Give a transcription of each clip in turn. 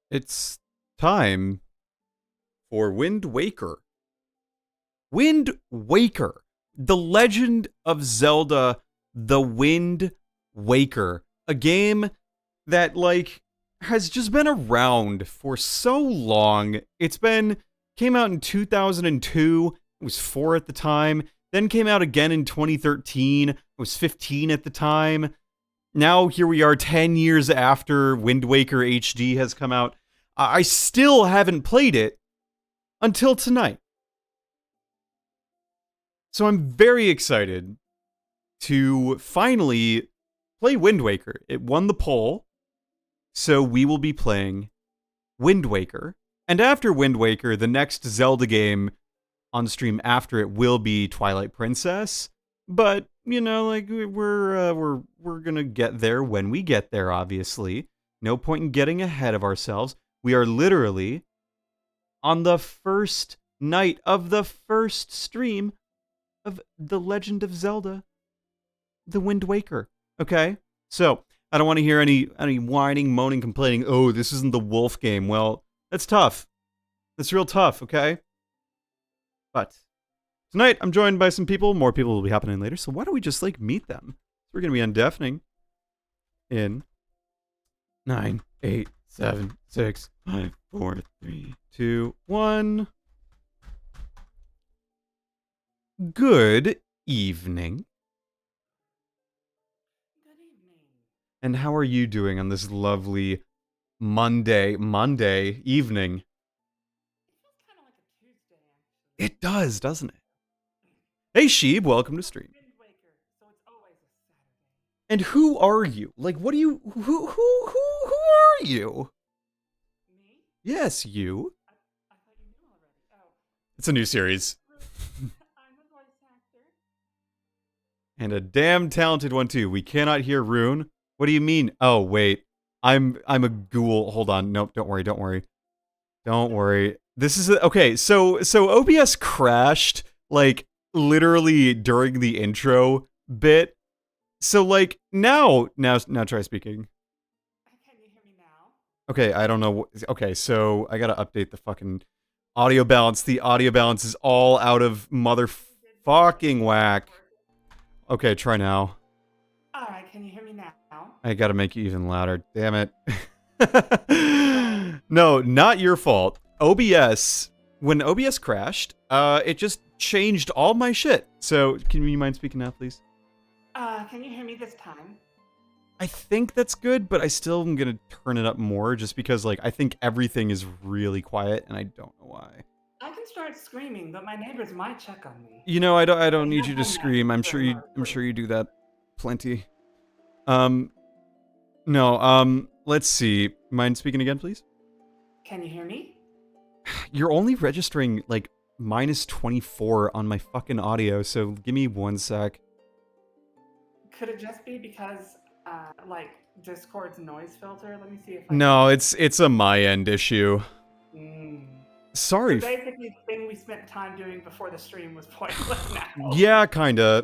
It's time for Wind Waker. Wind Waker. The Legend of Zelda, The Wind Waker. A game that, has just been around for so long. Came out in 2002. It was 4 at the time. Then came out again in 2013. It was 15 at the time. Now here we are 10 years after Wind Waker HD has come out. I still haven't played it until tonight. So I'm very excited to finally play Wind Waker. It won the poll, so we will be playing Wind Waker. And after Wind Waker, the next Zelda game on stream after it will be Twilight Princess. But, we're gonna get there when we get there, obviously. No point in getting ahead of ourselves. We are literally on the first night of the first stream of The Legend of Zelda, The Wind Waker. Okay? So, I don't want to hear any whining, moaning, complaining, oh, this isn't the wolf game. Well, that's tough. That's real tough, okay? But tonight, I'm joined by some people. More people will be happening later, so why don't we just, meet them? So we're going to be undeafening in 9, 8, 7, 6, 5, 4, 3, 2, 1. Good evening. Good evening. And how are you doing on this lovely Monday evening? It feels kind of like a Tuesday, actually. It does, doesn't it? Hey, Sheeb, welcome to stream. Wind Waker, so it's always a Saturday. And who are you? What do you? Who are you? Me? Yes, you. I thought you knew already. Oh. It's a new series. I'm a voice actor. And a damn talented one too. We cannot hear Rune. What do you mean? Oh wait, I'm a ghoul. Hold on. Nope. Don't worry. This is okay. So OBS crashed literally during the intro bit. So now try speaking. Can you hear me now? Okay, I don't know. Okay, so I gotta update the fucking audio balance. The audio balance is all out of motherfucking whack. Okay, try now. Alright, can you hear me now? I gotta make you even louder. Damn it. No, not your fault. When OBS crashed, it just changed all my shit. So, can you mind speaking now, please? Can you hear me this time? I think that's good, but I still am gonna turn it up more just because, I think everything is really quiet, and I don't know why. I can start screaming, but my neighbors might check on me. I don't need you to scream. I'm sure you do that plenty. No, let's see. Mind speaking again, please? Can you hear me? You're only registering, -24 on my fucking audio, so give me 1 sec. Could it just be because, Discord's noise filter? Let me see if I No, it's a my end issue. Sorry. So basically, the thing we spent time doing before the stream was pointless now. Yeah, kinda.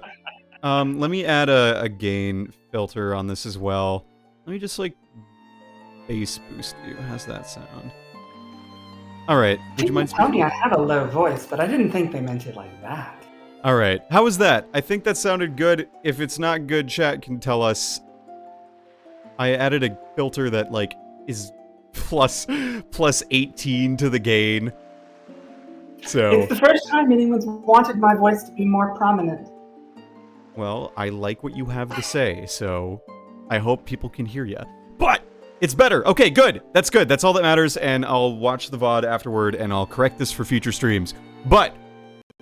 Let me add a gain filter on this as well. Let me just, bass boost you. How's that sound? Alright, would you mind Tell speaking? me I have a low voice, but I didn't think they meant it like that. Alright, how was that? I think that sounded good. If it's not good, chat can tell us. I added a filter that, is plus 18 to the gain. So... It's the first time anyone's wanted my voice to be more prominent. Well, I like what you have to say, so I hope people can hear you. But it's better. Okay, good. That's good. That's all that matters, and I'll watch the VOD afterward, and I'll correct this for future streams. But,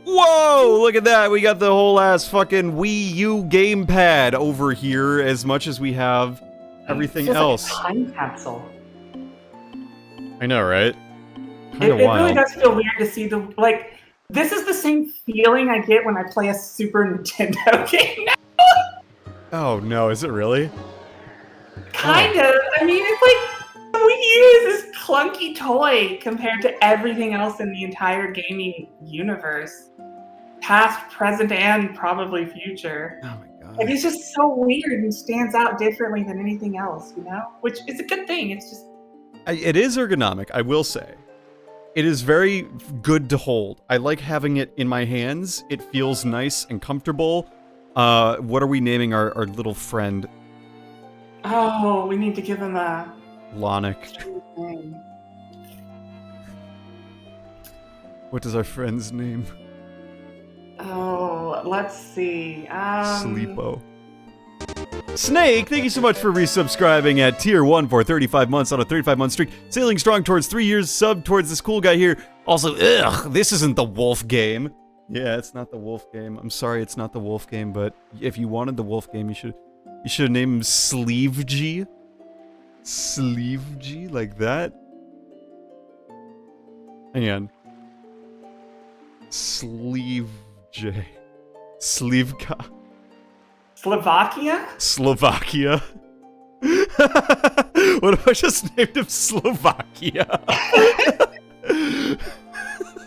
whoa, look at that. We got the whole ass fucking Wii U gamepad over here, as much as we have everything else. Like a time capsule. I know, right? It really does feel weird to see this is the same feeling I get when I play a Super Nintendo game now. Oh no, is it really? Kind of. I mean, it's like Wii U is this clunky toy compared to everything else in the entire gaming universe. Past, present, and probably future. Oh my god. It's just so weird and stands out differently than anything else, Which is a good thing. It's just It is ergonomic, I will say. It is very good to hold. I like having it in my hands. It feels nice and comfortable. What are we naming our little friend? Oh, we need to give him a Lonic. name. What is our friend's name? Oh, let's see. Sleepo. Snake, thank you so much for resubscribing at tier 1 for 35 months on a 35-month streak. Sailing strong towards 3 years, sub towards this cool guy here. Also, this isn't the wolf game. Yeah, it's not the wolf game. I'm sorry it's not the wolf game, but if you wanted the wolf game, you should have named him Sleeve G. Sleeve G, like that. Hang on. Sleeve J. Slivka. Slovakia? Slovakia. What if I just named him Slovakia?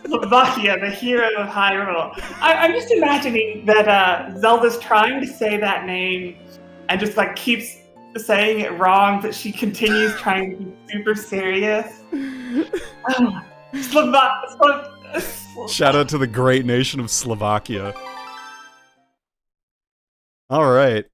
Slovakia, the hero of Hyrule. I'm just imagining that Zelda's trying to say that name and just like keeps saying it wrong, but she continues trying to be super serious. Shout out to the great nation of Slovakia. All right.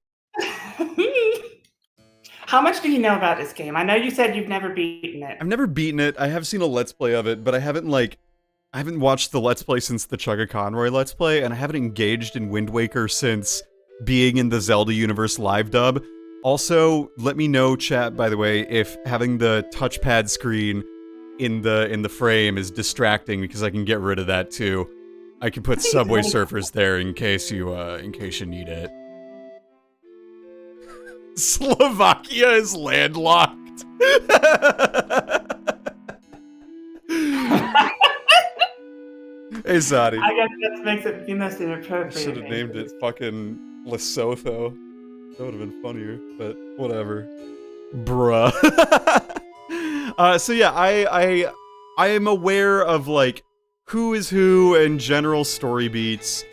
How much do you know about this game? I know you said you've never beaten it. I've never beaten it. I have seen a Let's Play of it, but I haven't watched the Let's Play since the Chugga Conroy Let's Play, and I haven't engaged in Wind Waker since being in the Zelda universe live dub. Also, let me know, chat, by the way, if having the touchpad screen in the frame is distracting, because I can get rid of that too. I can put Subway Surfers there in case you need it. Slovakia is landlocked. Hey, Zadi. I guess that makes it the most inappropriate. Should have named it fucking Lesotho. That would have been funnier, but whatever. Bruh. So yeah, I am aware of like who is who and general story beats.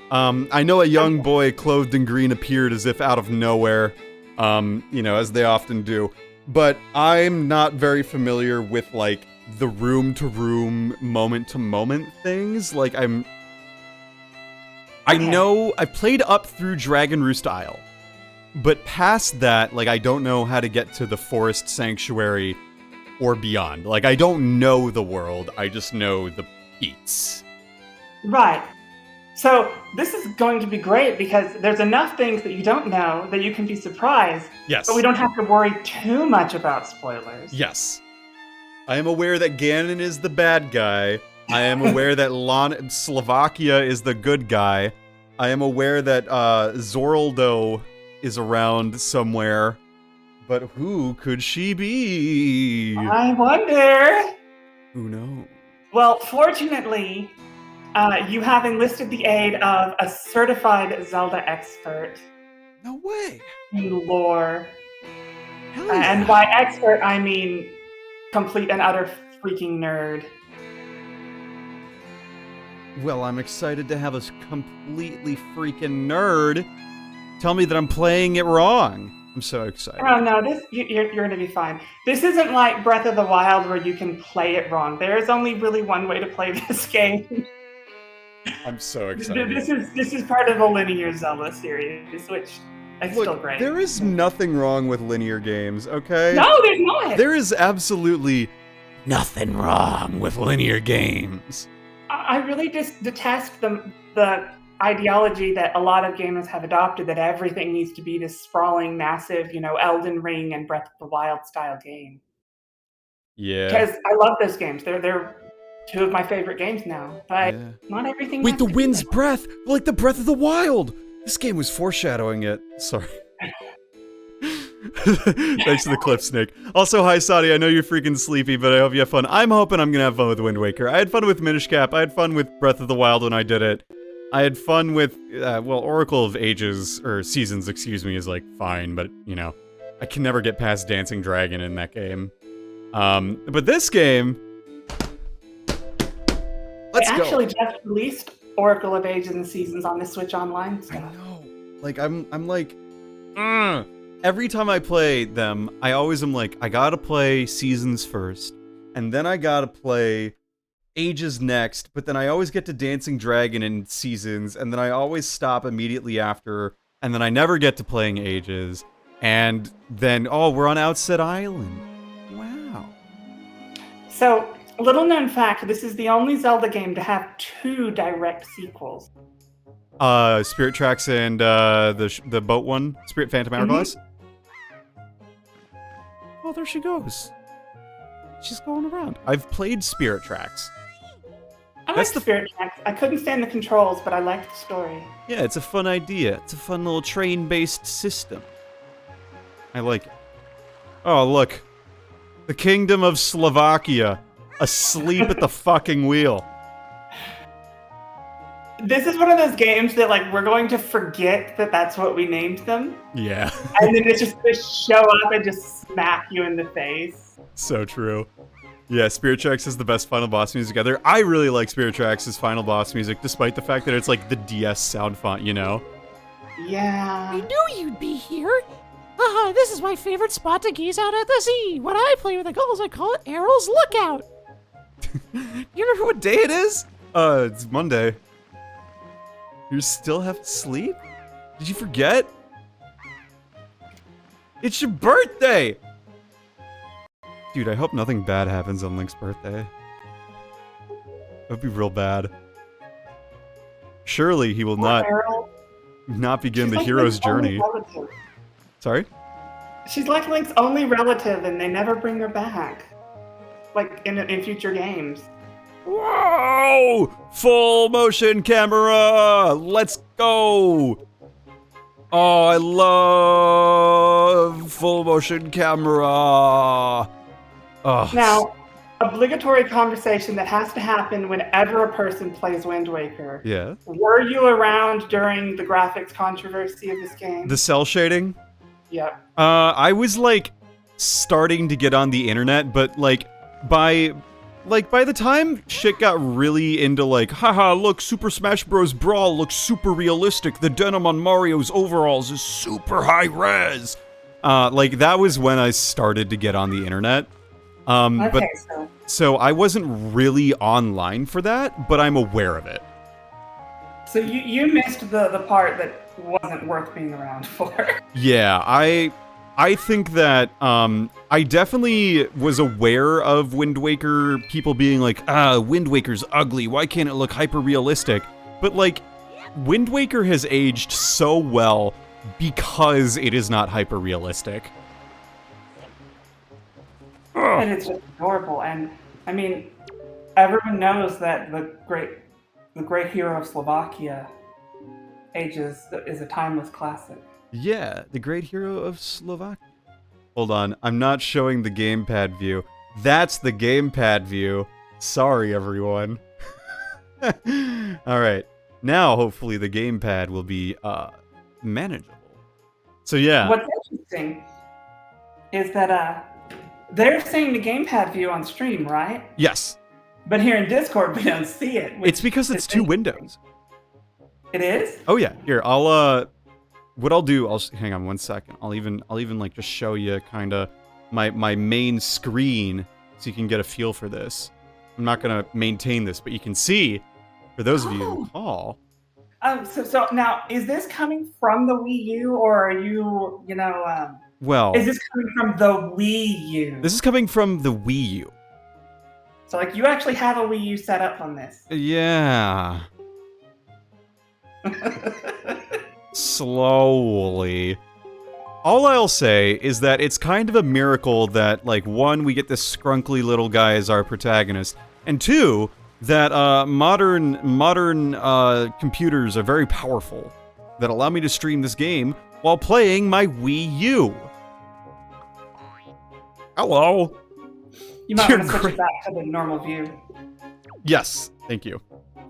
I know a young boy clothed in green appeared as if out of nowhere. As they often do. But I'm not very familiar with, like, the room-to-room, moment-to-moment things. Like, I know I played up through Dragon Roost Isle. But past that, like, I don't know how to get to the Forest Sanctuary or beyond. Like, I don't know the world, I just know the beats. Right. So this is going to be great because there's enough things that you don't know that you can be surprised. Yes. But we don't have to worry too much about spoilers. Yes. I am aware that Ganon is the bad guy. I am aware that Slovakia is the good guy. I am aware that Zoraldo is around somewhere. But who could she be? I wonder. Who knows? Well, fortunately, you have enlisted the aid of a certified Zelda expert. No way. In lore. Hell yeah. And by expert, I mean complete and utter freaking nerd. Well, I'm excited to have a completely freaking nerd tell me that I'm playing it wrong. I'm so excited. Oh no, you're going to be fine. This isn't like Breath of the Wild where you can play it wrong. There is only really one way to play this game. I'm so excited. This is part of a linear Zelda series, which is still great. There is nothing wrong with linear games, okay? No, there's not. There is absolutely nothing wrong with linear games. I really just detest the ideology that a lot of gamers have adopted that everything needs to be this sprawling, massive, Elden Ring and Breath of the Wild style game. Yeah. Because I love those games. They're two of my favorite games now, but not everything. Wait, the wind's breath, like the Breath of the Wild. This game was foreshadowing it. Sorry. Thanks for the clip, Snake. Also, hi, Sadi. I know you're freaking sleepy, but I hope you have fun. I'm hoping I'm gonna have fun with Wind Waker. I had fun with Minish Cap. I had fun with Breath of the Wild when I did it. I had fun with, Oracle of Ages, or Seasons, excuse me, is, like, fine, but, I can never get past Dancing Dragon in that game. But this game... Let's go. They actually just released Oracle of Ages and Seasons on the Switch Online stuff. I know. Like, I'm like... every time I play them, I always am like, I gotta play Seasons first, and then I gotta play Ages next, but then I always get to Dancing Dragon in Seasons, and then I always stop immediately after, and then I never get to playing Ages, and then, oh, we're on Outset Island. Wow. So, little known fact, this is the only Zelda game to have 2 direct sequels. Spirit Tracks and the boat one, Spirit Phantom Hourglass. Oh, there she goes. She's going around. I've played Spirit Tracks. I like Spirit Tracks. I couldn't stand the controls, but I liked the story. Yeah, it's a fun idea. It's a fun little train-based system. I like it. Oh, look. The Kingdom of Slovakia. Asleep at the fucking wheel. This is one of those games that, like, we're going to forget that that's what we named them. Yeah. And then it's just going to show up and just smack you in the face. So true. Yeah, Spirit Tracks is the best final boss music ever. I really like Spirit Tracks' final boss music, despite the fact that it's like the DS sound font, you know? Yeah. I knew you'd be here. This is my favorite spot to gaze out at the sea. When I play with the gulls, I call it Errol's Lookout. You remember what day it is? It's Monday. You still have to sleep? Did you forget? It's your birthday! Dude, I hope nothing bad happens on Link's birthday. That would be real bad. Surely he will not begin the hero's journey. Sorry? She's like Link's only relative, and they never bring her back. Like, in future games. Whoa! Full motion camera! Let's go! Oh, I love full motion camera! Oh, now, obligatory conversation that has to happen whenever a person plays Wind Waker. Yeah. Were you around during the graphics controversy of this game? The cell shading? Yep. I was like starting to get on the internet, but like by the time shit got really into like, haha, look, Super Smash Bros. Brawl looks super realistic. The denim on Mario's overalls is super high res. Like that was when I started to get on the internet. So I wasn't really online for that, but I'm aware of it. So you missed the part that wasn't worth being around for. Yeah, I think that I definitely was aware of Wind Waker people being like, Wind Waker's ugly, why can't it look hyper realistic? But like, Wind Waker has aged so well because it is not hyper realistic. And it's just adorable. And I mean, everyone knows that the great hero of Slovakia Ages is a timeless classic. Yeah, the great hero of Slovakia. Hold on, I'm not showing the gamepad view. That's the gamepad view. Sorry, everyone. Alright, now hopefully the gamepad will be manageable. So yeah. What's interesting is that they're saying the gamepad view on stream, right? Yes. But here in Discord, we don't see it. It's because it's 2 windows. It is? Oh yeah. Here, what I'll do, hang on one second. I'll even like just show you kind of my main screen so you can get a feel for this. I'm not gonna maintain this, but you can see, for those of you who call. So now, is this coming from the Wii U, or are you, well, is this coming from the Wii U? This is coming from the Wii U. So, like, you actually have a Wii U set up on this? Yeah. Slowly. All I'll say is that it's kind of a miracle that, like, 1, we get this scrunkly little guy as our protagonist, and 2, that modern computers are very powerful that allow me to stream this game while playing my Wii U. Hello. You might want to switch it back to the normal view. Yes, thank you.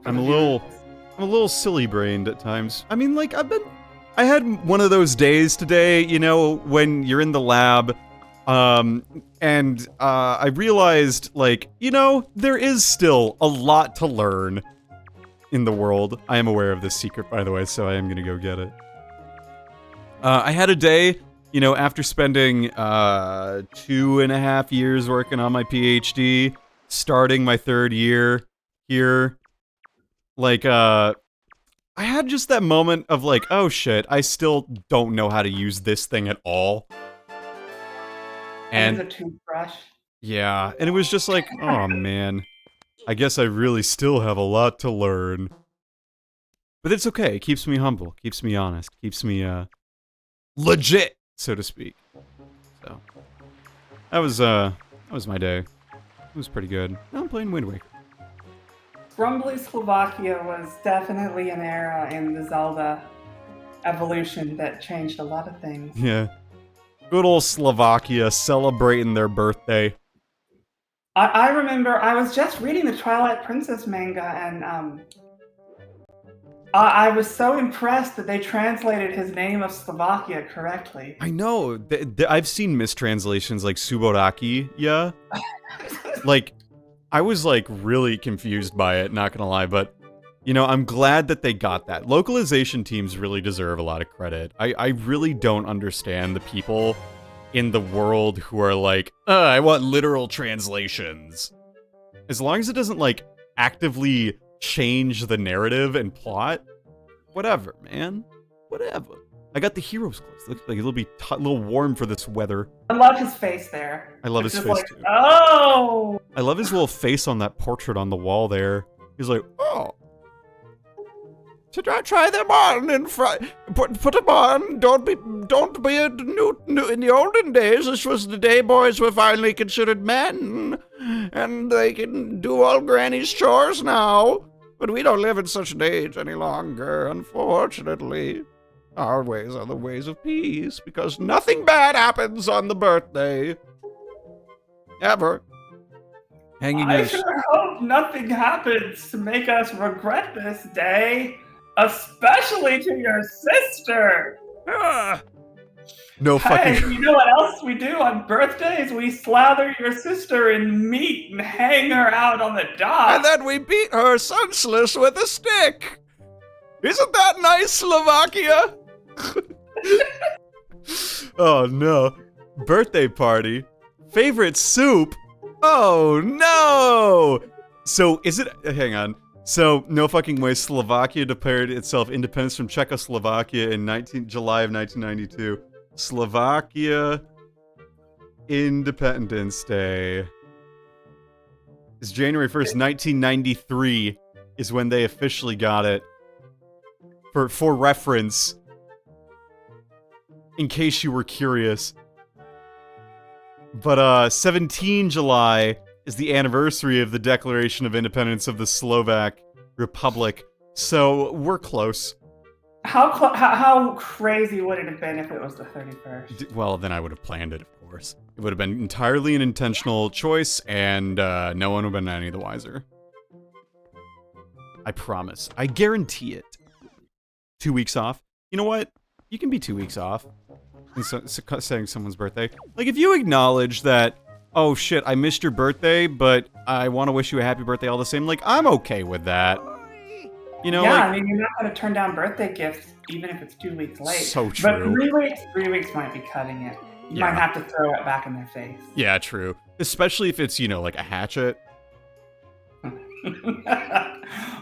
I'm a little silly-brained at times. I mean, like, I had one of those days today, when you're in the lab, and I realized, like, there is still a lot to learn in the world. I am aware of this secret, by the way, so I am gonna go get it. I had a day you know, after spending 2.5 years working on my PhD, starting my 3rd year here, like, I had just that moment of like, oh shit, I still don't know how to use this thing at all. And And it's a toothbrush. yeah, and it was just like, oh man, I guess I really still have a lot to learn. But it's okay, it keeps me humble, keeps me honest, keeps me, legit, so to speak. So, that was my day. It was pretty good. Now I'm playing Wind Waker. Grumbly Slovakia was definitely an era in the Zelda evolution that changed a lot of things. Yeah. Good old Slovakia celebrating their birthday. I remember I was just reading the Twilight Princess manga, and I was so impressed that they translated his name of Slovakia correctly. I know. I've seen mistranslations like Suboraki, yeah. Like, I was like really confused by it, not gonna lie, but you know, I'm glad that they got that. Localization teams really deserve a lot of credit. I really don't understand the people in the world who are like, I want literal translations. As long as it doesn't like actively change the narrative and plot, whatever, man. Whatever. I got the hero's clothes. Looks like it'll be a little warm for this weather. I love his face there. I love It's his just face like, too. oh! I love his little face on that portrait on the wall there. He's like, oh. Should I try them on and put them on? Don't be a new. In the olden days, this was the day boys were finally considered men, and they can do all Granny's chores now. But we don't live in such an age any longer, unfortunately. Our ways are the ways of peace, because nothing bad happens on the birthday. Ever. Hanging I as... sure hope nothing happens to make us regret this day, especially to your sister. Ah! No fucking... Hey, you know what else we do on birthdays? We slather your sister in meat and hang her out on the dock. And then we beat her senseless with a stick. Isn't that nice, Slovakia? Oh no. Birthday party. Favorite soup? Oh no! So, is it... Hang on. So, no fucking way, Slovakia declared itself independence from Czechoslovakia in July of 1992. Slovakia Independence Day is January 1st, 1993 is when they officially got it. For reference, in case you were curious. But 17 July is the anniversary of the Declaration of Independence of the Slovak Republic. So we're close. How crazy would it have been if it was the 31st? Well, then I would have planned it, of course. It would have been entirely an intentional choice, and no one would have been any the wiser. I promise. I guarantee it. 2 weeks off. You know what? You can be 2 weeks off. And saying someone's birthday. Like, if you acknowledge that, oh shit, I missed your birthday, but I want to wish you a happy birthday all the same, like, I'm okay with that. You know, yeah, like, I mean, you're not going to turn down birthday gifts, even if it's 2 weeks late. So true. But 3 weeks might be cutting it. You might have to throw it back in their face. Yeah, true. Especially if it's, you know, like a hatchet.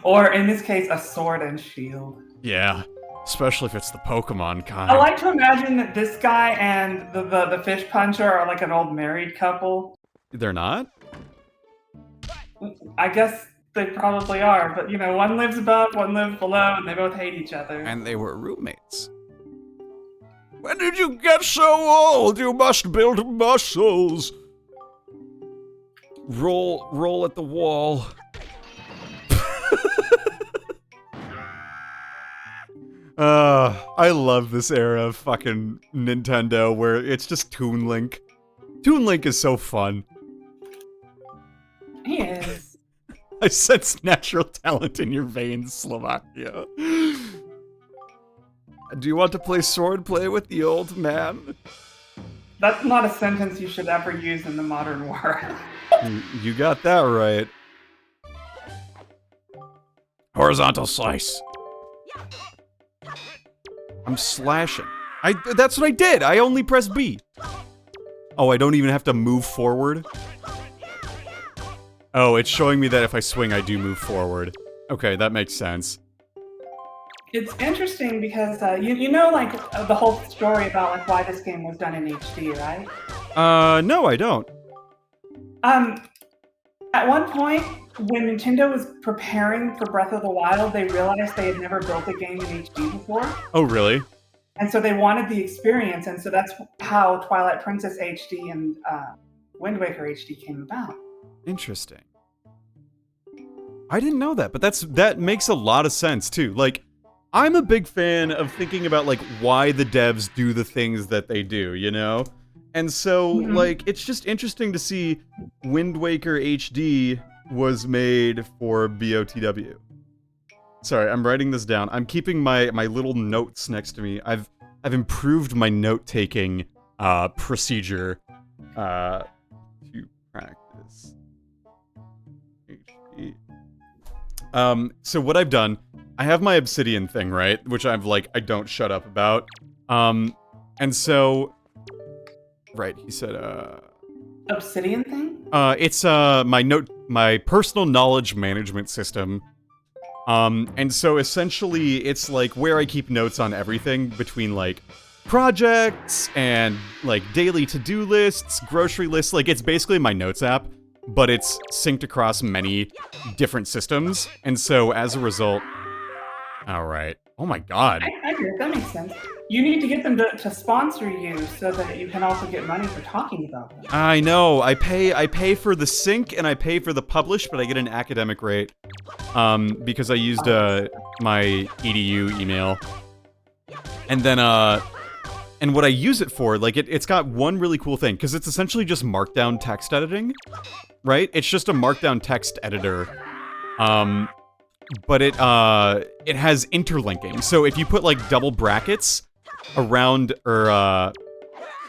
Or, in this case, a sword and shield. Yeah. Especially if it's the Pokemon kind. I like to imagine that this guy and the fish puncher are like an old married couple. They're not? I guess they probably are, but you know, one lives above, one lives below, and they both hate each other. And they were roommates. When did you get so old? You must build muscles. Roll at the wall. I love this era of fucking Nintendo where it's just Toon Link. Toon Link is so fun. He is. I sense natural talent in your veins, Slovakia. Do you want to play swordplay with the old man? That's not a sentence you should ever use in the modern world. You got that right. Horizontal slice. I'm slashing. That's what I did. I only pressed B. Oh, I don't even have to move forward? Oh, it's showing me that if I swing, I do move forward. Okay, that makes sense. It's interesting because you know like the whole story about like why this game was done in HD, right? No, I don't. At one point, when Nintendo was preparing for Breath of the Wild, they realized they had never built a game in HD before. Oh, really? And so they wanted the experience, and so that's how Twilight Princess HD and Wind Waker HD came about. Interesting. I didn't know that, but that makes a lot of sense too. Like, I'm a big fan of thinking about like why the devs do the things that they do, you know? And so, like, it's just interesting to see Wind Waker HD was made for BOTW. Sorry, I'm writing this down. I'm keeping my little notes next to me. I've improved my note-taking procedure to practice HD. So what I've done, I have my Obsidian thing, right? Which I don't shut up about. And so... Right, he said, Obsidian thing? It's, my personal knowledge management system. And so essentially, it's, like, where I keep notes on everything between, like, projects and, like, daily to-do lists, grocery lists. Like, it's basically my notes app, but it's synced across many different systems. And so, as a result... Alright. Oh my god. I agree, that makes sense. You need to get them to sponsor you so that you can also get money for talking about them. I know. I pay for the sync and I pay for the publish, but I get an academic rate. Because I used my EDU email. And then and what I use it for, like it's got one really cool thing, because it's essentially just markdown text editing, right? It's just a markdown text editor. But it has interlinking. So if you put like double brackets around, or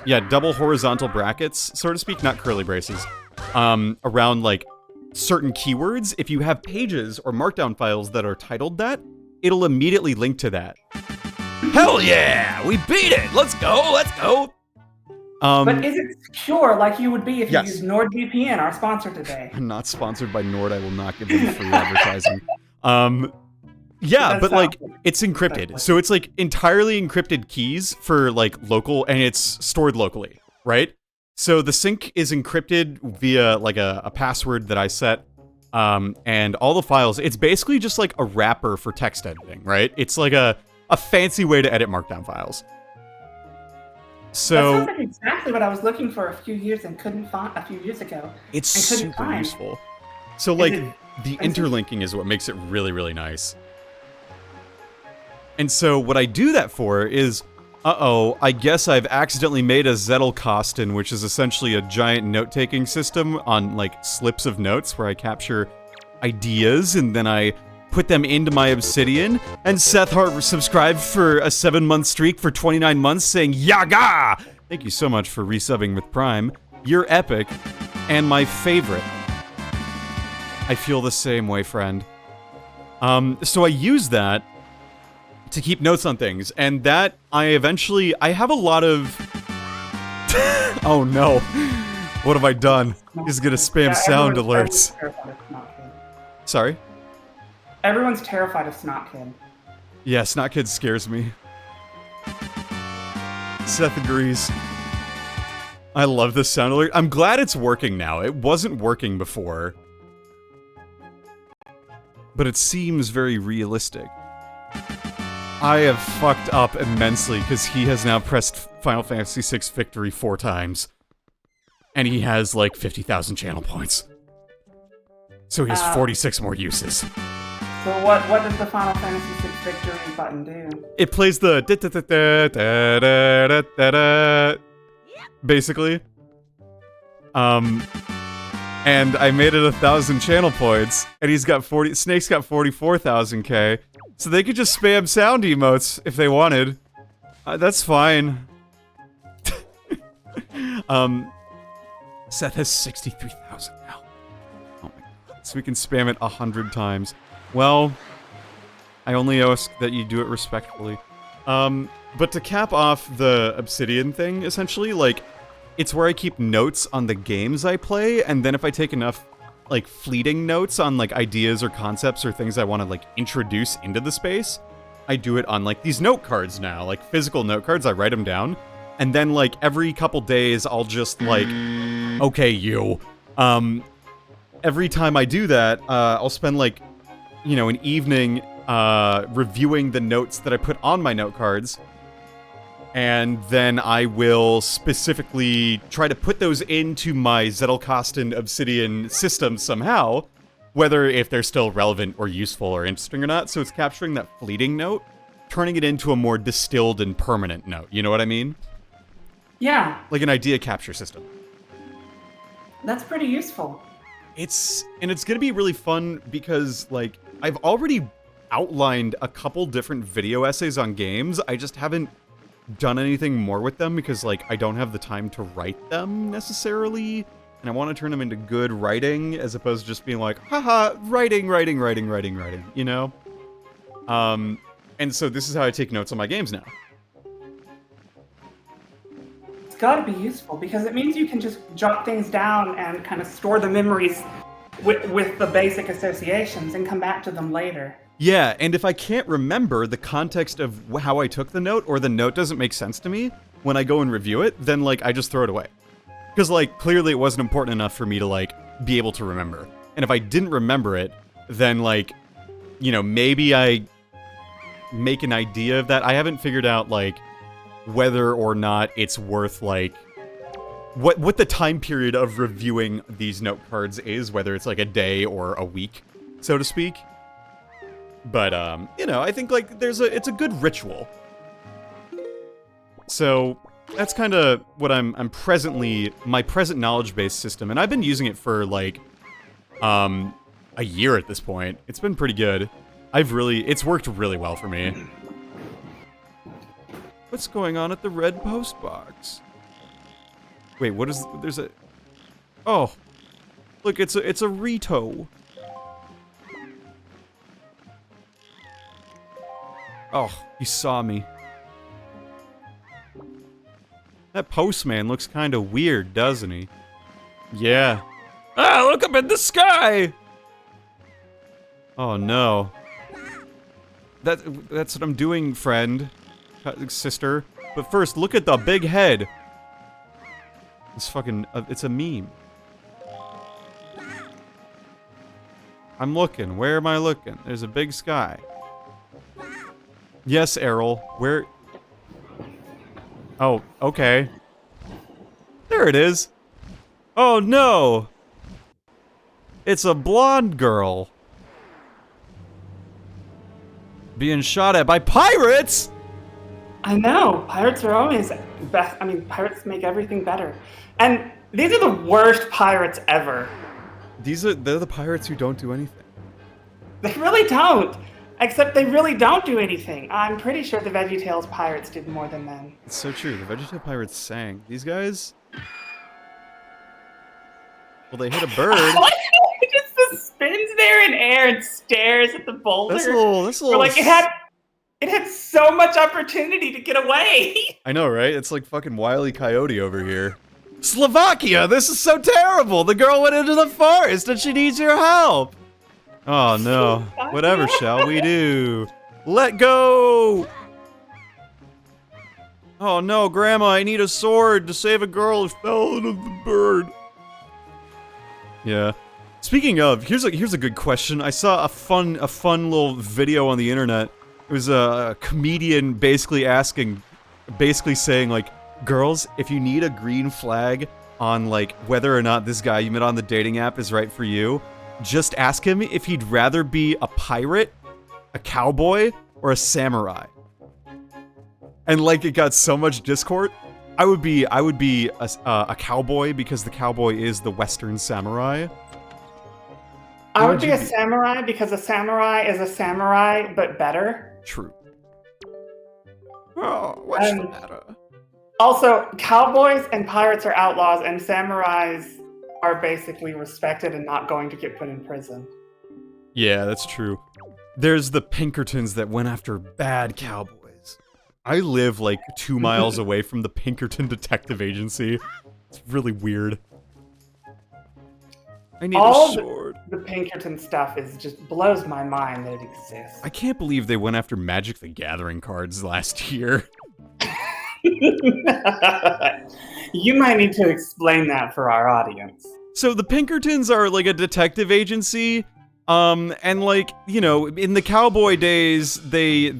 double horizontal brackets, so to speak, not curly braces, around like certain keywords, if you have pages or markdown files that are titled that, it'll immediately link to that. Hell yeah! We beat it! Let's go! Let's go! But is it secure like you would be if you Yes. used NordVPN, our sponsor today? I'm not sponsored by Nord. I will not give them free advertising. Yeah, but like, it's encrypted. So it's like entirely encrypted keys for like local, and it's stored locally, right? So the sync is encrypted via like a password that I set, and all the files, it's basically just like a wrapper for text editing, right? It's like a fancy way to edit markdown files. So that sounds like exactly what I was looking for a few years and couldn't find a few years ago. It's and couldn't super find. useful. So like, the it- interlinking is what makes it really, really nice. And so what I do that for is, I guess I've accidentally made a Zettelkasten, which is essentially a giant note-taking system on, like, slips of notes where I capture ideas and then I put them into my Obsidian. And Seth Hart subscribed for a 7-month streak for 29 months saying, Yaga! Thank you so much for resubbing with Prime. You're epic and my favorite. I feel the same way, friend. So I use that to keep notes on things, and that I have a lot of... Oh no. What have I done? He's gonna spam sound alerts. Everyone's terrified of Snot Kid. Sorry? Everyone's terrified of Snot Kid. Yeah, Snot Kid scares me. Seth agrees. I love this sound alert. I'm glad it's working now. It wasn't working before. But it seems very realistic. I have fucked up immensely because he has now pressed Final Fantasy VI Victory 4 times. And he has like 50,000 channel points. So he has 46 more uses. So what does the Final Fantasy VI Victory button do? It plays the da-da-da-da-da-da-da-da, basically. And I made it 1,000 channel points, and Snake's got 44,000k, so they could just spam sound emotes if they wanted. That's fine. Seth has 63,000 now. Oh my god. So we can spam it 100 times. Well, I only ask that you do it respectfully. But to cap off the Obsidian thing, essentially, like, it's where I keep notes on the games I play, and then if I take enough, like, fleeting notes on, like, ideas or concepts or things I want to, like, introduce into the space, I do it on, like, these note cards now, like, physical note cards, I write them down, and then, like, every couple days, I'll just, like, okay, you, every time I do that, I'll spend, like, you know, an evening, reviewing the notes that I put on my note cards, and then I will specifically try to put those into my Zettelkasten Obsidian system somehow, whether if they're still relevant or useful or interesting or not, so it's capturing that fleeting note, turning it into a more distilled and permanent note, you know what I mean? Yeah. Like an idea capture system. That's pretty useful. It's gonna be really fun because, like, I've already outlined a couple different video essays on games, I just haven't done anything more with them because, like, I don't have the time to write them necessarily, and I want to turn them into good writing as opposed to just being like, haha, writing, you know? And so this is how I take notes on my games now. It's gotta be useful because it means you can just jot things down and kind of store the memories with the basic associations and come back to them later. Yeah, and if I can't remember the context of how I took the note, or the note doesn't make sense to me when I go and review it, then, like, I just throw it away. Because, like, clearly it wasn't important enough for me to, like, be able to remember. And if I didn't remember it, then, like, you know, maybe I make an idea of that. I haven't figured out, like, whether or not it's worth, like, what the time period of reviewing these note cards is, whether it's, like, a day or a week, so to speak. But, you know, I think, like, it's a good ritual. So, that's kind of what I'm presently, my present knowledge-based system, and I've been using it for, like, a year at this point. It's been pretty good. It's worked really well for me. What's going on at the red post box? Wait, what is, there's a, oh, look, it's a Rito. Oh, he saw me. That postman looks kind of weird, doesn't he? Yeah. Ah, look up at the sky! Oh no. That's what I'm doing, friend. Sister. But first, look at the big head. It's fucking, it's a meme. I'm looking. Where am I looking? There's a big sky. Yes, Errol. Where? Oh, okay. There it is. Oh no! It's a blonde girl. Being shot at by pirates? I know. Pirates are always best. I mean, pirates make everything better. And these are the worst pirates ever. They're the pirates who don't do anything. They really don't. Except they really don't do anything. I'm pretty sure the VeggieTales pirates did more than them. It's so true. The VeggieTale pirates sang. These guys? Well, they hit a bird. It just spins there in air and stares at the boulder. That's a little... Like, it had so much opportunity to get away. I know, right? It's like fucking Wile E. Coyote over here. Slovakia! This is so terrible! The girl went into the forest and she needs your help! Oh no. Whatever shall we do? Let go! Oh no, Grandma, I need a sword to save a girl who fell into the bird. Yeah. Speaking of, here's a good question. I saw a fun little video on the internet. It was a comedian basically saying, like, girls, if you need a green flag on, like, whether or not this guy you met on the dating app is right for you, just ask him if he'd rather be a pirate, a cowboy, or a samurai. And, like, it got so much discord. I would be a cowboy because the cowboy is the Western samurai. I would be a samurai because a samurai is a samurai, but better. True. Oh, what's the matter? Also, cowboys and pirates are outlaws, and samurais are basically respected and not going to get put in prison. Yeah, that's true. There's the Pinkertons that went after bad cowboys. I live like 2 miles away from the Pinkerton Detective Agency. It's really weird. I need a sword. The Pinkerton stuff just blows my mind that it exists. I can't believe they went after Magic the Gathering cards last year. You might need to explain that for our audience. So the Pinkertons are like a detective agency, and like, you know, in the cowboy days, they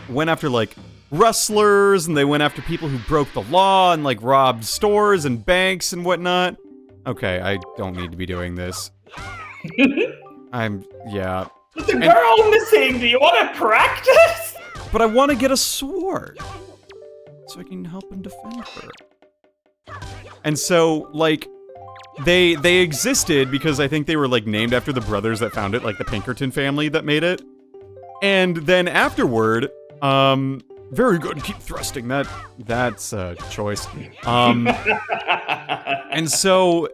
went after like rustlers, and they went after people who broke the law and like robbed stores and banks and whatnot. Okay, I don't need to be doing this. Yeah. There's a girl missing, do you want to practice? But I want to get a sword, so I can help and defend her. And so, like, they existed because I think they were, like, named after the brothers that found it, like the Pinkerton family that made it. And then afterward, very good, keep thrusting, that's a choice. And so,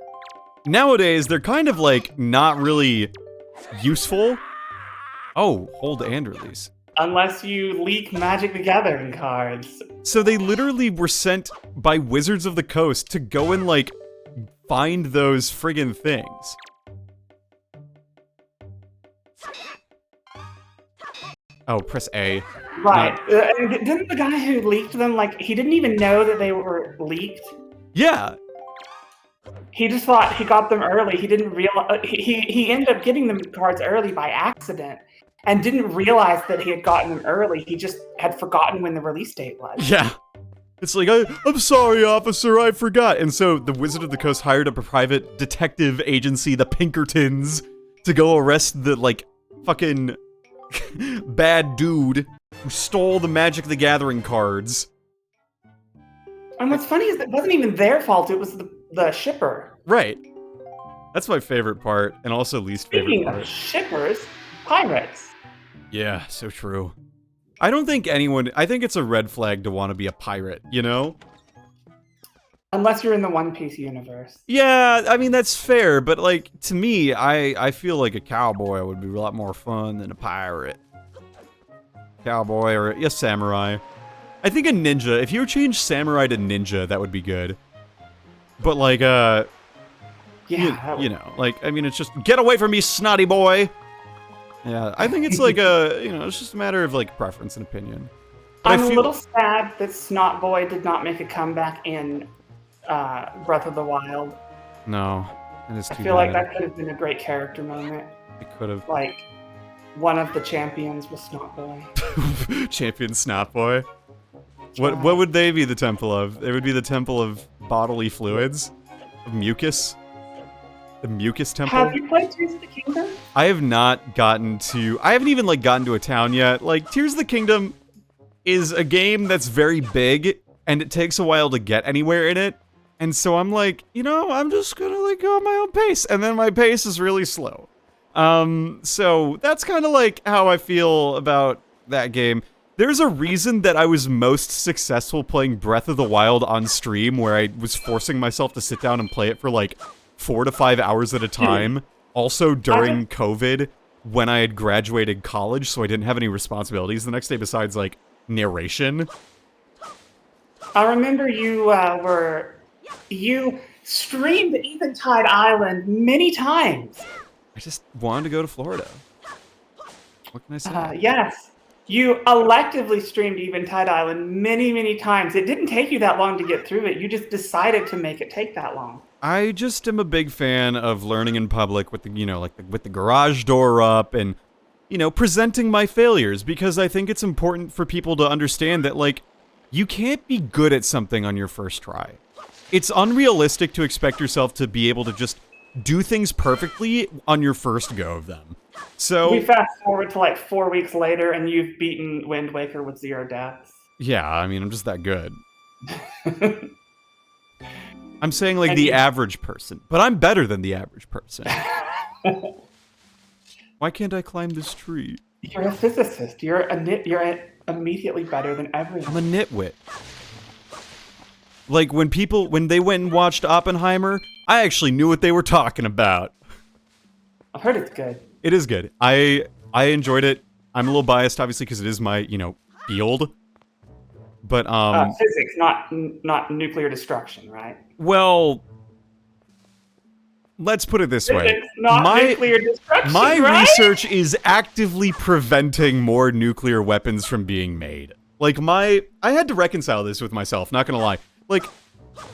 nowadays, they're kind of, like, not really useful. Oh, hold and release. Unless you leak Magic the Gathering cards. So they literally were sent by Wizards of the Coast to go and, like, find those friggin' things. Oh, press A. Right. And didn't the guy who leaked them, like, he didn't even know that they were leaked? Yeah. He just thought he got them early. He didn't realize... He ended up getting the cards early by accident. And didn't realize that he had gotten them early. He just had forgotten when the release date was. Yeah. It's like, I'm sorry, officer, I forgot. And so the Wizard of the Coast hired up a private detective agency, the Pinkertons, to go arrest the, like, fucking bad dude who stole the Magic the Gathering cards. And what's funny is that it wasn't even their fault, it was the shipper. Right. That's my favorite part, and also least favorite part. Speaking of shippers, pirates. Yeah, so true. I don't think I think it's a red flag to want to be a pirate, you know? Unless you're in the One Piece universe. Yeah, I mean, that's fair, but, like, to me, I feel like a cowboy would be a lot more fun than a pirate. Cowboy or a samurai. I think a ninja, if you would change samurai to ninja, that would be good. But, like, Yeah. you know, like, I mean, it's just, get away from me, snotty boy! Yeah, I think it's like it's just a matter of, like, preference and opinion. But I'm a little sad that Snot Boy did not make a comeback in Breath of the Wild. No, it is too bad. I feel like that could have been a great character moment. It could have. Like, one of the champions was Snot Boy. Champion Snot Boy. What would they be the temple of? They would be the temple of bodily fluids? Of mucus? The mucus temple? Have you played Tears of the Kingdom? I have not gotten to... I haven't even, like, gotten to a town yet. Like, Tears of the Kingdom is a game that's very big, and it takes a while to get anywhere in it. And so I'm like, you know, I'm just gonna, like, go at my own pace. And then my pace is really slow. So that's kind of, like, how I feel about that game. There's a reason that I was most successful playing Breath of the Wild on stream, where I was forcing myself to sit down and play it for, like, 4 to 5 hours at a time. Also during COVID, when I had graduated college, so I didn't have any responsibilities the next day besides, like, narration. I remember you streamed Eventide Island many times. I just wanted to go to Florida. What can I say? Yes. You electively streamed Eventide Island many, many times. It didn't take you that long to get through it. You just decided to make it take that long. I just am a big fan of learning in public with the, you know, like with the garage door up and, you know, presenting my failures, because I think it's important for people to understand that, like, you can't be good at something on your first try. It's unrealistic to expect yourself to be able to just do things perfectly on your first go of them. So we fast forward to like 4 weeks later and you've beaten Wind Waker with 0 deaths. Yeah, I mean, I'm just that good. I'm saying, like, the average person, but I'm better than the average person. Why can't I climb this tree? You're a physicist. You're immediately better than everyone. I'm a nitwit. Like, when they went and watched Oppenheimer, I actually knew what they were talking about. I've heard it's good. It is good. I enjoyed it. I'm a little biased, obviously, because it is my, you know, field. But physics, not nuclear destruction, right? well, let's put it this way. Physics, not nuclear destruction, My right? research is actively preventing more nuclear weapons from being made. Like, I had to reconcile this with myself, not gonna lie. Like,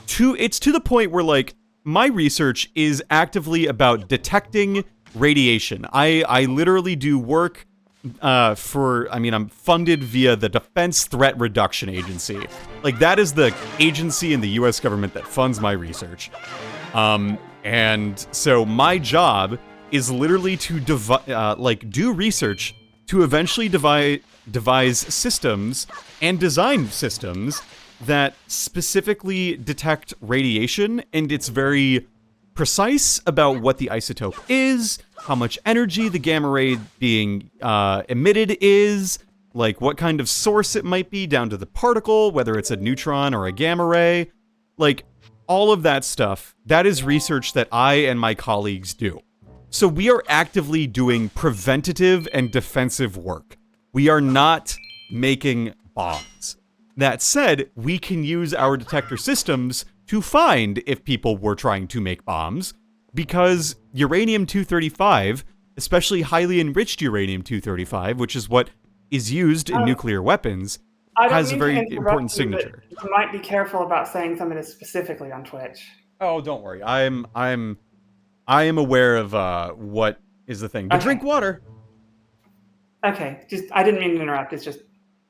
it's to the point where, like, my research is actively about detecting radiation. I literally do work I'm funded via the Defense Threat Reduction Agency. Like, that is the agency in the US government that funds my research. And so my job is literally to do research to eventually devise systems and design systems that specifically detect radiation, and it's very precise about what the isotope is, how much energy the gamma ray being emitted is, like what kind of source it might be down to the particle, whether it's a neutron or a gamma ray, like all of that stuff. That is research that I and my colleagues do. So we are actively doing preventative and defensive work. We are not making bombs. That said, we can use our detector systems to find if people were trying to make bombs, because uranium-235, especially highly enriched uranium-235, which is what is used in nuclear weapons, has a very important signature. You might be careful about saying some of this specifically on Twitch. Oh, don't worry. I am aware of what is the thing. But Okay. Drink water. Okay, I didn't mean to interrupt. It's just,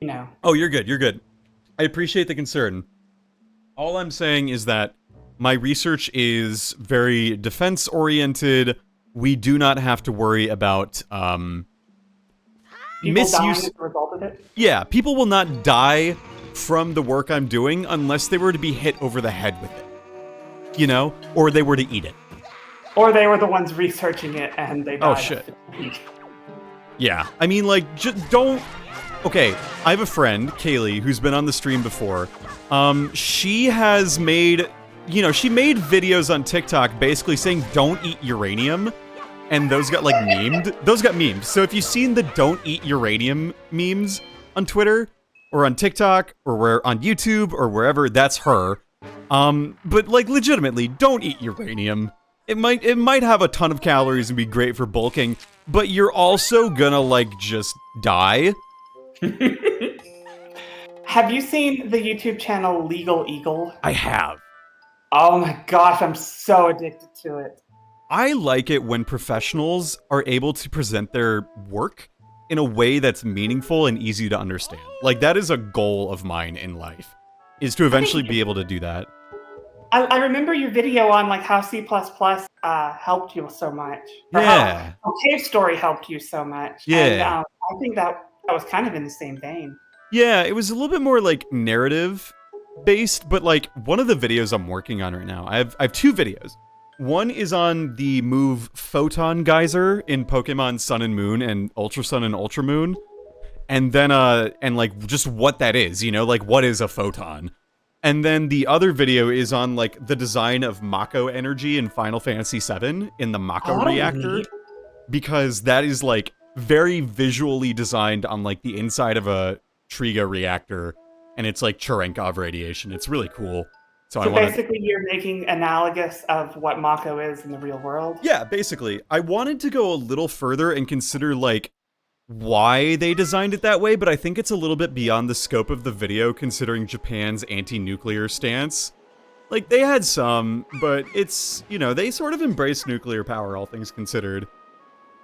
you know. Oh, you're good. You're good. I appreciate the concern. All I'm saying is that my research is very defense-oriented. We do not have to worry about misuse. Dying as a result of it? Yeah, people will not die from the work I'm doing unless they were to be hit over the head with it. You know? Or they were to eat it. Or they were the ones researching it and they died. Oh, shit. Yeah, I mean, like, just don't... Okay, I have a friend, Kaylee, who's been on the stream before. She has made... You know, she made videos on TikTok basically saying, don't eat uranium. And those got, like, memed. Those got memed. So if you've seen the don't eat uranium memes on Twitter, or on TikTok, or on YouTube, or wherever, that's her. But, like, legitimately, don't eat uranium. It might have a ton of calories and be great for bulking, but you're also gonna, like, just die. Have you seen the YouTube channel Legal Eagle? I have. Oh my gosh, I'm so addicted to it. I like it when professionals are able to present their work in a way that's meaningful and easy to understand. Like, that is a goal of mine in life, is to eventually be able to do that. I remember your video on like how C++ helped you so much. Or Yeah. How Cave Story helped you so much. Yeah. And I think that was kind of in the same vein. Yeah, it was a little bit more, like, narrative-based, but, like, one of the videos I'm working on right now, I have two videos. One is on the move Photon Geyser in Pokemon Sun and Moon and Ultra Sun and Ultra Moon. And then, and, like, just what that is, you know? Like, what is a photon? And then the other video is on, like, the design of Mako energy in Final Fantasy VII in the Mako reactor. Neat. Because that is, like, very visually designed on, like, the inside of a Triga reactor. And it's, like, Cherenkov radiation. It's really cool. So basically you're making analogous of what Mako is in the real world? Yeah, basically. I wanted to go a little further and consider, like, why they designed it that way, but I think it's a little bit beyond the scope of the video, considering Japan's anti-nuclear stance. Like, they had some, but it's, you know, they sort of embraced nuclear power, all things considered.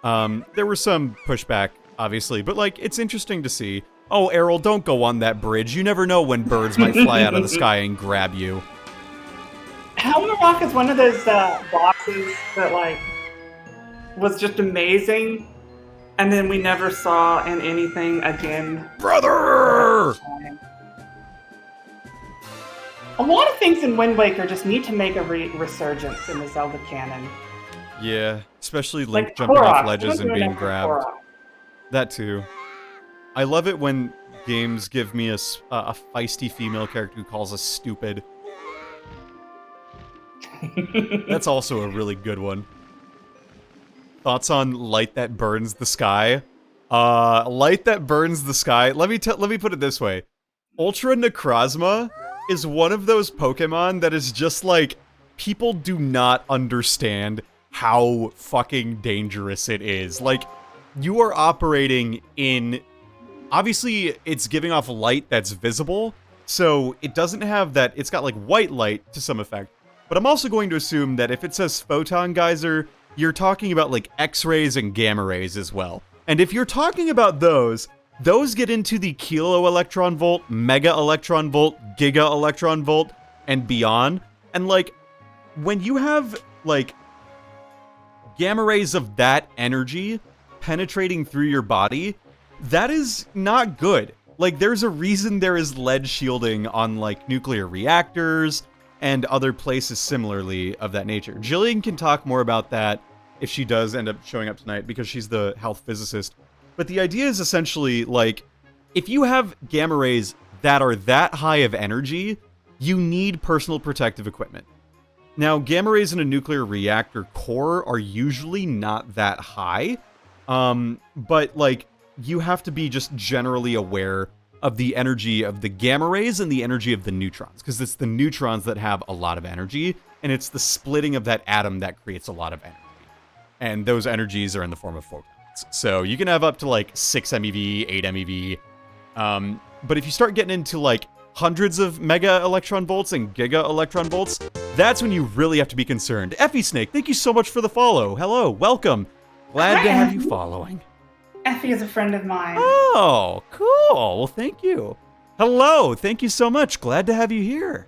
There was some pushback, obviously, but, like, it's interesting to see. Oh, Errol, don't go on that bridge. You never know when birds might fly out of the sky and grab you. Helmer Rock is one of those bosses that, like, was just amazing, and then we never saw in anything again. Brother! A lot of things in Wind Waker just need to make a resurgence in the Zelda canon. Yeah, especially Link Like jumping Korok. off ledges and being grabbed. Korok. That too. I love it when games give me a feisty female character who calls us stupid. That's also a really good one. Thoughts on Light That Burns the Sky? Light That Burns the Sky. Let me put it this way. Ultra Necrozma is one of those Pokemon that is just like, people do not understand how fucking dangerous it is. Like, you are operating in... Obviously, it's giving off light that's visible, so it doesn't have that... It's got, like, white light to some effect. But I'm also going to assume that if it says Photon Geyser, you're talking about, like, X-rays and gamma rays as well. And if you're talking about those get into the kilo electron volt, mega electron volt, giga electron volt, and beyond. And, like, when you have, like, gamma rays of that energy penetrating through your body, that is not good. Like, there's a reason there is lead shielding on, like, nuclear reactors and other places similarly of that nature. Jillian can talk more about that if she does end up showing up tonight, because she's the health physicist. But the idea is essentially, like, if you have gamma rays that are that high of energy, you need personal protective equipment. Now, gamma rays in a nuclear reactor core are usually not that high, but, like, you have to be just generally aware of the energy of the gamma rays and the energy of the neutrons, because it's the neutrons that have a lot of energy, and it's the splitting of that atom that creates a lot of energy. And those energies are in the form of photons. So you can have up to, like, 6 MeV, 8 MeV, but if you start getting into, like, hundreds of mega electron volts and giga electron volts, that's when you really have to be concerned. Effie Snake, thank you so much for the follow. Hello, welcome. Glad to have you following. Effie is a friend of mine. Oh, cool. Well, thank you. Hello, thank you so much. Glad to have you here.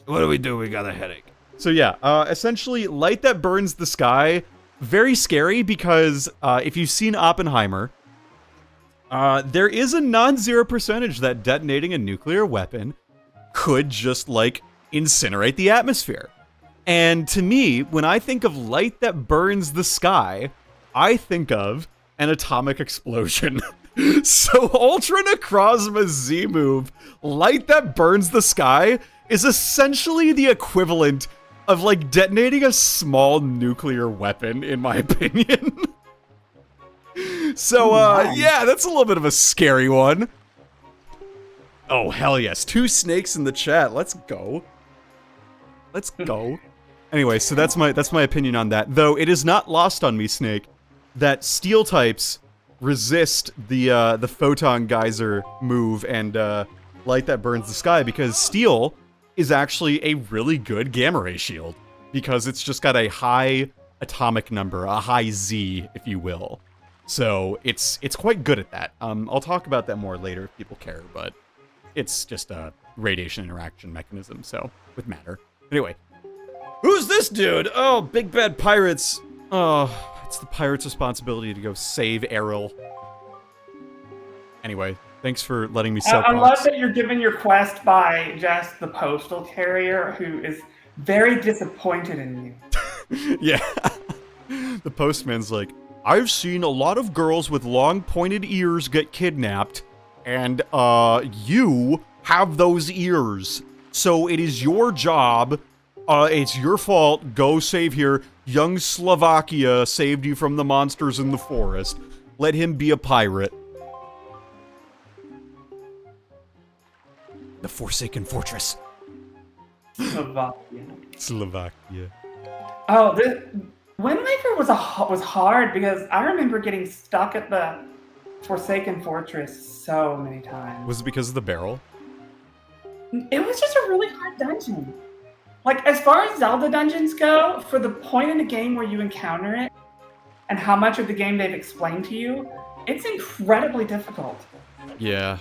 What do? We got a headache. So yeah, essentially, light that burns the sky. Very scary because if you've seen Oppenheimer, there is a non-zero percentage that detonating a nuclear weapon could just, like, incinerate the atmosphere. And to me, when I think of light that burns the sky, I think of an atomic explosion. So Ultra Necrozma's Z move, light that burns the sky, is essentially the equivalent of, like, detonating a small nuclear weapon, in my opinion. So, yeah, that's a little bit of a scary one. Oh, hell yes. 2 snakes in the chat. Let's go. Let's go. Anyway, so that's my opinion on that. Though it is not lost on me, Snake, that steel types resist the photon geyser move and light that burns the sky, because steel is actually a really good gamma ray shield, because it's just got a high atomic number, a high Z, if you will. So it's quite good at that. I'll talk about that more later if people care, but it's just a radiation interaction mechanism, so with matter. Anyway, who's this dude? Oh, big bad pirates. Oh, it's the pirates' responsibility to go save Errol. Anyway, thanks for letting me sell. I love that you're given your quest by Jess, the postal carrier, who is very disappointed in you. Yeah. The postman's like, I've seen a lot of girls with long pointed ears get kidnapped, and you have those ears. So it is your job. It's your fault. Go save here. Young Slovakia saved you from the monsters in the forest. Let him be a pirate. The Forsaken Fortress. Slovakia. Oh, Wind Waker was hard, because I remember getting stuck at the Forsaken Fortress so many times. Was it because of the barrel? It was just a really hard dungeon. Like, as far as Zelda dungeons go, for the point in the game where you encounter it, and how much of the game they've explained to you, it's incredibly difficult. Yeah,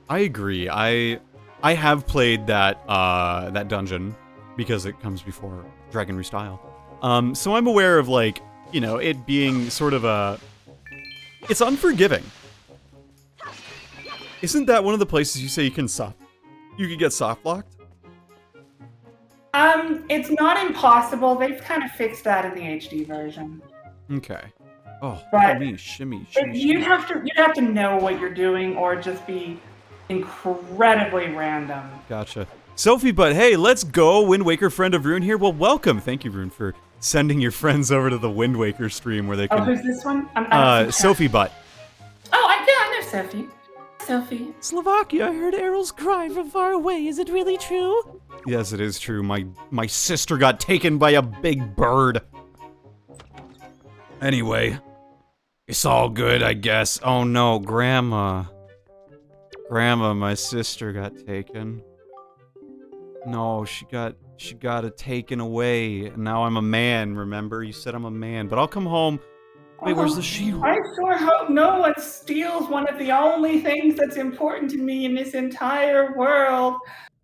I agree. I have played that that dungeon because it comes before Dragon Restyle. So I'm aware of, like, you know, it being sort of it's unforgiving. Isn't that one of the places you say you could get soft locked? It's not impossible. They've kind of fixed that in the HD version. Okay. Oh, but shimmy. You'd have to know what you're doing, or just be incredibly random. Gotcha. Sophie, but hey, let's go. Wind Waker friend of Rune here. Well, welcome. Thank you, Rune, for sending your friends over to the Wind Waker stream where they can... Oh, who's this one? Sophie Butt. Oh, I know Sophie. Sophie. Slovakia, I heard Errol's cry from far away. Is it really true? Yes, it is true. My sister got taken by a big bird. Anyway, it's all good, I guess. Oh no, Grandma. Grandma, my sister got taken. No, she got it taken away. And now I'm a man, remember? You said I'm a man, but I'll come home. Wait, where's the shield? I sure hope no one steals one of the only things that's important to me in this entire world.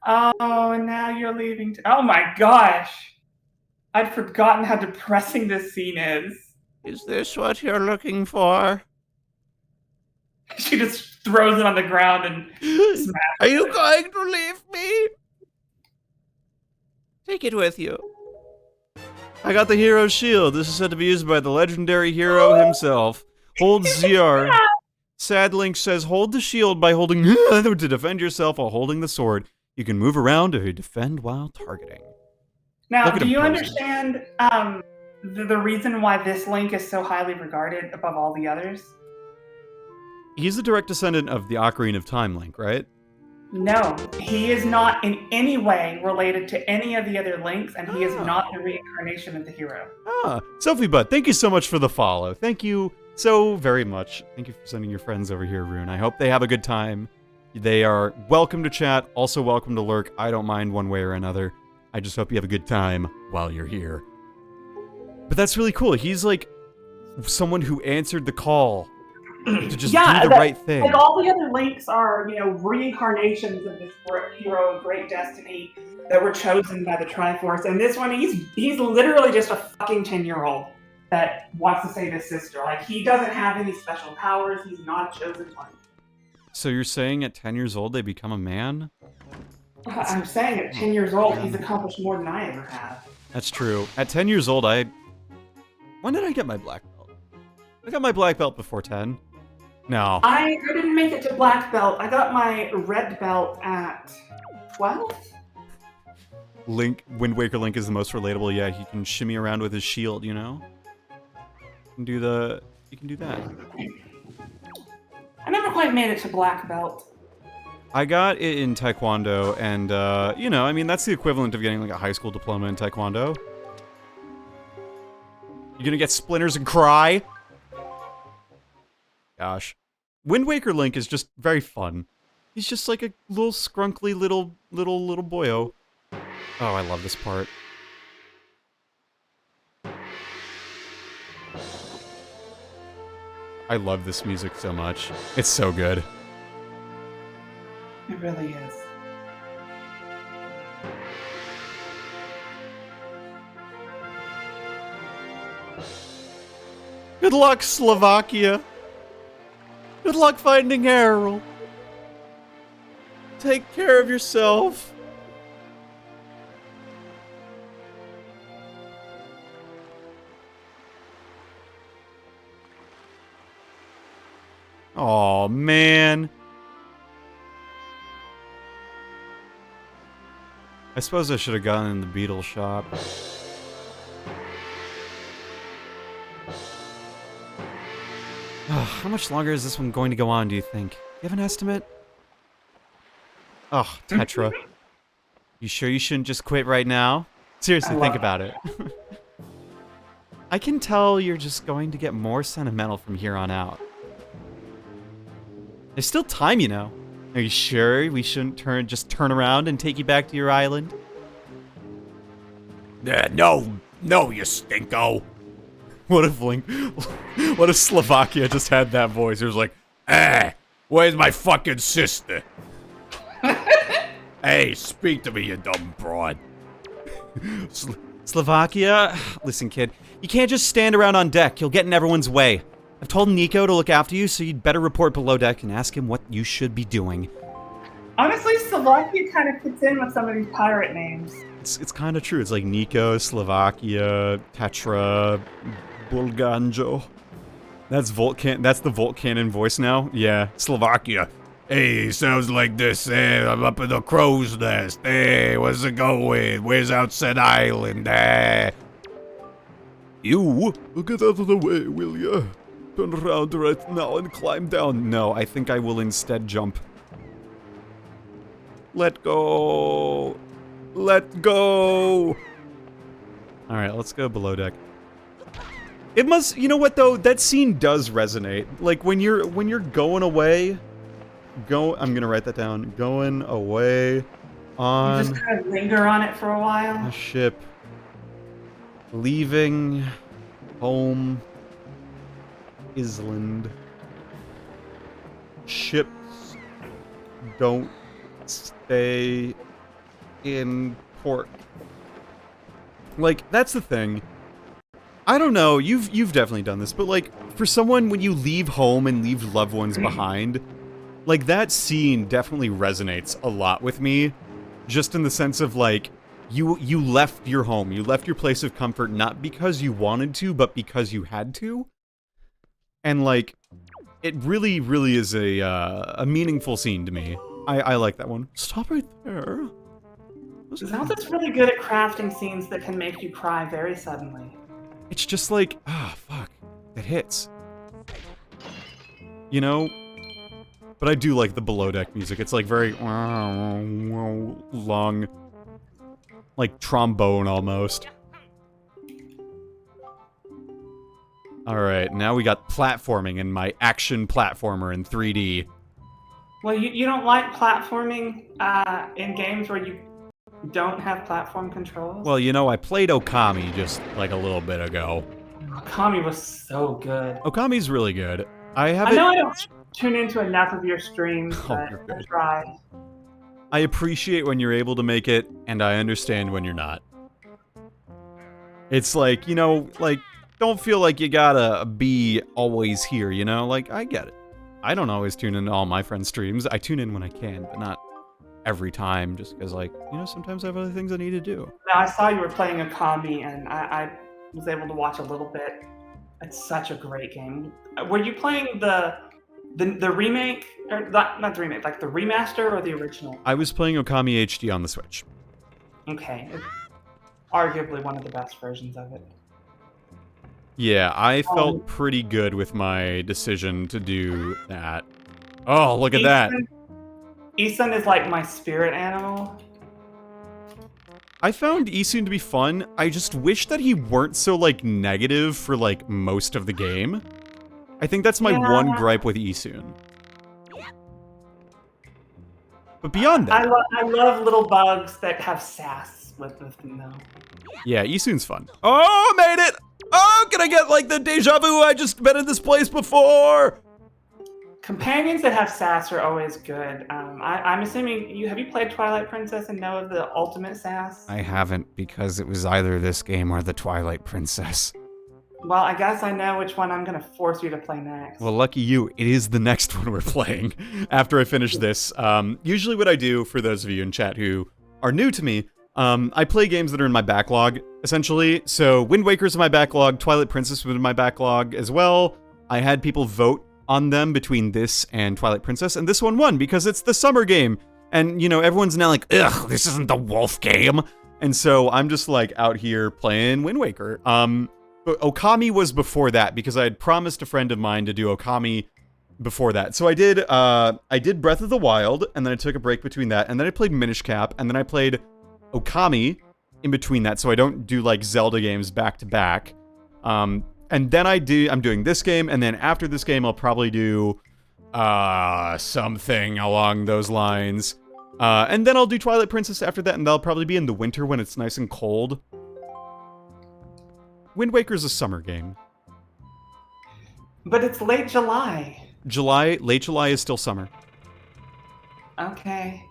Oh, and now you're leaving. Oh my gosh. I'd forgotten how depressing this scene is. Is this what you're looking for? She just throws it on the ground and smashes Are you it. going to leave me? Take it with you. I got the hero's shield. This is said to be used by the legendary hero himself. Hold ZR. Sad Link says, hold the shield by holding to defend yourself while holding the sword. You can move around to defend while targeting. Now, do you understand the reason why this Link is so highly regarded above all the others? He's a direct descendant of the Ocarina of Time Link, right? No, he is not in any way related to any of the other Links, and he is not the reincarnation of the hero. Ah, Sophie Butt, thank you so much for the follow. Thank you so very much. Thank you for sending your friends over here, Rune. I hope they have a good time. They are welcome to chat, also welcome to lurk. I don't mind one way or another. I just hope you have a good time while you're here. But that's really cool. He's like someone who answered the call to just do the right thing. Like all the other Links are, reincarnations of this hero of great destiny that were chosen by the Triforce. And this one, he's literally just a fucking 10-year-old that wants to save his sister. Like, he doesn't have any special powers. He's not a chosen one. So you're saying at 10 years old they become a man? I'm saying at 10 years old, he's accomplished more than I ever have. That's true. At 10 years old, when did I get my black belt? I got my black belt before 10. No. I didn't make it to black belt. I got my red belt at 12? Wind Waker Link is the most relatable. Yeah, he can shimmy around with his shield, you know? You can do that. I never quite made it to black belt. I got it in Taekwondo, and, I mean, that's the equivalent of getting, like, a high school diploma in Taekwondo. You gonna get splinters and cry? Gosh. Wind Waker Link is just very fun. He's just like a little scrunkly little boyo. Oh, I love this part. I love this music so much. It's so good. It really is. Good luck, Slovakia. Good luck finding Errol. Take care of yourself. Oh man. I suppose I should have gone in the Beetle shop. How much longer is this one going to go on, do you think? You have an estimate? Oh, Tetra. You sure you shouldn't just quit right now? Seriously, think about it. I can tell you're just going to get more sentimental from here on out. There's still time, you know. Are you sure we shouldn't just turn around and take you back to your island? No, you stinko. What if Slovakia just had that voice? It was like, where's my fucking sister? Hey, speak to me, you dumb broad. Slovakia? Listen, kid, you can't just stand around on deck. You'll get in everyone's way. I've told Nico to look after you, so you'd better report below deck and ask him what you should be doing. Honestly, Slovakia kind of fits in with some of these pirate names. It's kind of true. It's like Nico, Slovakia, Tetra, Bulganjo. That's the Volt Cannon voice now? Yeah. Slovakia. Hey, sounds like this. Hey, I'm up in the crow's nest. Hey, where's it going? Where's Outset Island? You, get out of the way, will ya? turn around right now and climb down. No, I think I will instead jump. Let go. Let go. All right, let's go below deck. It must, you know what though? That scene does resonate. Like when you're going away, I'm gonna write that down. Going away on You just kind of linger on it for a while. a ship, leaving home island. Ships don't stay in port. Like, that's the thing. I don't know, you've definitely done this, but like, for someone, when you leave home and leave loved ones behind, like, that scene definitely resonates a lot with me, just in the sense of, like, you left your home, you left your place of comfort, not because you wanted to, but because you had to. And, like, it really, really is a meaningful scene to me. I like that one. Stop right there. Zelda's really good at crafting scenes that can make you cry very suddenly. It's just like, fuck, it hits. You know? But I do like the below deck music. It's like very long, like trombone almost. Alright, now we got platforming and my action platformer in 3D. Well, you don't like platforming in games where you don't have platform controls? Well, you know, I played Okami just like a little bit ago. Okami was so good. Okami's really good. I I know I don't tune into enough of your streams, but you're I good. try. I appreciate when you're able to make it, and I understand when you're not. It's like, you know, like, don't feel like you gotta be always here, you know? Like, I get it. I don't always tune in to all my friends' streams. I tune in when I can, but not every time, just because, like, you know, sometimes I have other things I need to do. Now, I saw you were playing Okami, and I was able to watch a little bit. It's such a great game. Were you playing the remake, or not the remake, like the remaster or the original? I was playing Okami HD on the Switch. Okay, it's arguably one of the best versions of it. Yeah, I felt pretty good with my decision to do that. Oh, look at that. Isun is like my spirit animal. I found Isun to be fun. I just wish that he weren't so, like, negative for, like, most of the game. I think that's my one gripe with Isun. But beyond that... I love little bugs that have sass with them, though. Yeah, Isun's fun. Oh, made it! Oh, can I get, like, the deja vu? I just been in this place before! Companions that have sass are always good. I'm assuming have you played Twilight Princess and know of the ultimate sass? I haven't, because it was either this game or the Twilight Princess. Well, I guess I know which one I'm gonna force you to play next. Well, lucky you, it is the next one we're playing after I finish this. Usually what I do, for those of you in chat who are new to me, I play games that are in my backlog, essentially. So Wind Waker's in my backlog, Twilight Princess was in my backlog as well. I had people vote on them between this and Twilight Princess, and this one won because it's the summer game. And, you know, everyone's now like, ugh, this isn't the wolf game. And so I'm just, like, out here playing Wind Waker. But Okami was before that, because I had promised a friend of mine to do Okami before that. So I did Breath of the Wild, and then I took a break between that, and then I played Minish Cap, and then I played Okami in between that, so I don't do, like, Zelda games back to back. And then I'm doing this game, and then after this game, I'll probably do something along those lines. And then I'll do Twilight Princess after that, and that'll probably be in the winter when it's nice and cold. Wind Waker's a summer game. But it's late July. Late July is still summer. Okay.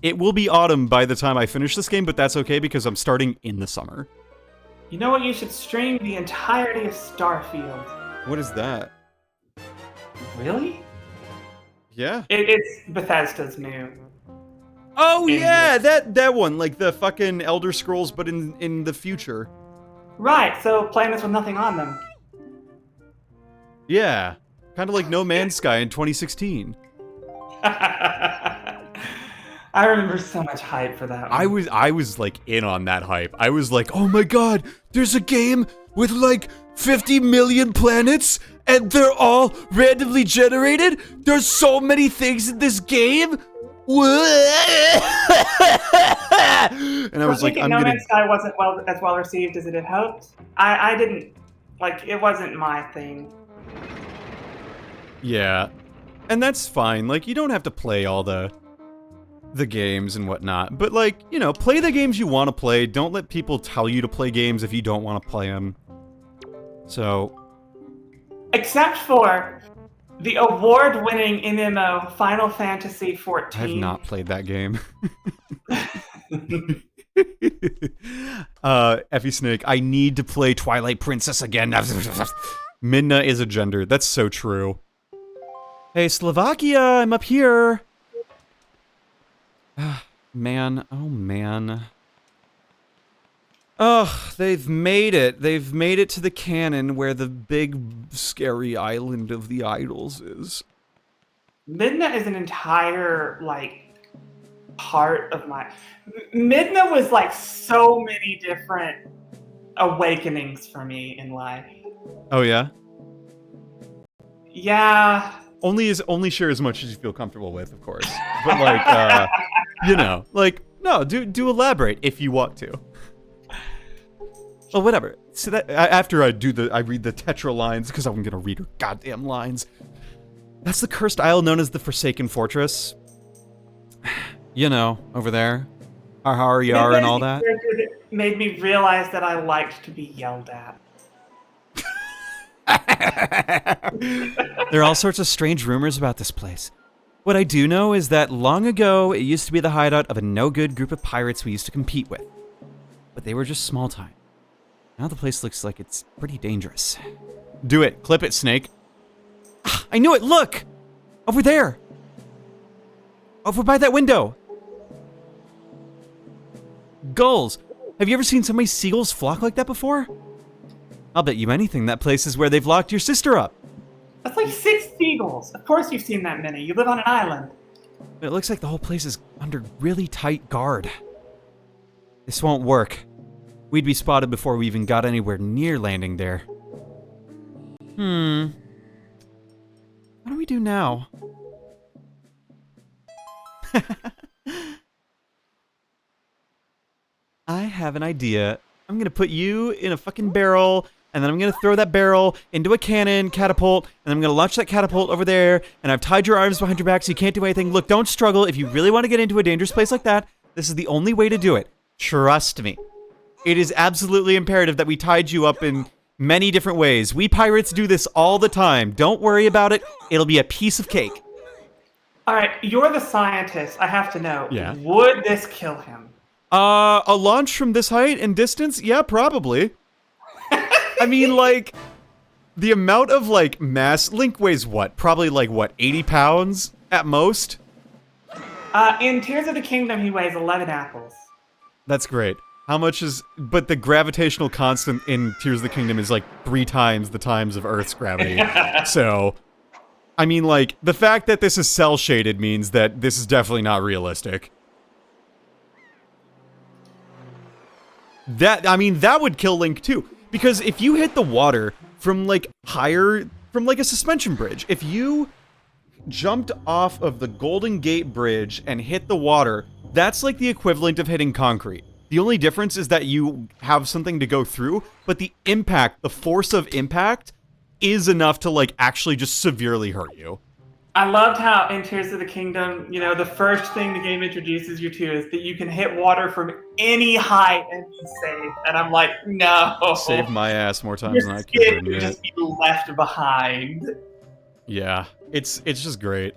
It will be autumn by the time I finish this game, but that's okay because I'm starting in the summer. You know what? You should stream the entirety of Starfield. What is that? Really? Yeah. It's Bethesda's new. Oh yeah, that one, like the fucking Elder Scrolls, but in the future. Right. So planets with nothing on them. Yeah, kind of like No Man's Sky in 2016. I remember so much hype for that one. I was like in on that hype. I was like, oh my god, there's a game with like 50 million planets and they're all randomly generated? There's so many things in this game. And I was like, No Man's Sky wasn't as well received as it had hoped. I didn't, like, it wasn't my thing. Yeah. And that's fine. Like, you don't have to play all the games and whatnot. But, like, you know, play the games you want to play. Don't let people tell you to play games if you don't want to play them. So... Except for the award-winning MMO Final Fantasy XIV. I have not played that game. Effie Snake, I need to play Twilight Princess again. Midna is a gender. That's so true. Hey, Slovakia, I'm up here. Man, oh man. Ugh, they've made it. They've made it to the canon where the big, scary island of the idols is. Midna is an entire, like, part of my... Midna was, like, so many different awakenings for me in life. Oh, yeah? Yeah. Only share as much as you feel comfortable with, of course. But, like, you know, like, no, do elaborate if you want to. Well, whatever. So that after I read the Tetra lines, because I'm gonna read her goddamn lines. That's the cursed isle known as the Forsaken Fortress. You know, over there. Har Yar and all that. It made me realize that I liked to be yelled at. There are all sorts of strange rumors about this place. What I do know is that long ago, it used to be the hideout of a no-good group of pirates we used to compete with. But they were just small time. Now the place looks like it's pretty dangerous. Do it. Clip it, Snake. Ah, I knew it! Look! Over there! Over by that window! Gulls! Have you ever seen so many seagulls flock like that before? I'll bet you anything that place is where they've locked your sister up. That's like 6 seagulls. Of course you've seen that many. You live on an island. But it looks like the whole place is under really tight guard. This won't work. We'd be spotted before we even got anywhere near landing there. What do we do now? I have an idea. I'm gonna put you in a fucking barrel, and then I'm gonna throw that barrel into a cannon, catapult, and I'm gonna launch that catapult over there, and I've tied your arms behind your back so you can't do anything. Look, don't struggle. If you really want to get into a dangerous place like that, this is the only way to do it. Trust me. It is absolutely imperative that we tied you up in many different ways. We pirates do this all the time. Don't worry about it. It'll be a piece of cake. All right, you're the scientist. I have to know. Yeah. Would this kill him? A launch from this height and distance? Yeah, probably. I mean, like, the amount of, like, mass... Link weighs what? Probably, like, what, 80 pounds at most? In Tears of the Kingdom, he weighs 11 apples. That's great. How much is... But the gravitational constant in Tears of the Kingdom is, like, 3 times the times of Earth's gravity. So, I mean, like, the fact that this is cel-shaded means that this is definitely not realistic. That would kill Link too. Because if you hit the water from, like, higher... From, like, a suspension bridge, if you jumped off of the Golden Gate Bridge and hit the water, that's like the equivalent of hitting concrete. The only difference is that you have something to go through, but the impact, the force of impact, is enough to, like, actually just severely hurt you. I loved how in Tears of the Kingdom, you know, the first thing the game introduces you to is that you can hit water from any height and be safe. And I'm like, no. Saved my ass more times than I Your could. skin would just be left behind. Yeah, it's just great.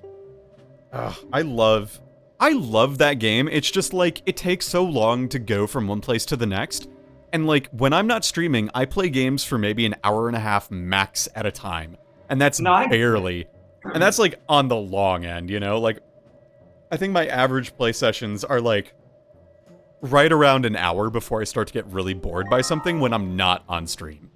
I love that game. It's just like, it takes so long to go from one place to the next. And like, when I'm not streaming, I play games for maybe an hour and a half max at a time. And that's barely. And that's like on the long end, you know? Like, I think my average play sessions are like right around an hour before I start to get really bored by something when I'm not on stream.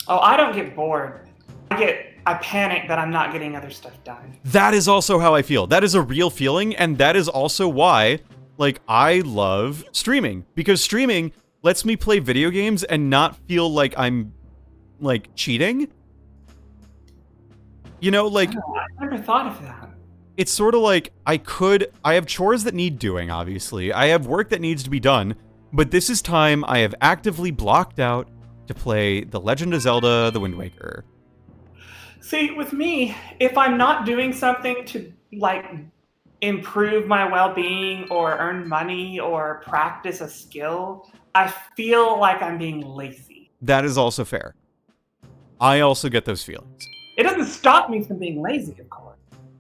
Oh, I don't get bored. I panic that I'm not getting other stuff done. That is also how I feel. That is a real feeling, and that is also why, like, I love streaming. Because streaming lets me play video games and not feel like I'm like, cheating. You know, like, Oh, I never thought of that. it's sort of like I have chores that need doing, obviously. I have work that needs to be done, but this is time I have actively blocked out to play The Legend of Zelda: The Wind Waker. See, with me, if I'm not doing something to like improve my well-being or earn money or practice a skill, I feel like I'm being lazy. That is also fair. I also get those feelings. It doesn't stop me from being lazy, of course,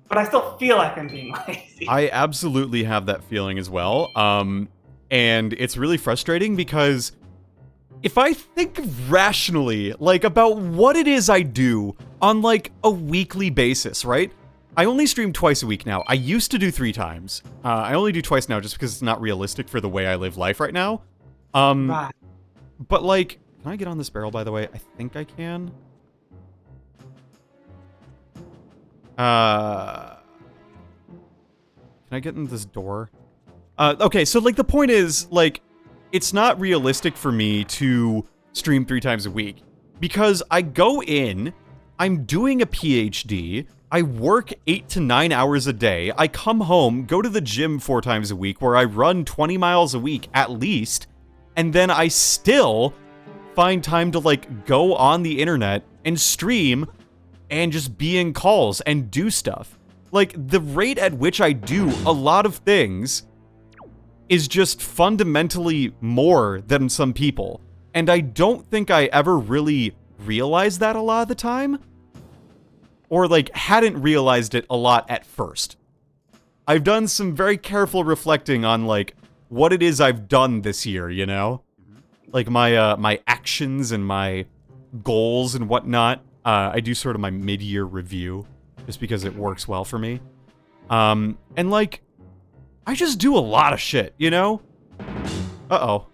but I still feel like I'm being lazy. I absolutely have that feeling as well. And it's really frustrating because if I think rationally, like, about what it is I do on, like, a weekly basis, right? I only stream twice a week now. I used to do 3 times. I only do twice now just because it's not realistic for the way I live life right now. Right. But, like, can I get on this barrel, by the way? I think I can. Can I get in this door? Okay, so, like, the point is, like, it's not realistic for me to stream 3 times a week. Because I go in, I'm doing a PhD, I work 8 to 9 hours a day, I come home, go to the gym 4 times a week, where I run 20 miles a week, at least, and then I still find time to, like, go on the internet and stream and just be in calls and do stuff. Like, the rate at which I do a lot of things is just fundamentally more than some people. And I don't think I ever really realized that a lot of the time. Or, like, hadn't realized it a lot at first. I've done some very careful reflecting on, like, what it is I've done this year, you know? Like, my actions and my goals and whatnot. I do sort of my mid-year review, just because it works well for me. And, like, I just do a lot of shit, you know? Uh-oh.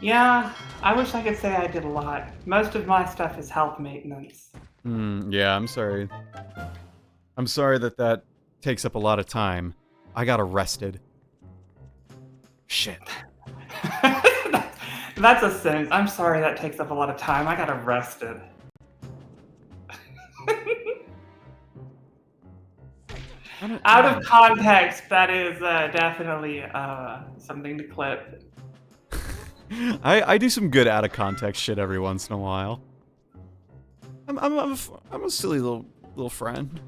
Yeah, I wish I could say I did a lot. Most of my stuff is health maintenance. Yeah, I'm sorry. I'm sorry that takes up a lot of time. I got arrested. Shit. That's a sentence. I'm sorry that takes up a lot of time. I got arrested. Out of context, that is definitely something to clip. I do some good out of context shit every once in a while. I'm a silly little friend.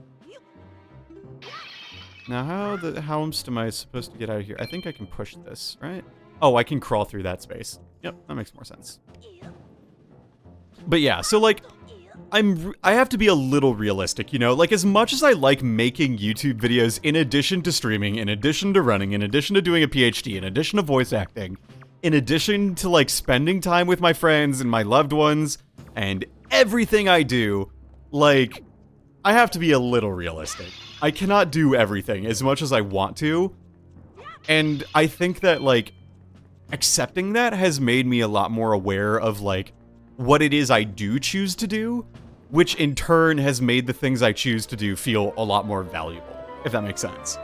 Now how am I supposed to get out of here? I think I can push this, right? Oh, I can crawl through that space. Yep, that makes more sense. But yeah, so like I have to be a little realistic, you know? Like, as much as I like making YouTube videos in addition to streaming, in addition to running, in addition to doing a PhD, in addition to voice acting, in addition to, like, spending time with my friends and my loved ones, and everything I do, like, I have to be a little realistic. I cannot do everything as much as I want to, and I think that, like, accepting that has made me a lot more aware of, like, what it is I do choose to do, which in turn has made the things I choose to do feel a lot more valuable, if that makes sense.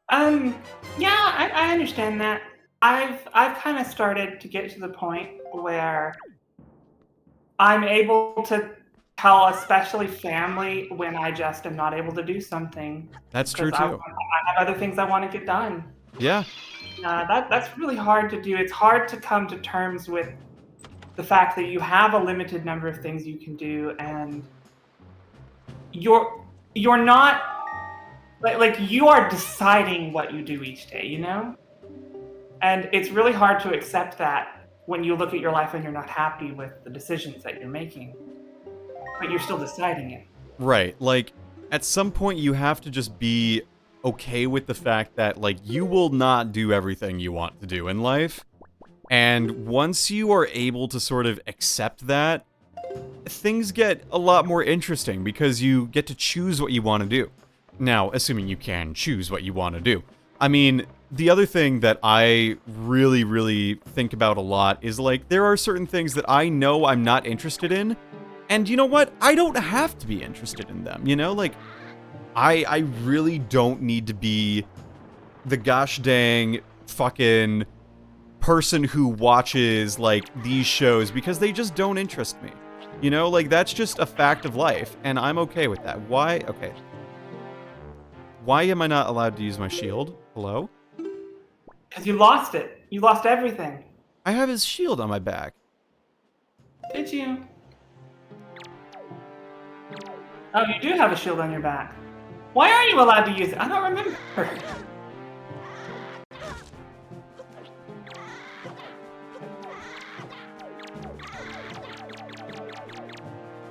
Yeah, I understand that. I've kind of started to get to the point where I'm able to tell, especially family, when I just am not able to do something. That's true too. I have other things I want to get done. Yeah. That's really hard to do. It's hard to come to terms with the fact that you have a limited number of things you can do, and you're not like you are deciding what you do each day, you know? And it's really hard to accept that when you look at your life and you're not happy with the decisions that you're making, but you're still deciding it. Right. Like, at some point you have to just be okay with the fact that, like, you will not do everything you want to do in life. And once you are able to sort of accept that, things get a lot more interesting because you get to choose what you want to do. Now, assuming you can choose what you want to do. I mean, the other thing that I really, really think about a lot is, like, there are certain things that I know I'm not interested in, and you know what? I don't have to be interested in them, you know? Like, I really don't need to be the gosh dang fucking person who watches, like, these shows because they just don't interest me. You know, like, that's just a fact of life, and I'm okay with that. Why? Okay. Why am I not allowed to use my shield? Hello? Because you lost it. You lost everything. I have his shield on my back. Did you? Oh, you do have a shield on your back. Why aren't you allowed to use it? I don't remember.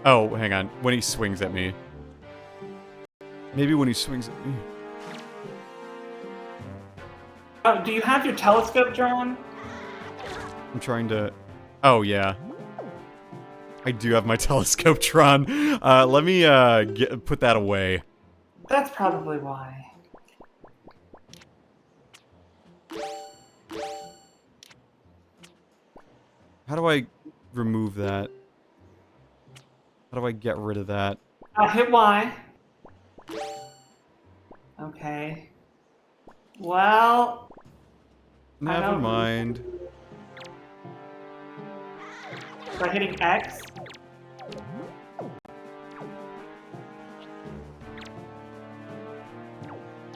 Oh, hang on. When he swings at me. Maybe when he swings at me. Oh, do you have your telescope drawn? I'm trying to... Oh, yeah. I do have my telescope drawn. Let me put that away. That's probably why. How do I remove that? How do I get rid of that? Hit Y. Okay. Well... Never mind. By hitting X?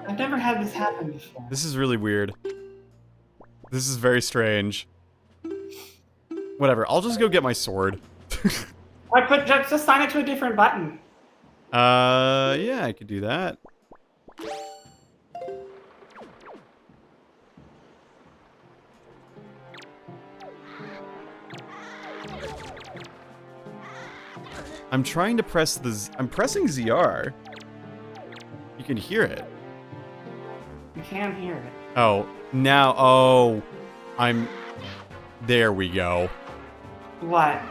I've never had this happen before. This is really weird. This is very strange. Whatever, I'll just go get my sword. Just assign it to a different button. Yeah, I could do that. I'm trying to press the I'm pressing ZR. You can hear it. You can hear it. Oh, now, oh, there we go. What?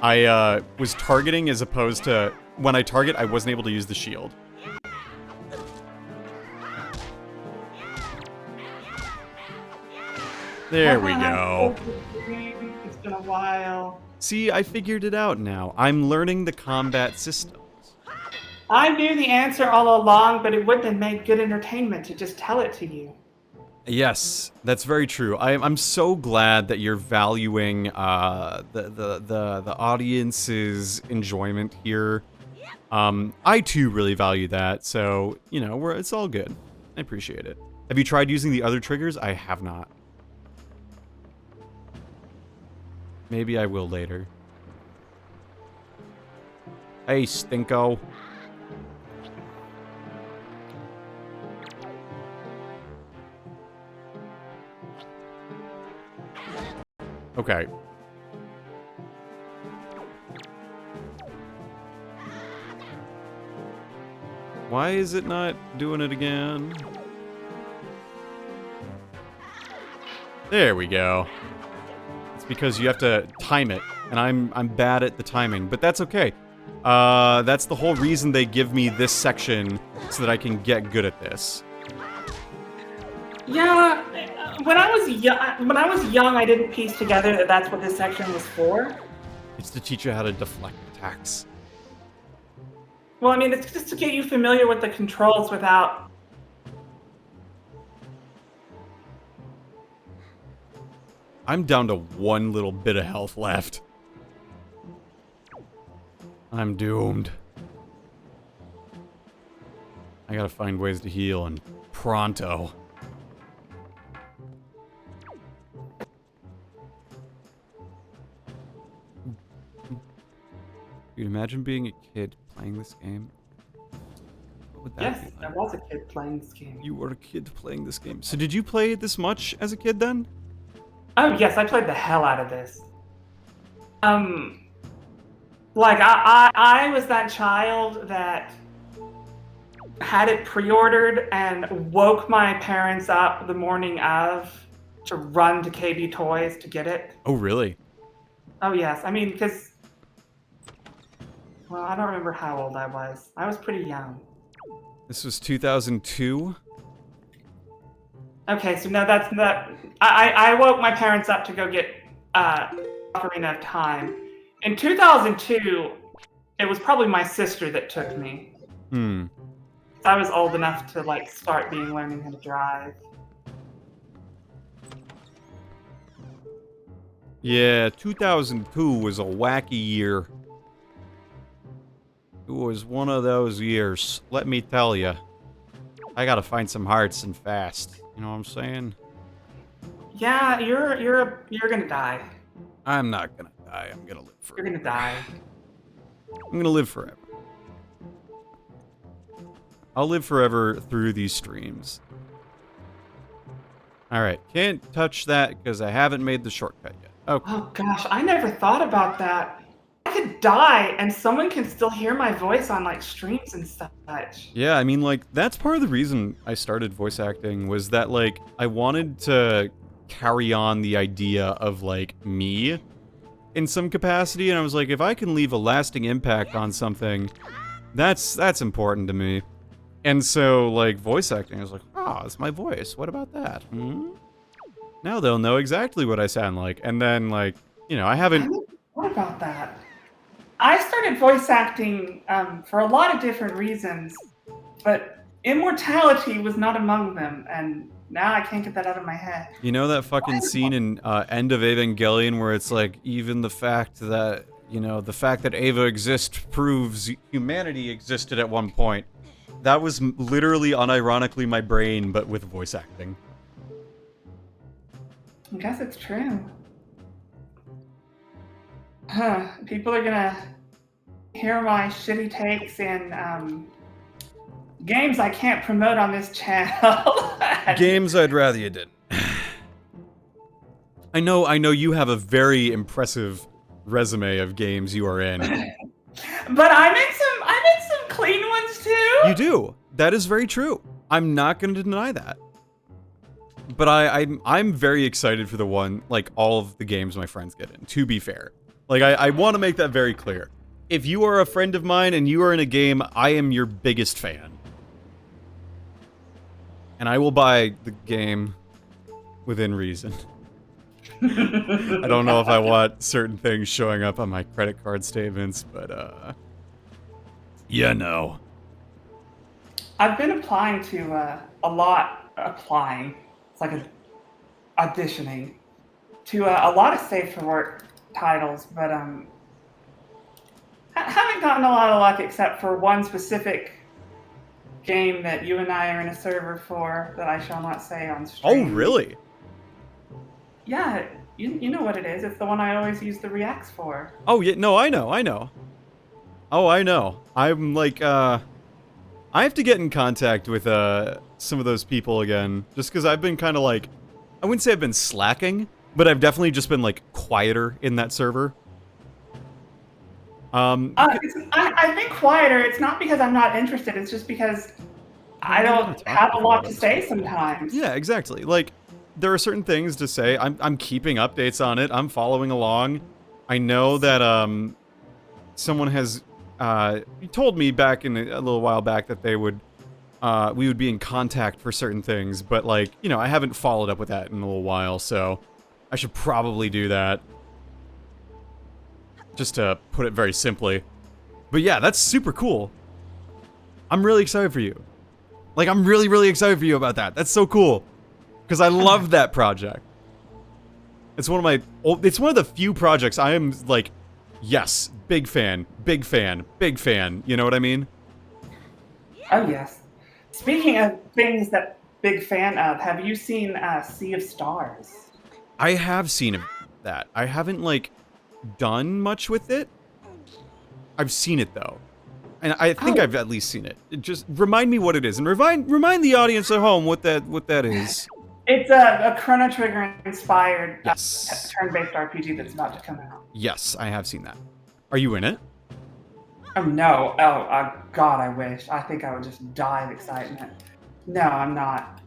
I, was targeting as opposed to, when I target, I wasn't able to use the shield. There we go. It's been a while. See, I figured it out now. I'm learning the combat systems. I knew the answer all along, but it wouldn't have made good entertainment to just tell it to you. Yes, that's very true. I'm so glad that you're valuing the audience's enjoyment here. I too really value that, so you know, it's all good. I appreciate it. Have you tried using the other triggers? I have not. Maybe I will later. Hey, Stinko. Okay. Why is it not doing it again? There we go. It's because you have to time it, and I'm bad at the timing, but that's okay. That's the whole reason they give me this section, so that I can get good at this. Yeah, when I was young, I didn't piece together that that's what this section was for. It's to teach you how to deflect attacks. Well, I mean, it's just to get you familiar with the controls without... I'm down to one little bit of health left. I'm doomed. I gotta find ways to heal, and pronto. Dude, imagine being a kid playing this game. What would that Yes, be I like? was a kid playing this game. You were a kid playing this game. So did you play it this much as a kid then? Oh yes, I played the hell out of this. Like I was that child that had it pre-ordered and woke my parents up the morning of to run to KB Toys to get it. Oh, really? Oh yes, I mean, because... Well, I don't remember how old I was. I was pretty young. This was 2002? Okay, so no, that's not... I woke my parents up to go get Ocarina of Time. In 2002, it was probably my sister that took me. I was old enough to, like, start learning how to drive. Yeah, 2002 was a wacky year. It was one of those years, let me tell you. I gotta find some hearts and fast. You know what I'm saying? Yeah, you're gonna die. I'm not gonna die. I'm gonna live You're forever. gonna die. I'm gonna live forever. I'll live forever through these streams. Alright, can't touch that because I haven't made the shortcut yet. Okay. Oh gosh, I never thought about that. I could die and someone can still hear my voice on like streams and such. Yeah, I mean, like, that's part of the reason I started voice acting was that, like, I wanted to carry on the idea of, like, me in some capacity, and I was like, if I can leave a lasting impact on something, that's important to me. And so, like, voice acting, I was like, oh, it's my voice. What about that? Hmm? Now they'll know exactly what I sound like. And then, like, you know, I I haven't... never thought about that. I started voice acting for a lot of different reasons, but immortality was not among them, and now I can't get that out of my head. You know that fucking scene in End of Evangelion where it's like, even the fact that, you know, the fact that Eva exists proves humanity existed at one point. That was literally, unironically, my brain, but with voice acting. I guess it's true. Huh. People are gonna hear my shitty takes in games I can't promote on this channel. Games I'd rather you didn't. I know you have a very impressive resume of games you are in. But I'm in some clean ones too. You do. That is very true. I'm not going to deny that. But I'm very excited for the one, like, all of the games my friends get in, to be fair. Like, I want to make that very clear. If you are a friend of mine and you are in a game, I am your biggest fan. And I will buy the game within reason. I don't know if I want certain things showing up on my credit card statements, but, you know. I've been applying to it's like auditioning to a lot of safe for work titles, but haven't gotten a lot of luck except for one specific game that you and I are in a server for that I shall not say on stream. Oh, really? Yeah, you know what it is. It's the one I always use the reacts for. Oh, yeah, no, I know. Oh, I know. I'm like, I have to get in contact with, some of those people again, just because I've been kind of like, I wouldn't say I've been slacking, but I've definitely just been, like, quieter in that server. I've been quieter. It's not because I'm not interested. It's just because I don't have a lot to say sometimes. Yeah, exactly. Like, there are certain things to say. I'm keeping updates on it. I'm following along. I know that, someone has, told me back in a little while back that they would, we would be in contact for certain things, but, like, you know, I haven't followed up with that in a little while, so I should probably do that. Just to put it very simply. But yeah, that's super cool. I'm really excited for you. Like, I'm really, really excited for you about that. That's so cool. Because I love that project. It's one of the few projects I am, like, yes, big fan, big fan, big fan. You know what I mean? Oh, yes. Speaking of things that big fan of, have you seen Sea of Stars? I have seen that. I haven't, like, done much with it. I've seen it, though. And I think I've at least seen it. Just remind me what it is. And remind the audience at home what that is. It's a Chrono Trigger-inspired Yes. turn-based RPG that's about to come out. Yes, I have seen that. Are you in it? Oh, no. Oh, God, I wish. I think I would just die of excitement. No, I'm not.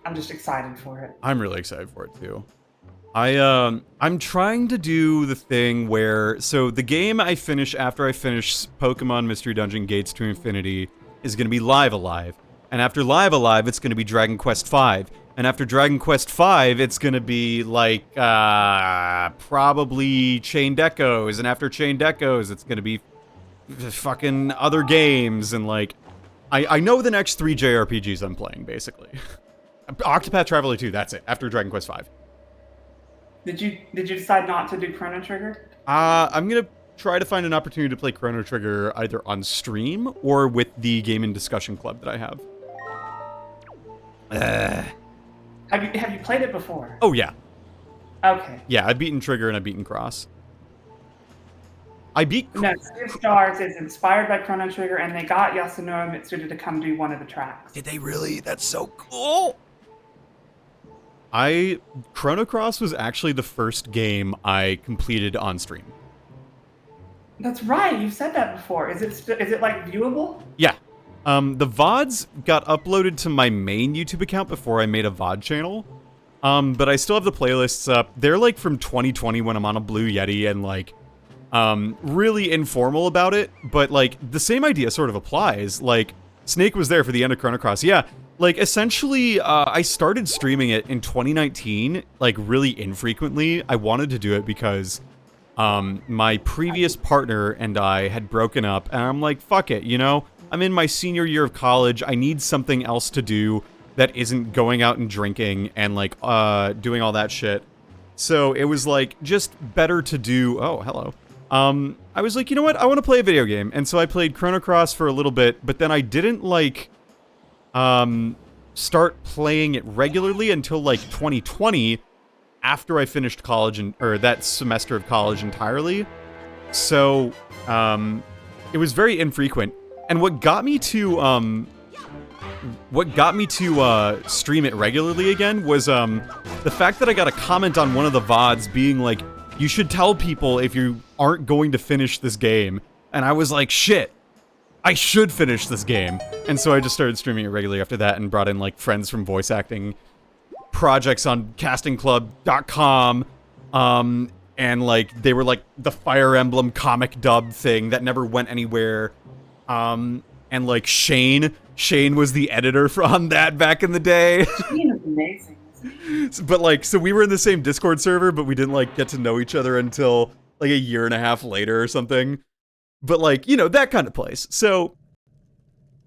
I'm just excited for it. I'm really excited for it, too. I'm trying to do the thing where... So, the game I finish after I finish Pokemon Mystery Dungeon Gates to Infinity is going to be Live Alive. And after Live Alive, it's going to be Dragon Quest V. And after Dragon Quest V, it's going to be, like, probably Chained Echoes. And after Chained Echoes, it's going to be fucking other games. And, like, I know the next 3 JRPGs I'm playing, basically. Octopath Traveler 2, that's it. After Dragon Quest V. Did you decide not to do Chrono Trigger? I'm gonna try to find an opportunity to play Chrono Trigger either on stream or with the gaming discussion club that I have. Have you played it before? Oh yeah. Okay. Yeah, I've beaten Trigger and I've beaten Cross. I beat... No, Sea of Stars is inspired by Chrono Trigger, and they got Yasunori Mitsuda to come do one of the tracks. Did they really? That's so cool! Chrono Cross was actually the first game I completed on stream. That's right, you've said that before. Is it like viewable? Yeah. The VODs got uploaded to my main YouTube account before I made a VOD channel. But I still have the playlists up. They're like from 2020 when I'm on a Blue Yeti and like, really informal about it. But like, the same idea sort of applies. Like, Snake was there for the end of Chrono Cross. Yeah, like essentially, I started streaming it in 2019, like really infrequently. I wanted to do it because my previous partner and I had broken up, and I'm like, fuck it, you know? I'm in my senior year of college. I need something else to do that isn't going out and drinking and like doing all that shit. So it was like just better to do. Oh, hello. I was like, you know what? I want to play a video game, and so I played Chrono Cross for a little bit, but then I didn't like start playing it regularly until like 2020, after I finished college or that semester of college entirely. So it was very infrequent. And what got me to stream it regularly again was the fact that I got a comment on one of the VODs being like, you should tell people if you aren't going to finish this game. And I was like, shit, I should finish this game. And so I just started streaming it regularly after that and brought in like friends from voice acting projects on castingclub.com. And like they were like the Fire Emblem comic dub thing that never went anywhere. And like Shane was the editor on that back in the day. Shane is amazing. But like, so we were in the same Discord server, but we didn't like get to know each other until like a year and a half later or something. But like, you know, that kind of place. So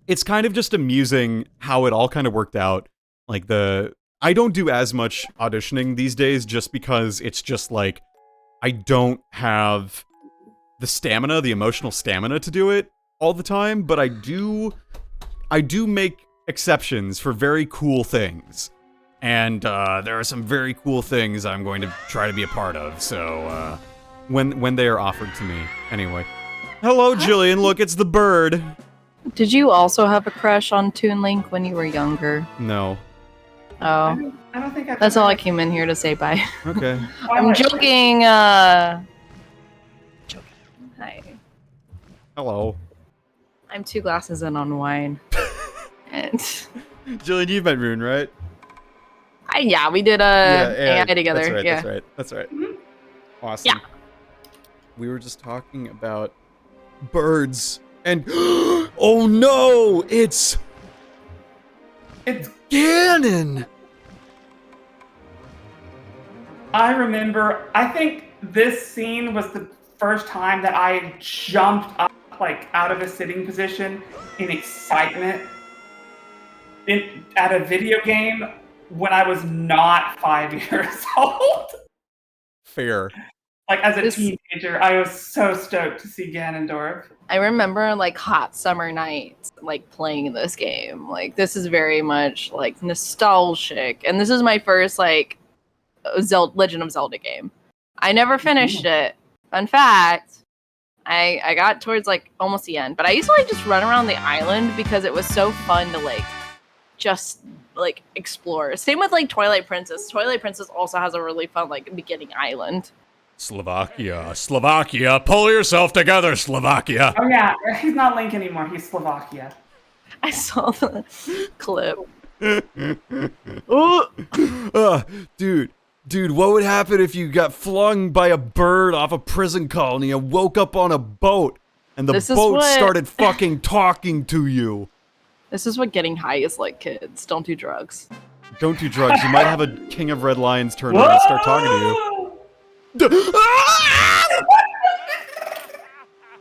it's kind of just amusing how it all kind of worked out. Like I don't do as much auditioning these days just because it's just like, I don't have the stamina, the emotional stamina to do it all the time, but I do make exceptions for very cool things. And there are some very cool things I'm going to try to be a part of, so when they are offered to me. Anyway. Hello, Jillian, look, it's the bird. Did you also have a crush on Toon Link when you were younger? No. Oh. I don't think That's all I came in here to say, bye. Okay. I'm joking, Joking. Hi. Hello. I'm 2 glasses in on wine. And... Jillian, you've met Rune, right? Yeah, we did AI together. That's right, yeah. that's right. Mhm. Awesome. Yeah. We were just talking about birds, and oh no, it's Ganon! I remember, I think this scene was the first time that I jumped up, like, out of a sitting position in excitement at a video game when I was not 5 years old. Fair. Like, as a teenager, I was so stoked to see Ganondorf. I remember, like, hot summer nights, like, playing this game. Like, this is very much, like, nostalgic. And this is my first, like, Legend of Zelda game. I never finished it. Fun fact, I got towards, like, almost the end. But I used to, like, just run around the island because it was so fun to, like, just, like, explore. Same with, like, Twilight Princess. Twilight Princess also has a really fun, like, beginning island. Slovakia, pull yourself together, Slovakia. Oh yeah, he's not Link anymore, he's Slovakia. I saw the clip. Dude, what would happen if you got flung by a bird off a prison colony and woke up on a boat and the boat started fucking talking to you? This is what getting high is like, kids. Don't do drugs. Don't do drugs. You might have a King of Red Lions turn around and start talking to you.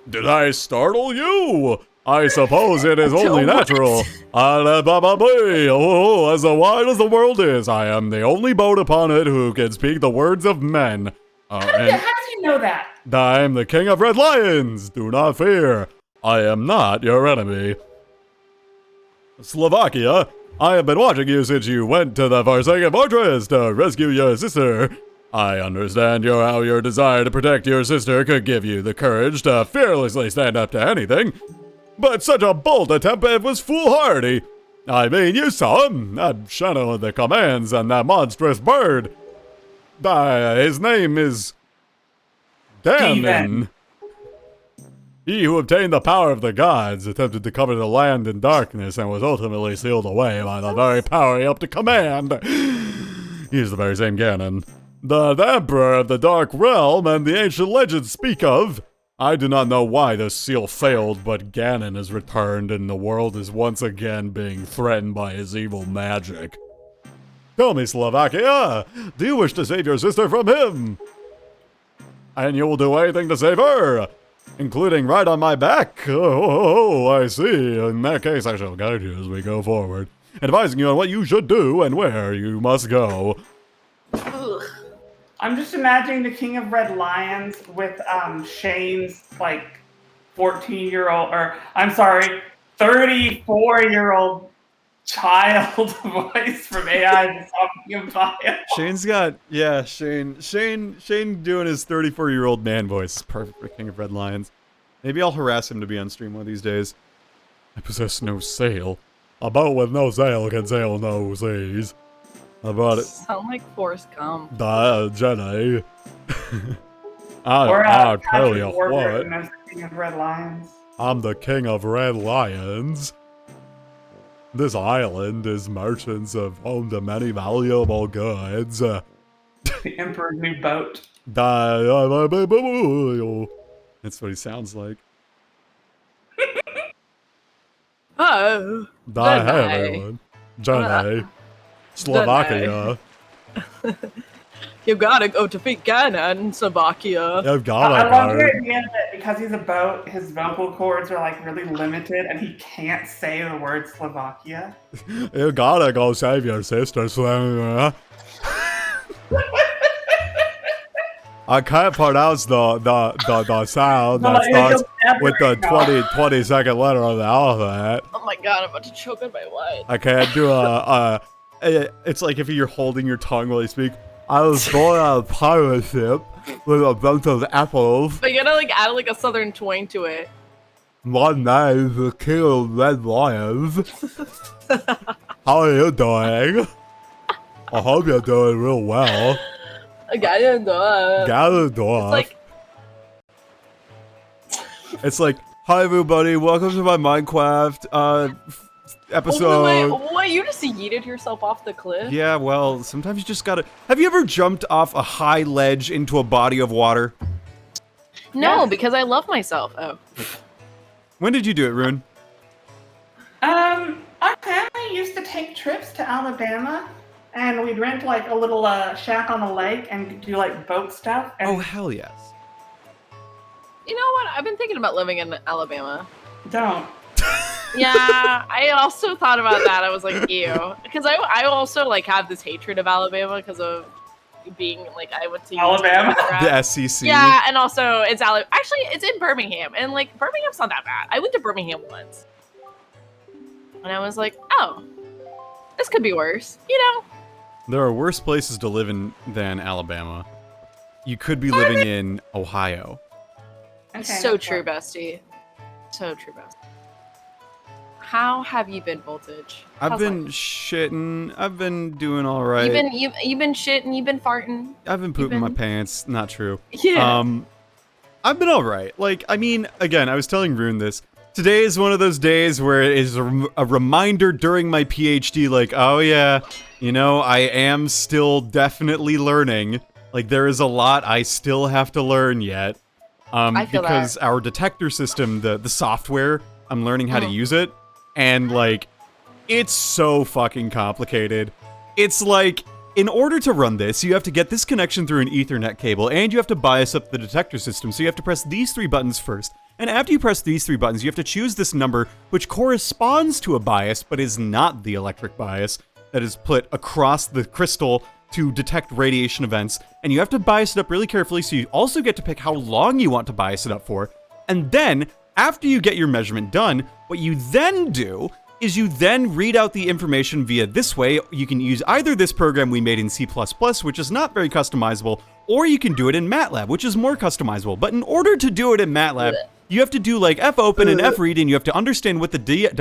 Did I startle you? I suppose it is only What? natural. Oh, as wide as the world is, I am the only boat upon it who can speak the words of men. How does he know that? I am the king of red lions. Do not fear. I am not your enemy. Slovakia, I have been watching you since you went to the Forsaken Fortress to rescue your sister. I understand how your desire to protect your sister could give you the courage to fearlessly stand up to anything. But such a bold attempt was foolhardy. I mean, you saw him, that shadow of the commands and that monstrous bird. His name is Ganon. Steven. He who obtained the power of the gods attempted to cover the land in darkness and was ultimately sealed away by the very power he helped to command. He is the very same Ganon. The Emperor of the Dark Realm and the ancient legends speak of. I do not know why this seal failed, but Ganon has returned and the world is once again being threatened by his evil magic. Tell me, Slovakia, do you wish to save your sister from him? And you will do anything to save her, including ride on my back? Oh, I see. In that case, I shall guide you as we go forward, advising you on what you should do and where you must go. Ugh. I'm just imagining the King of Red Lions with Shane's like 14-year-old, or I'm sorry, 34-year-old child voice from AI to talking about. Shane's got, yeah, Shane doing his 34-year-old man voice is perfect for King of Red Lions. Maybe I'll harass him to be on stream one of these days. I possess no sail. A boat with no sail can sail no seas. I brought it. Sound like Forrest Gump. Jenny. Or I'll tell you Patrick Warburton what. as the King of Red Lions. I'm the king of red lions. This island is merchants of home to many valuable goods. The Emperor's new boat. That's what he sounds like. Oh. Hey Jenny. everyone. Jenny. Slovakia. You gotta go to beat Ganon, Slovakia. You've I gotta love the go. idea that because he's a boat, his vocal cords are like really limited and he can't say the word Slovakia. You gotta go save your sister, Slovakia. I can't pronounce the sound that starts with the 22nd letter of the alphabet. Oh my god, I'm about to choke on my wine. I can't do it's like if you're holding your tongue while you speak. I was born on a pirate ship with a bunch of apples. But you gotta like add like a southern twang to it. My name is the King of Red Lions. How are you doing? I hope you're doing real well. Ganondorf. It's like, hi everybody, welcome to my Minecraft episode. What, you just yeeted yourself off the cliff? Yeah, well, sometimes you just gotta... Have you ever jumped off a high ledge into a body of water? No, Yes. because I love myself. Oh. When did you do it, Rune? Our family used to take trips to Alabama and we'd rent like a little shack on the lake and do like boat stuff. And Oh, hell yes. You know what? I've been thinking about living in Alabama. don't. Yeah, I also thought about that. I was like, ew. Because I also like have this hatred of Alabama because of being like, I went to Alabama? The SEC. Yeah, and also it's actually it's in Birmingham, and like Birmingham's not that bad. I went to Birmingham once, and I was like, oh, this could be worse, you know? There are worse places to live in than Alabama. You could be living in Ohio. Okay, So that's true, fine. bestie. So true, bestie. How have you been, Voltage? I've How's been life? shitting. I've been doing all right. You've been shitting. You've been farting. I've been pooping my been- pants. Not true. Yeah. I've been all right. Like, I mean, again, I was telling Rune this. Today is one of those days where it is a reminder during my PhD, like, oh yeah, you know, I am still definitely learning. Like, there is a lot I still have to learn yet. I feel Because our detector system, the software, I'm learning how to use it. And, like, it's so fucking complicated. It's like, in order to run this, you have to get this connection through an Ethernet cable, and you have to bias up the detector system, so you have to press these 3 buttons first. And after you press these 3 buttons, you have to choose this number, which corresponds to a bias, but is not the electric bias that is put across the crystal to detect radiation events. And you have to bias it up really carefully, so you also get to pick how long you want to bias it up for. And then, after you get your measurement done, what you then do is you then read out the information via this way. You can use either this program we made in C++, which is not very customizable, or you can do it in MATLAB, which is more customizable. But in order to do it in MATLAB, you have to do like fopen and fread, and you have to understand what the .dat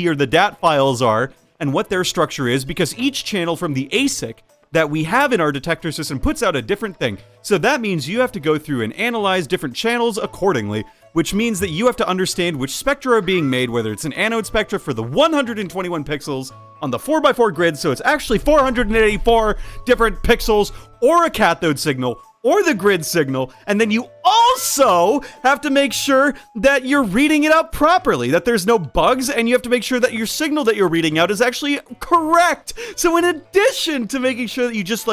or the DAT files are and what their structure is, because each channel from the ASIC that we have in our detector system puts out a different thing. So that means you have to go through and analyze different channels accordingly, which means that you have to understand which spectra are being made, whether it's an anode spectra for the 121 pixels on the 4x4 grid, so it's actually 484 different pixels, or a cathode signal, or the grid signal, and then you also have to make sure that you're reading it out properly, that there's no bugs, and you have to make sure that your signal that you're reading out is actually correct. So in addition to making sure that you just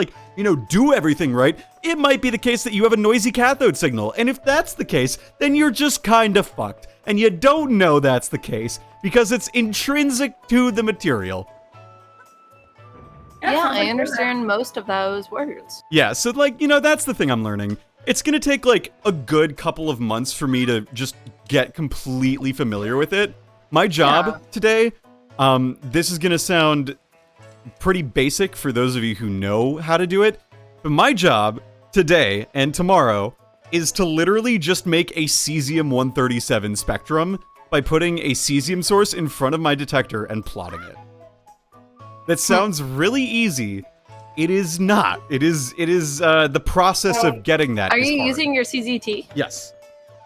do everything right, it might be the case that you have a noisy cathode signal, and if that's the case, then you're just kind of fucked. And you don't know that's the case, because it's intrinsic to the material. Yeah, I understand most of those words. Yeah, so that's the thing I'm learning. It's gonna take a good couple of months for me to just get completely familiar with it. My job today, this is gonna sound pretty basic for those of you who know how to do it, but my job today and tomorrow is to literally just make a cesium-137 spectrum by putting a cesium source in front of my detector and plotting it. That sounds really easy. It is not. It is the process of getting that. Are you hard. using your CZT? Yes.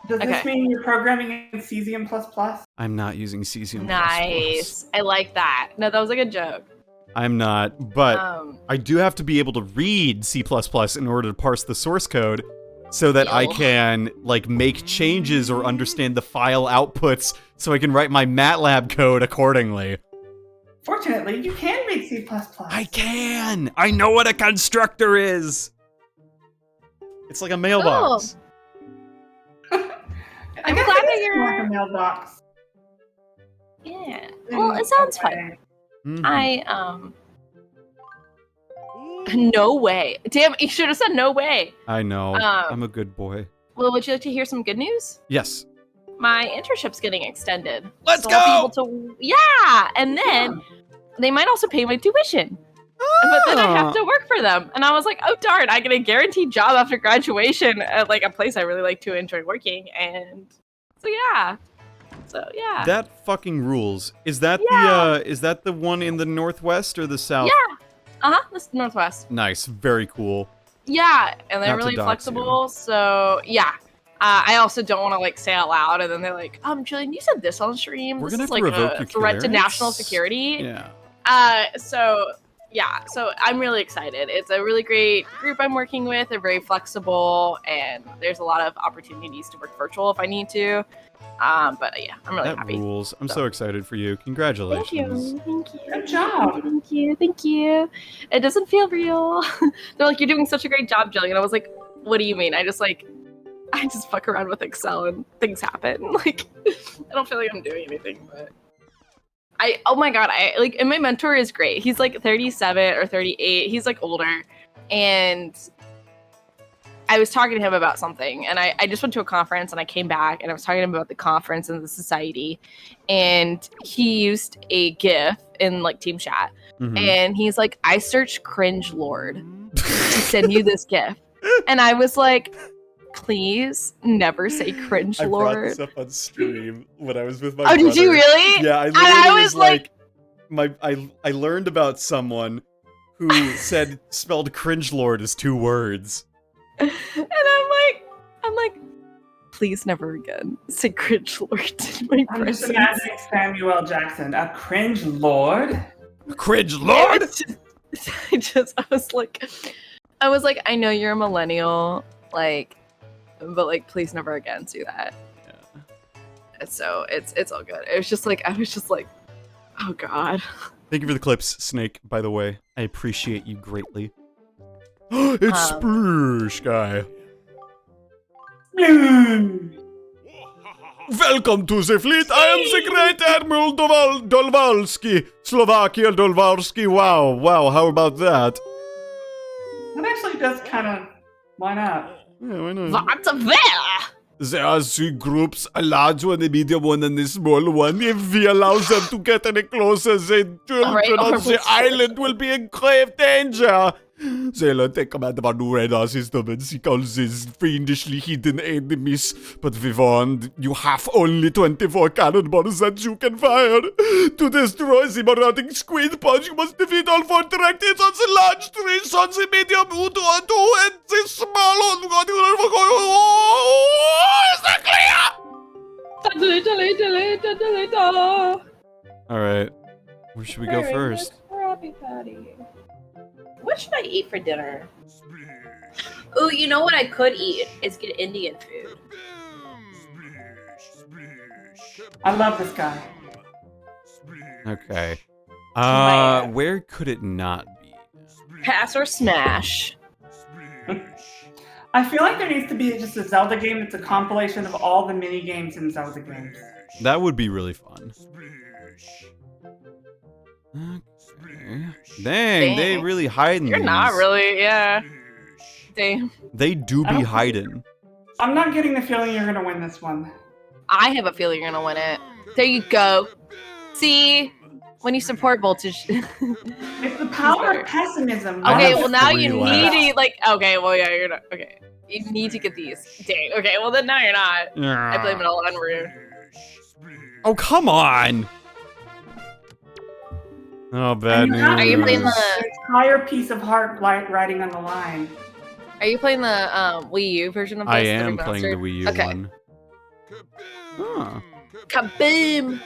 Does this mean you're programming in Cesium++? I'm not using Cesium++. Nice. I like that. No, that was a good joke. I'm not, but I do have to be able to read C++ in order to parse the source code so that I can, make changes or understand the file outputs so I can write my MATLAB code accordingly. Fortunately, you can make C++. I can! I know what a constructor is! It's like a mailbox. I'm glad that you're... like a mailbox. Yeah. Well, it sounds fun. Mm-hmm. No way. Damn, you should have said no way. I know. I'm a good boy. Well, would you like to hear some good news? Yes. My internship's getting extended. Let's go! I'll be able to... Yeah! And then they might also pay my tuition. But then I have to work for them. And I was like, oh darn, I get a guaranteed job after graduation at a place I really like to enjoy working. And so yeah. That fucking rules. Is that the one in the northwest or the south? Yeah. This is Northwest. Nice. Very cool. Yeah, and they're Not to really dox flexible. you. So yeah. I also don't want to say out loud, and then they're like, Julian, you said this on stream. We're This gonna is have to revoke a your threat to clearance. national security. Yeah. So I'm really excited. It's a really great group I'm working with. They're very flexible, and there's a lot of opportunities to work virtual if I need to. But yeah, I'm really happy. That rules. I'm so excited for you. Congratulations. Thank you. Good job. Thank you. It doesn't feel real. They're like, you're doing such a great job, Jillian. I was like, what do you mean? I just fuck around with Excel and things happen. I don't feel like I'm doing anything, but oh my god, and my mentor is great. He's 37 or 38. He's older, and I was talking to him about something, and I just went to a conference, and I came back, and I was talking to him about the conference and the society, and he used a GIF in team chat, and he's like, I searched cringe lord to send you this GIF, and I was like, please never say cringe lord. I brought this up on stream when I was with my brother. brother. Did you really? Yeah, I was like I learned about someone who spelled cringe lord as 2 words. And I'm like, please never again say cringe lord to my I'm just presence. imagining Samuel Jackson, a cringe lord. Cringe lord? I was like, I know you're a millennial, but please never again do that. Yeah. So it's all good. It was just I was just like, oh god. Thank you for the clips, Snake, by the way. I appreciate you greatly. It's Spruce Guy. Welcome to the fleet. I am the great Admiral Dolvalski. Slovakia Dolvalski. Wow, how about that? That actually does kind of line up. Yeah, why not? What's there? There are 3 groups, a large one, a medium one, and a small one. If we allow them to get any closer, the children on the island will be in grave danger. Sailor, take command of our new radar system and seek out these fiendishly hidden enemies. But we warned, you have only 24 cannonballs that you can fire. To destroy the marauding squid pods, you must defeat all 4 directives on the large trees, on the medium Udo and the small one. Is that clear? Alright. Where should we go first? What should I eat for dinner? Ooh, you know what I could eat is get Indian food. I love this guy. Okay. Where could it not be? Pass or smash? I feel like there needs to be just a Zelda game that's a compilation of all the mini games in Zelda games. That would be really fun. Okay. Dang, they really hiding You're these. not really, yeah. Damn. They do be hiding. I'm not getting the feeling you're gonna win this one. I have a feeling you're gonna win it. There you go. See? When you support Voltage. It's the power of pessimism. Okay, have well now 3 you left. need to, like, okay, well yeah, you're not, okay. You need to get these. Dang, okay, well then now you're not. I blame it all on Rune. Oh, come on! Oh, bad news. Are you playing the entire piece of heart riding on the line? Are you playing the Wii U version of this? I the am playing the remastered? Wii U Okay. one. Huh. Kaboom!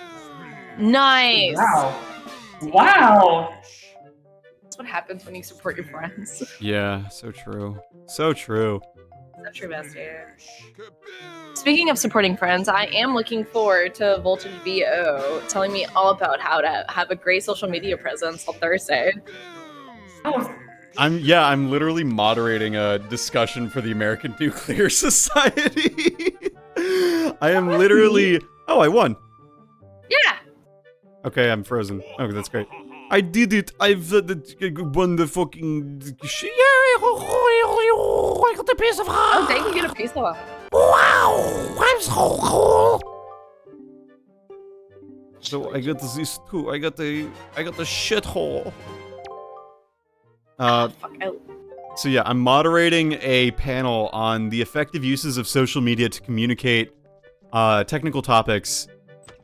Nice! Wow. Wow. That's what happens when you support your friends. Yeah, so true. So true. That's your best year. Speaking of supporting friends, I am looking forward to Voltage VO telling me all about how to have a great social media presence on Thursday. Oh, I'm literally moderating a discussion for the American Nuclear Society. I am literally. Oh, I won. Yeah! Okay, I'm frozen. Okay, that's great. I did it. I've won the fucking. I got the piece of heart. Oh, dang, you get a piece of that. Wow, I'm so cool. So I got this too. I got the shithole. Fuck, So yeah, I'm moderating a panel on the effective uses of social media to communicate technical topics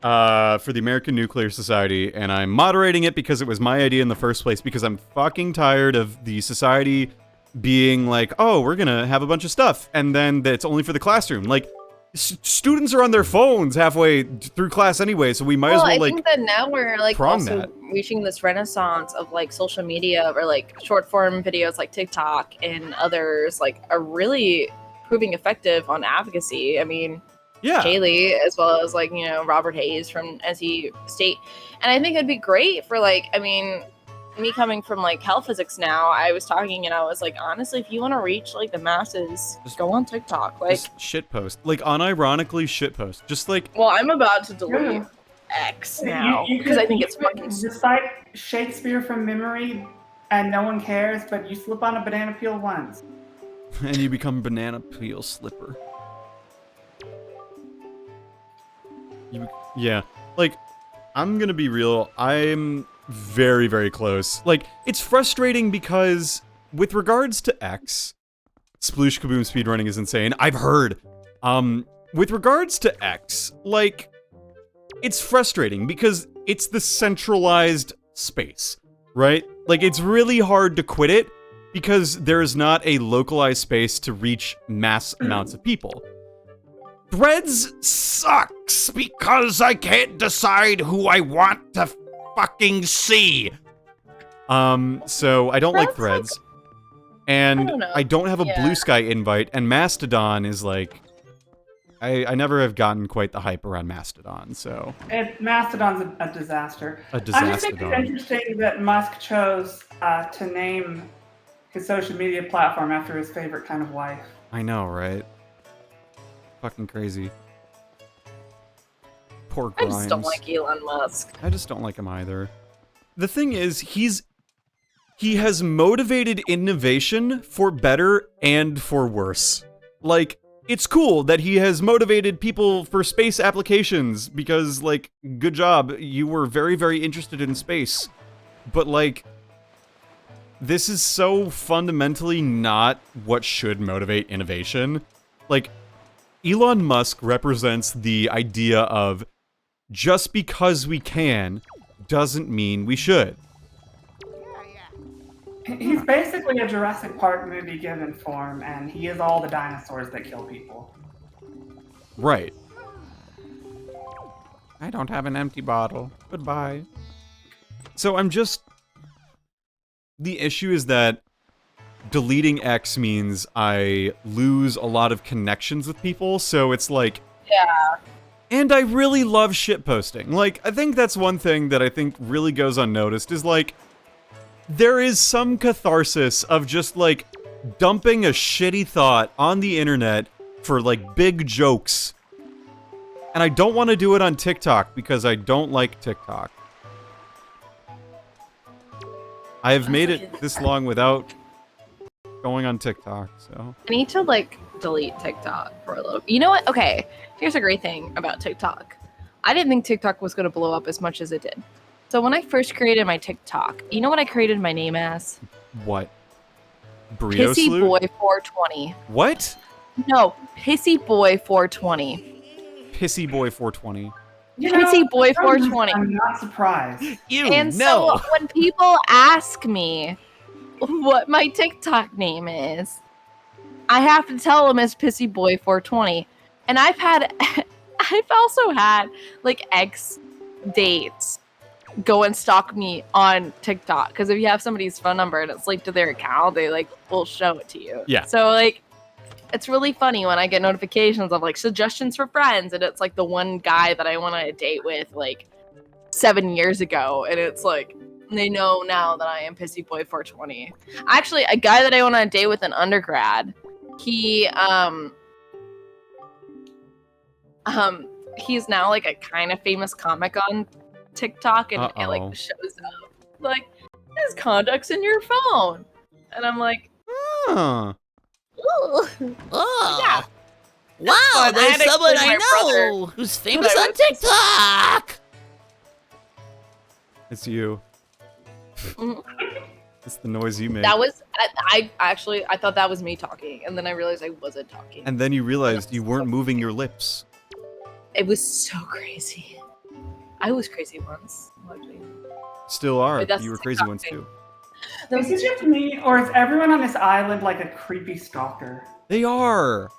for the American Nuclear Society, and I'm moderating it because it was my idea in the first place, because I'm fucking tired of the society being like, oh, we're gonna have a bunch of stuff, and then it's only for the classroom. Like, students are on their phones halfway through class anyway, so we might as well, I like, think that now we're like prong also that. reaching this renaissance of like social media, or like short form videos like TikTok and others like are really proving effective on advocacy. I mean, yeah. Haley, as well as like, you know, Robert Hayes from NC State. And I think it'd be great for like, I mean, me coming from like health physics now, I was talking and I was like, honestly, if you want to reach like the masses, just go on TikTok. Like, Just shitpost. Like, unironically shitpost. Just like, well, I'm about to delete Yeah. X now You because I could- think you it's could fucking. recite Shakespeare from memory, and no one cares. But you slip on a banana peel once. and you become banana peel slipper. Yeah, like, I'm gonna be real, I'm very, very close. Like, it's frustrating because, with regards to X, Sploosh Kaboom speedrunning is insane, I've heard. With regards to X, like, it's frustrating because it's the centralized space, right? Like, it's really hard to quit it because there is not a localized space to reach mass amounts of people. Threads sucks because I can't decide who I want to fucking see. So I don't like Threads. And I don't have a Blue Sky invite, and Mastodon is like, I never have gotten quite the hype around Mastodon, so. Mastodon's a disaster. A I just think disaster. it's interesting that Musk chose to name his social media platform after his favorite kind of wife. I know, right? Fucking crazy. Poor I Grimes. just don't like Elon Musk. I just don't like him either. The thing is, he has motivated innovation for better and for worse. Like, it's cool that he has motivated people for space applications because, like, good job, you were very, very interested in space. But, like, this is so fundamentally not what should motivate innovation. Like, Elon Musk represents the idea of just because we can doesn't mean we should. He's basically a Jurassic Park movie given form, and he is all the dinosaurs that kill people. Right. I don't have an empty bottle. Goodbye. So I'm just... The issue is that deleting X means I lose a lot of connections with people, so it's like... Yeah. And I really love shitposting. Like, I think that's one thing that I think really goes unnoticed, is like... There is some catharsis of just, like, dumping a shitty thought on the internet for, like, big jokes. And I don't want to do it on TikTok because I don't like TikTok. I have made it this long without going on TikTok, so... I need to, like, delete TikTok for a little. You know what? Okay, here's a great thing about TikTok. I didn't think TikTok was going to blow up as much as it did. So when I first created my TikTok, you know what I created my name as? What? Burrito Pissy Salute? Boy 420. What? No, Pissy Boy 420. Pissy Boy 420. You Pissy know, Boy 420. I'm not surprised. Ew, And so when people ask me what my TikTok name is, I have to tell them it's Pissy Boy 420. And I've also had, like, ex dates go and stalk me on TikTok, because if you have somebody's phone number and it's linked to their account, they, like, will show it to you. Yeah. So, like, it's really funny when I get notifications of, like, suggestions for friends, and it's like the one guy that I went on a date with, like, 7 years ago, and it's like they know now that I am Pissy Boy 420. Actually, a guy that I went on a date with in undergrad, he's now, like, a kind of famous comic on TikTok, and it, like, shows up like, his contact's in your phone, and I'm like, Huh. Oh. yeah. Wow, I there's had to someone explain I my brother know who's famous I on was- TikTok. It's you. Mhm. It's the noise you make. That was I actually I thought that was me talking, and then I realized I wasn't talking. And then you realized you weren't moving your lips. It was so crazy. I was crazy once. Still are. Wait, that's You were crazy TikTok once thing. too. That Is was it just me, or is everyone on this island like a creepy stalker? They are.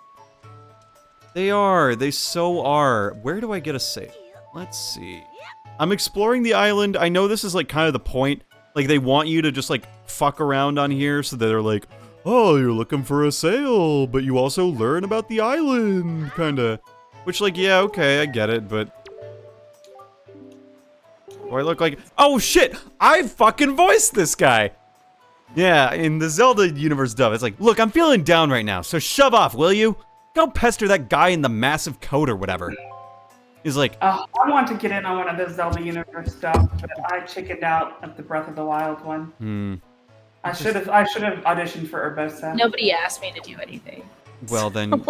They are. They so are. Where do I get a save? Let's see. I'm exploring the island. I know this is, like, kind of the point. Like, they want you to just, like, fuck around on here so that they're like, oh, you're looking for a sail, but you also learn about the island, kind of. Which, like, yeah, okay, I get it, but... Do I look like... Oh, shit! I fucking voiced this guy! Yeah, in the Zelda universe stuff, it's like, look, I'm feeling down right now, so shove off, will you? Go pester that guy in the massive coat or whatever. He's like, I want to get in on one of the Zelda universe stuff, but I chickened out at the Breath of the Wild one. I should have auditioned for Urbosa. Nobody asked me to do anything. well then...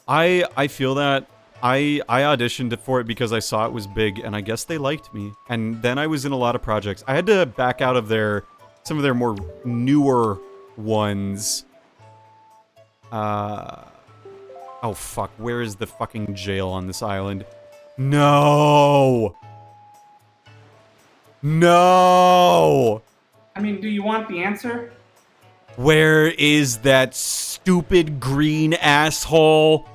I feel that. I auditioned for it because I saw it was big, and I guess they liked me. And then I was in a lot of projects. I had to back out of some of their more newer ones. Oh fuck, where is the fucking jail on this island? No! No! I mean, do you want the answer? Where is that stupid green asshole?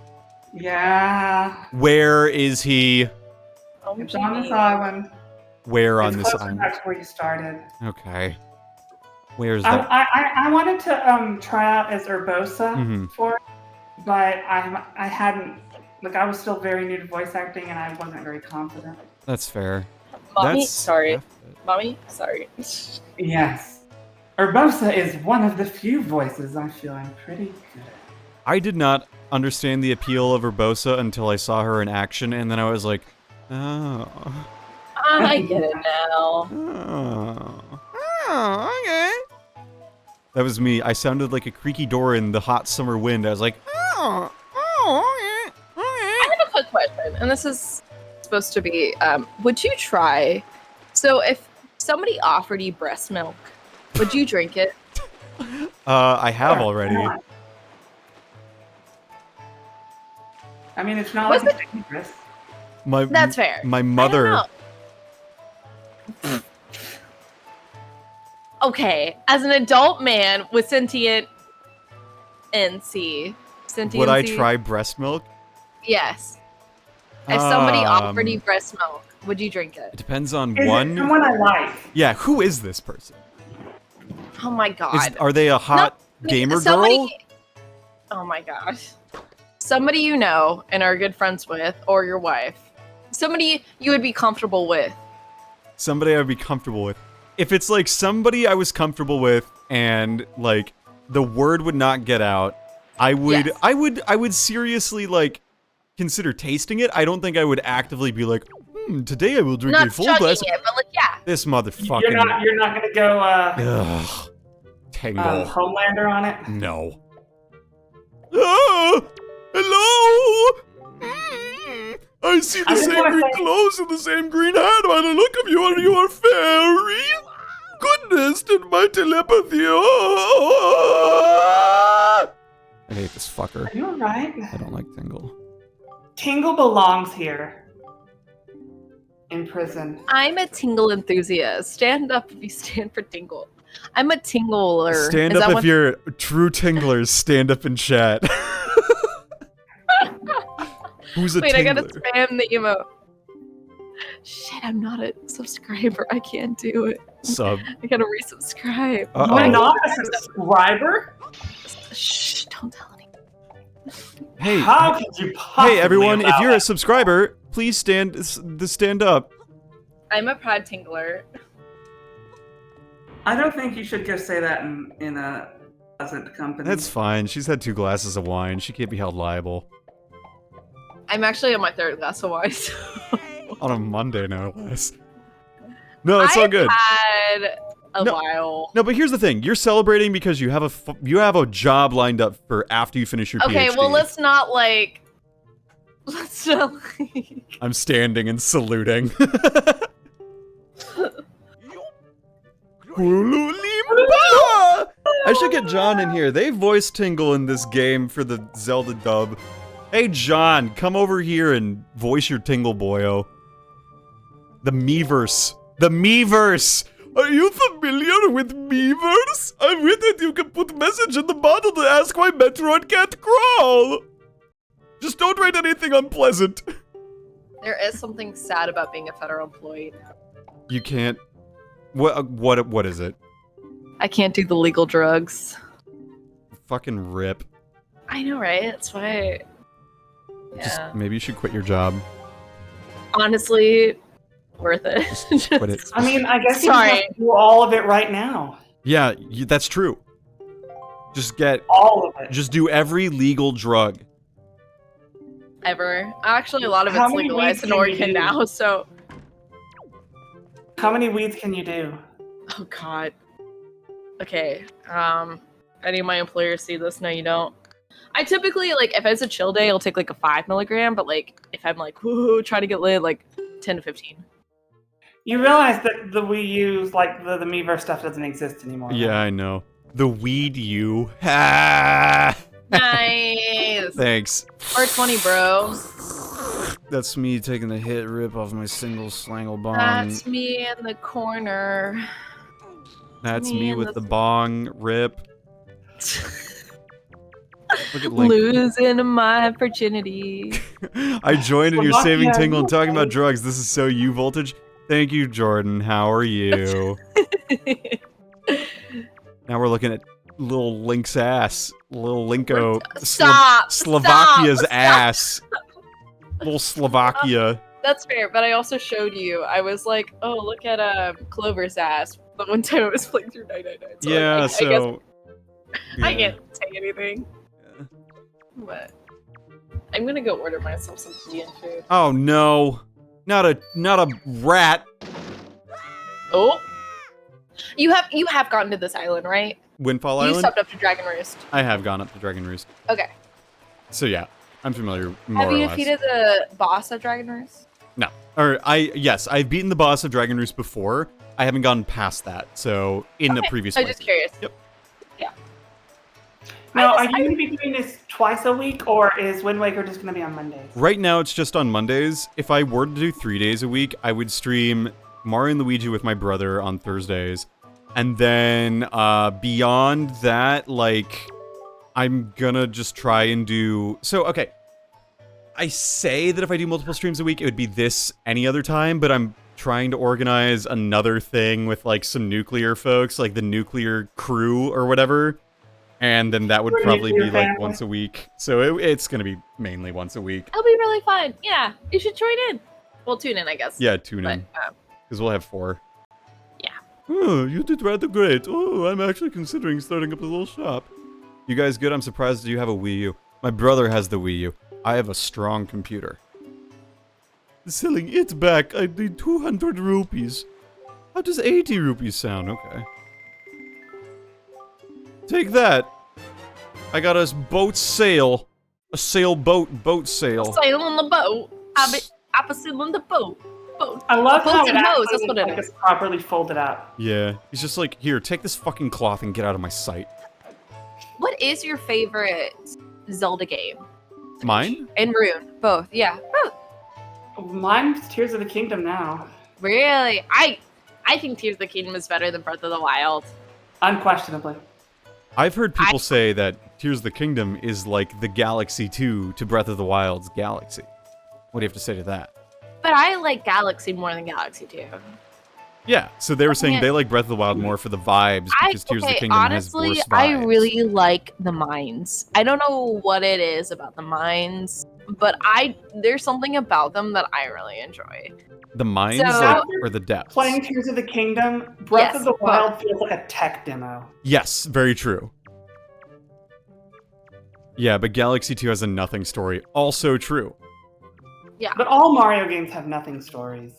Yeah. Where is he? Oh, It's on this island. Where on It's this closer island? back to where you started. Okay. Where's that? I wanted to try out as Urbosa Mhm. for it, but I hadn't, like, I was still very new to voice acting and I wasn't very confident. That's fair. Mommy, That's sorry. half it. Mommy, sorry. Yes. Urbosa is one of the few voices I feel I'm pretty good at. I did not understand the appeal of Urbosa until I saw her in action, and then I was like, oh. I get it now. Okay. That was me. I sounded like a creaky door in the hot summer wind. I was like, okay. I have a quick question, and this is supposed to be, would you try, so if somebody offered you breast milk, would you drink it? I have already. I mean, it's not like it's dangerous. That's fair. My mother. Okay, as an adult man with sentient NC, Would I try breast milk? Yes. If somebody offered you breast milk, would you drink it? It depends on Is one. it someone I like? Yeah, who is this person? Oh my god. Are they a hot gamer girl? Oh my gosh. Somebody you know and are good friends with, or your wife. Somebody you would be comfortable with. Somebody I would be comfortable with. If it's like somebody I was comfortable with and like the word would not get out, I would I would seriously like consider tasting it. I don't think I would actively be like, today I will drink a full glass. It, but like, yeah. This motherfucking. You're not gonna go Tangle. Homelander on it. No. Hello. I see the same green clothes and the same green hat. By the look of you, you are fairy. Goodness, did my telepathy. I hate this fucker. Are you alright? I don't like Tingle. Tingle belongs here. In prison. I'm a Tingle enthusiast. Stand up if you stand for Tingle. I'm a Tingler. Stand up if you're true Tinglers. Stand up in chat. Who's a Wait, Tingler? I gotta spam the emote. Shit, I'm not a subscriber. I can't do it. Sub. I gotta resubscribe. You're not a subscriber? Shh, don't tell anyone. Hey, how could you possibly hey everyone, if you're allow a subscriber, please stand up. I'm a proud Tingler. I don't think you should just say that in a pleasant company. That's fine. She's had 2 glasses of wine. She can't be held liable. I'm actually on my 3rd glass of wine. So. On a Monday, no less. No, it's all good. I've had a while. No, but here's the thing. You're celebrating because you have a job lined up for after you finish your PhD. Okay, well, let's not like... I'm standing and saluting. I should get John in here. They voice Tingle in this game for the Zelda dub. Hey, John, come over here and voice your Tingle boyo. The Miiverse. The Miiverse! Are you familiar with Miiverse? I've read that you can put message in the bottle to ask why Metroid can't crawl. Just don't write anything unpleasant. There is something sad about being a federal employee. You can't... What is it? I can't do the legal drugs. Fucking rip. I know, right? That's why... Yeah. Just, maybe you should quit your job. Honestly, worth it. Just quit it. I mean, I guess you have to do all of it right now. Yeah, that's true. Just get... all of it. Just do every legal drug. Ever. Actually, a lot of it's legalized in Oregon now, so... How many weeds can you do? Oh, God. Okay, any of my employers see this? No, you don't. I typically, like, if it's a chill day, I'll take, like, a 5 milligram, but, like, if I'm, like, woohoo, trying to get lit, like, 10 to 15. You realize that the Wii U's, like, the Miiverse stuff doesn't exist anymore. Yeah, right? I know. The weed you. Ha! Nice! Thanks. 420, bro. That's me taking the hit rip off my single slangle bong. That's me in the corner. That's me with the bong rip. Look at Link. Losing my virginity. I joined and you're saving Tingle and talking about drugs. This is so you, Voltage. Thank you, Jordan. How are you? Now we're looking at little Link's ass. Little Linko. Slovakia's ass. Little Slovakia. That's fair, but I also showed you. I was like, oh, look at Clover's ass. The one time I was playing through 999. So yeah, like, so... I can't say anything. Yeah. But I'm gonna go order myself some Indian food. Oh no. Not a rat. Oh. You have gotten to this island, right? Windfall You Island? stepped up to Dragon Roost. I have gone up to Dragon Roost. Okay. So yeah, I'm familiar more Have or you less. defeated the boss of Dragon Roost? No. Yes, I've beaten the boss of Dragon Roost before. I haven't gone past that. So in the previous I'm just playthrough. curious. Yep. Yeah. Now, are you going to be doing this twice a week, or is Wind Waker just going to be on Mondays? Right now it's just on Mondays. If I were to do 3 days a week, I would stream Mario and Luigi with my brother on Thursdays. And then beyond that, like, I'm gonna just try and do... So, okay. I say that if I do multiple streams a week, it would be this any other time, but I'm trying to organize another thing with, like, some nuclear folks, like the nuclear crew or whatever. And then that would probably be, like, once a week. So it's gonna be mainly once a week. It'll be really fun. Yeah, you should join in. Well, tune in, I guess. Yeah, tune But, in. Because we'll have 4. yeah. Oh, you did rather great. Oh, I'm actually considering starting up a little shop. You guys good? I'm surprised you have a Wii U. My brother has the Wii U. I have a strong computer. Selling it back, I need 200 rupees. How does 80 rupees sound? Okay. Take that. I got us boat sail. A sailboat sail. Sail on the boat. Opposite on the boat. I love how Boats it and actually bows, that's what it like is. it's properly folded up. Yeah. He's just like, here, take this fucking cloth and get out of my sight. What is your favorite Zelda game? Mine? And Rune, both. Yeah, both. Mine's Tears of the Kingdom now. Really? I think Tears of the Kingdom is better than Breath of the Wild. Unquestionably. I've heard people say that Tears of the Kingdom is like the Galaxy 2 to Breath of the Wild's Galaxy. What do you have to say to that? But I like Galaxy more than Galaxy 2. Yeah, so they were saying Yeah. they like Breath of the Wild more for the vibes because Tears of the Kingdom honestly, has worse vibes. I really like the mines. I don't know what it is about the mines, but there's something about them that I really enjoy. The mines So- like, or the depths? Playing Tears of the Kingdom, Breath Yes, of the both. Wild feels like a tech demo. Yes, very true. Yeah, but Galaxy 2 has a nothing story. Also true. But all Mario games have nothing stories.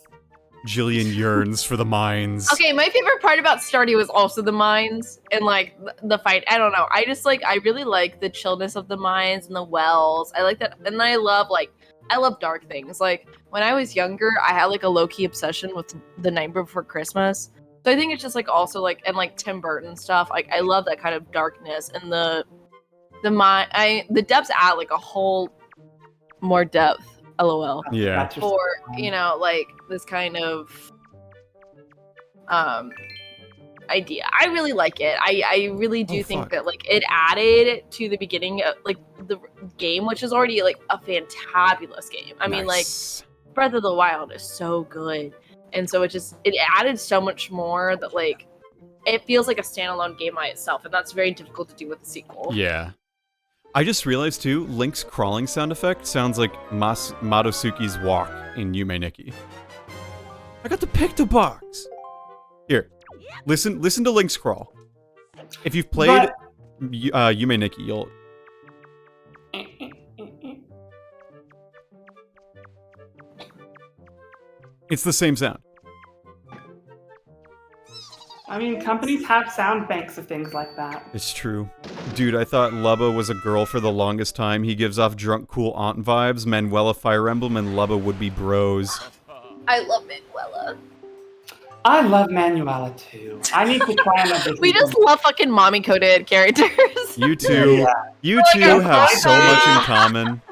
Jillian yearns for the mines. Okay, my favorite part about Stardew was also the mines and like the fight. I don't know. I really like the chillness of the mines and the wells. I like that, and I love dark things. Like when I was younger, I had like a low key obsession with The Night Before Christmas. So I think it's just like also like and like Tim Burton stuff. Like I love that kind of darkness and the depths add like a whole more depth. LOL. Yeah. That's just- For like this kind of idea. I really like it. I really do think fuck. that like it added to the beginning of like the game, which is already like a fantabulous game. I mean, like Nice. Breath of the Wild is so good, and so it added so much more that like it feels like a standalone game by itself, and that's very difficult to do with a sequel. Yeah. I just realized too, Link's crawling sound effect sounds like Madosuke's walk in Yume Nikki. I got the Picto box. Here, listen to Link's crawl. If you've played Yume Nikki, you'll. It's the same sound. I mean, companies have sound banks of things like that. It's true. Dude, I thought Lubba was a girl for the longest time. He gives off drunk, cool aunt vibes. Manuela Fire Emblem and Lubba would be bros. I love Manuela. I love Manuela too. I need to try another. We just love fucking mommy coded characters. You two, Yeah. you Like two a have so much in brother. common.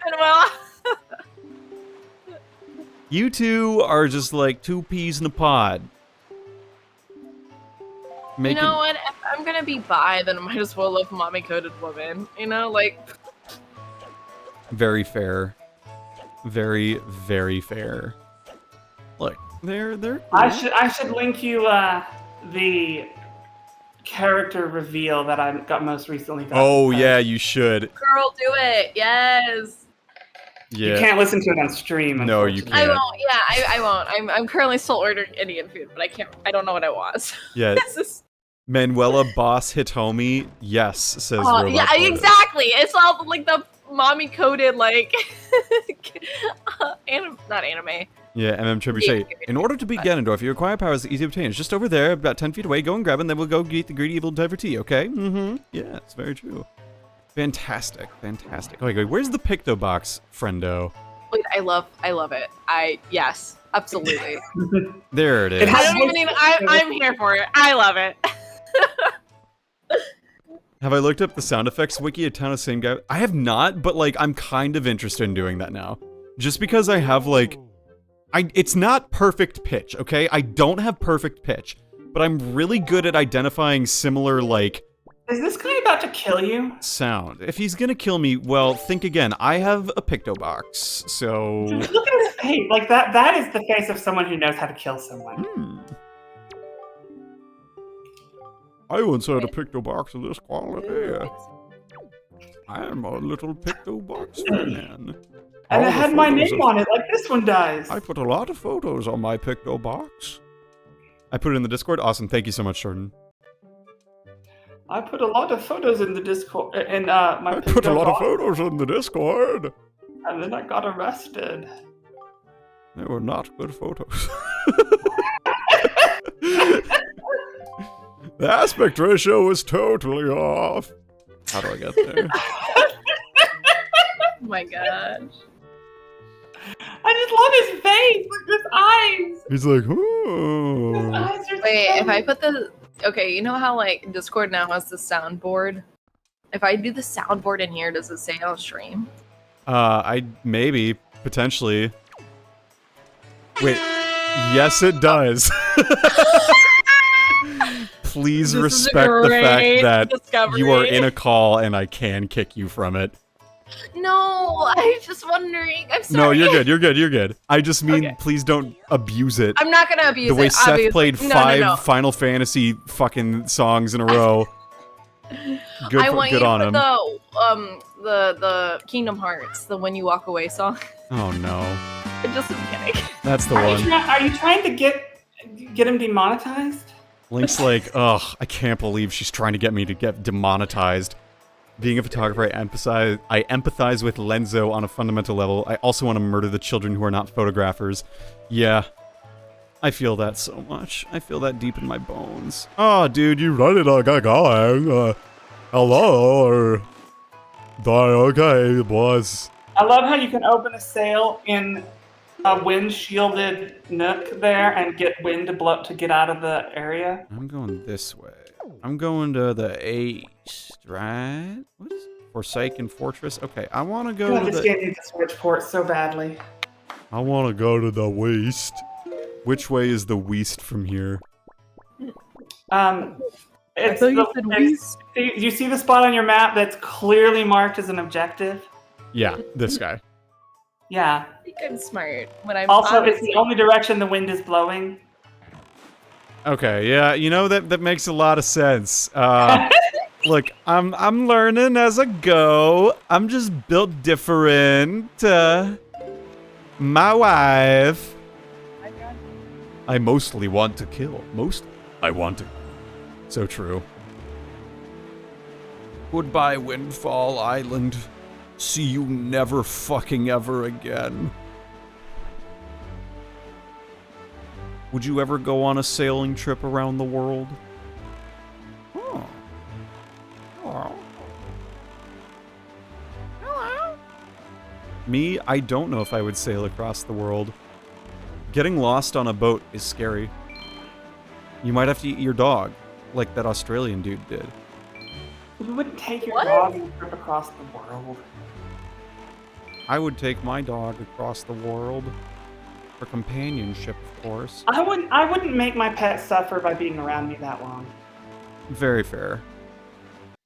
Manuela. You two are just like two peas in a pod. You know what? If I'm gonna be bi, then I might as well love mommy coded woman. You know, like Very fair. Very, very fair. Look, they're cool. I should link you the character reveal that I got most recently. Oh yeah, you should. girl, do it. Yes. You Yeah. can't listen to it on stream. No, you unfortunately. I can't. won't. Yeah, I won't. I'm currently still ordering Indian food, but I can't. I don't know what I want. Yeah. This is. Manuela Boss Hitomi, yes, says Robot Yeah, Photo. exactly. It's all like the mommy coded like not anime. Yeah, Trebuchet. In order to beat Ganondorf, you require powers that easy to obtain. It's just over there, about 10 feet away. Go and grab it, and then we'll go get the greedy evil diver tea, okay? Mm-hmm. Yeah, it's very true. Fantastic. Okay, where's the Picto box, friendo? Wait, I love it. Yes, absolutely. There it is. I don't even need, I'm here for it. I love it. Have I looked up the sound effects wiki a ton of same guy? I have not, but like I'm kind of interested in doing that now. Just because I have like it's not perfect pitch, okay? I don't have perfect pitch, but I'm really good at identifying similar like Is this guy about to kill you? sound. If he's gonna kill me, well, think again. I have a Picto box, so Look at his face. Like that is the face of someone who knows how to kill someone. I once had a Picto box of this quality. I am a little Picto box fan. And it had my name on it, like this one does. I put a lot of photos on my Picto box. I put it in the Discord. Awesome. Thank you so much, Jordan. I put a lot of photos in the Discord, in my I put a Picto lot of box, photos in the Discord. and then I got arrested. They were not good photos. The aspect ratio was totally off. How do I get there? Oh my gosh. I just love his face, like his eyes. He's like, His oh. eyes are Wait, so if I put the okay, you know how like Discord now has the soundboard? If I do the soundboard in here, does it say on stream? Maybe, potentially. Wait, yes it does. Please This is a respect the fact great that discovery. you are in a call and I can kick you from it. No, I was just wondering. I'm sorry. No, you're good. I just mean, Okay. please don't abuse it. I'm not gonna abuse The way it. Seth obviously. played No, five no, no. Final Fantasy fucking songs in a row. Good, I want good you on to him. put the Kingdom Hearts, the When You Walk Away song. Oh no, Just kidding. that's the Are one. you trying to get him demonetized? Link's like, ugh, I can't believe she's trying to get me to get demonetized. Being a photographer, I empathize with Lenzo on a fundamental level. I also want to murder the children who are not photographers. Yeah. I feel that so much. I feel that deep in my bones. Oh, dude, you ready to get going? Hello? Okay, boys. I love how you can open a sail in a wind-shielded nook there and get wind to get out of the area. I'm going this way. I'm going to the east, right? What is it? Forsaken Fortress? Okay, I want to go God, to this the... game needs a switch port so badly. I want to go to the west. Which way is the west from here? It's thought you said west. you see the spot on your map that's clearly marked as an objective? Yeah, this guy. Yeah. I think I'm smart when I'm Also, it's honestly- the only direction the wind is blowing. Okay, yeah, you know, that makes a lot of sense. Look, I'm learning as I go. I'm just built different. My wife. I mostly want to kill. Mostly. I want to. So true. Goodbye, Windfall Island. See you never fucking ever again. Would you ever go on a sailing trip around the world? Oh. Hello. Hello. Me, I don't know if I would sail across the world. Getting lost on a boat is scary. You might have to eat your dog, like that Australian dude did. You wouldn't take your What? dog and trip across the world. I would take my dog across the world. For companionship, of course. I wouldn't make my pet suffer by being around me that long. Very fair.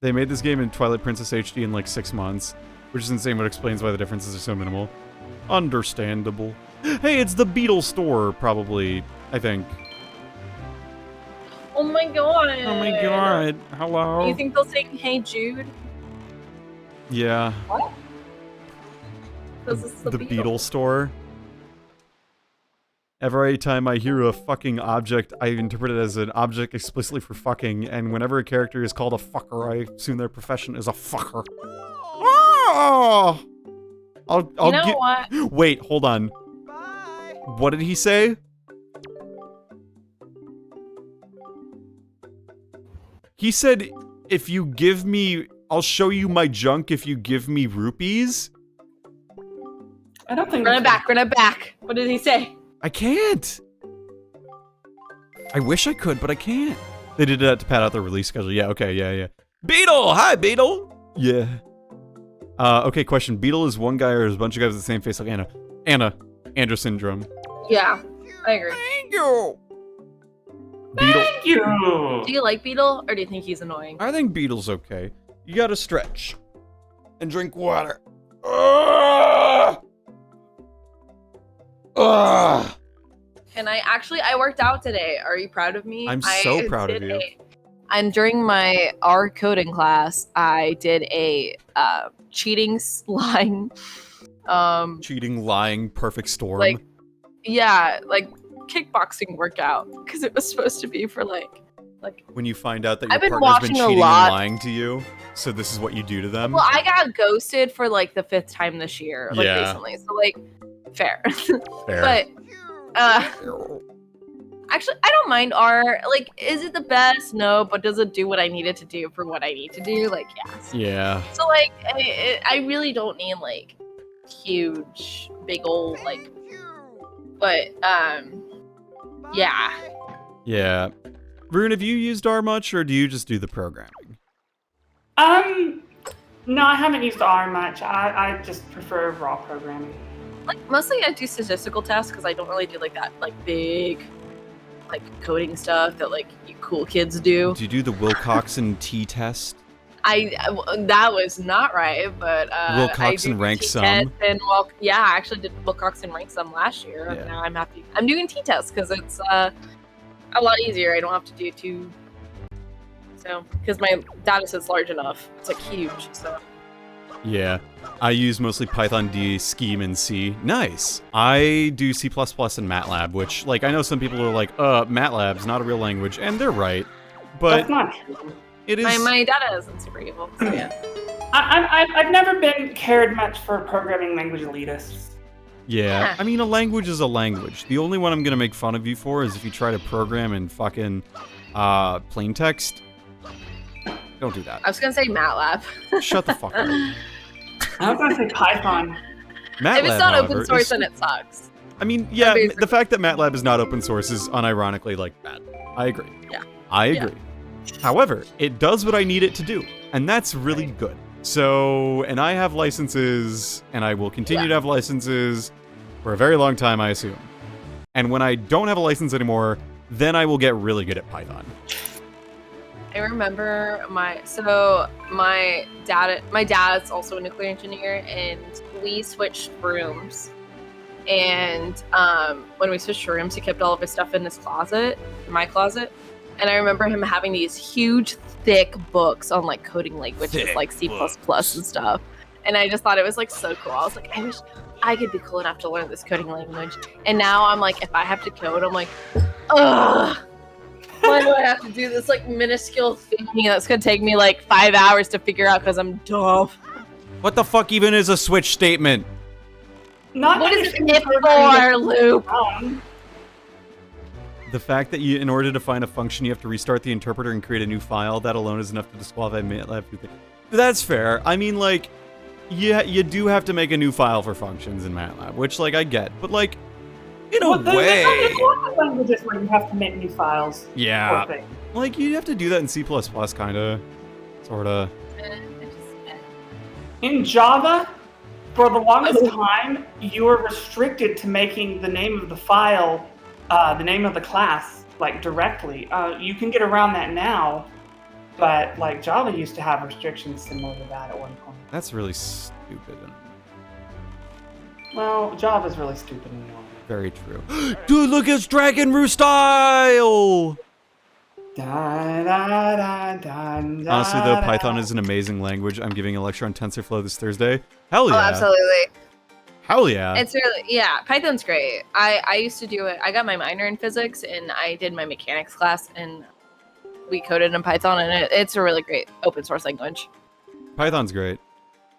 They made this game in Twilight Princess HD in like 6 months, which is insane, but explains why the differences are so minimal. Understandable. Hey, it's the Beetle store, probably, I think. Oh my god. Oh my god. Hello. You think they'll say, "Hey Jude"? Yeah. What? This is The Beetle store. Every time I hear a fucking object, I interpret it as an object explicitly for fucking, and whenever a character is called a fucker, I assume their profession is a fucker. Oh, I'll You know what? Wait, hold on. Bye. What did he say? He said, if you give me, I'll show you my junk if you give me rupees. I don't think. Run it back. What did he say? I can't. I wish I could, but I can't. They did that to pad out the release schedule. Yeah, okay, yeah. Beetle! Hi, Beetle! Yeah. Okay, question. Beetle is one guy or is a bunch of guys with the same face like Anna. Andrew syndrome. Yeah, I agree. Thank you! Beetle. Thank you. Do you like Beetle, or do you think he's annoying? I think Beetle's okay. You gotta stretch. And drink water. Ugh! Ugh! And I worked out today. Are you proud of me? I'm so proud of you. And during my art coding class, I did a cheating, lying, Cheating, lying, perfect storm. like kickboxing workout because it was supposed to be for like when you find out that your I've been partner's been watching a cheating lot. and lying to you, so this is what you do to them. Well, I got ghosted for like the 5th time this year, like Yeah. recently. So like, fair. Fair. But actually, I don't mind art. Like, is it the best? No, but does it do what I need it to do for what I need to do? Like, yes. Yeah. So like, I really don't need like huge, big old like. But yeah. Yeah. Rune, have you used R much, or do you just do the programming? No, I haven't used R much. I just prefer raw programming. Like mostly I do statistical tests because I don't really do like that like big like coding stuff that like you cool kids do. Do you do the Wilcoxon t-test? That was not right, but Wilcoxon rank sum. And I actually did Wilcoxon rank sum last year. Yeah. And now I'm happy. I'm doing t-tests because it's a lot easier. I don't have to do two. So because my data set's large enough, it's like huge. So Yeah. I use mostly Python, D, Scheme, and C. Nice. I do C++ and MATLAB, which, like, I know some people are like, MATLAB's not a real language, and they're right. But That's not true. it is... my data isn't super evil. So yeah. I've never been cared much for programming language elitists. Yeah, I mean, a language is a language. The only one I'm gonna make fun of you for is if you try to program in fucking plain text. Don't do that. I was gonna say MATLAB. Shut the fuck up. I was gonna say Python. MATLAB, If it's not however, open source, is- then it sucks. I mean, yeah, basically- the fact that MATLAB is not open source is unironically, like, bad. I agree. Yeah. I agree. However, it does what I need it to do, and that's really good. So, and I have licenses, and I will continue to have licenses for a very long time, I assume. And when I don't have a license anymore, then I will get really good at Python. I remember my dad's also a nuclear engineer, and we switched rooms. And when we switched rooms, he kept all of his stuff in his closet, my closet. And I remember him having these huge, thick books on like coding languages, Thick like C++ and stuff. And I just thought it was like so cool. I was like, I wish I could be cool enough to learn this coding language. And now I'm like, if I have to code, I'm like, ugh. Why do I have to do this like minuscule thing that's gonna take me like 5 hours to figure out because I'm dumb? What the fuck even is a switch statement? Not What is understanding it if programming for, Luke? wrong. The fact that in order to find a function, you have to restart the interpreter and create a new file, that alone is enough to disqualify MATLAB. That's fair. I mean, like, yeah, you do have to make a new file for functions in MATLAB, which, like, I get. But, like, in a There's way... lots of languages where you have to make new files. Yeah. for things. Like, you have to do that in C++, kinda. Sorta. In Java, for the longest time, you were restricted to making the name of the file, the name of the class, like directly. You can get around that now, but like Java used to have restrictions similar to that at one point. That's really stupid. Well, Java's really stupid anyway. Very true. Dude, look, it's Dragon Roo style! Honestly, though, Python is an amazing language. I'm giving a lecture on TensorFlow this Thursday. Hell yeah. Oh, absolutely. Hell yeah. It's really, yeah, Python's great. I used to do it. I got my minor in physics, and I did my mechanics class, and we coded in Python, and it's a really great open source language. Python's great.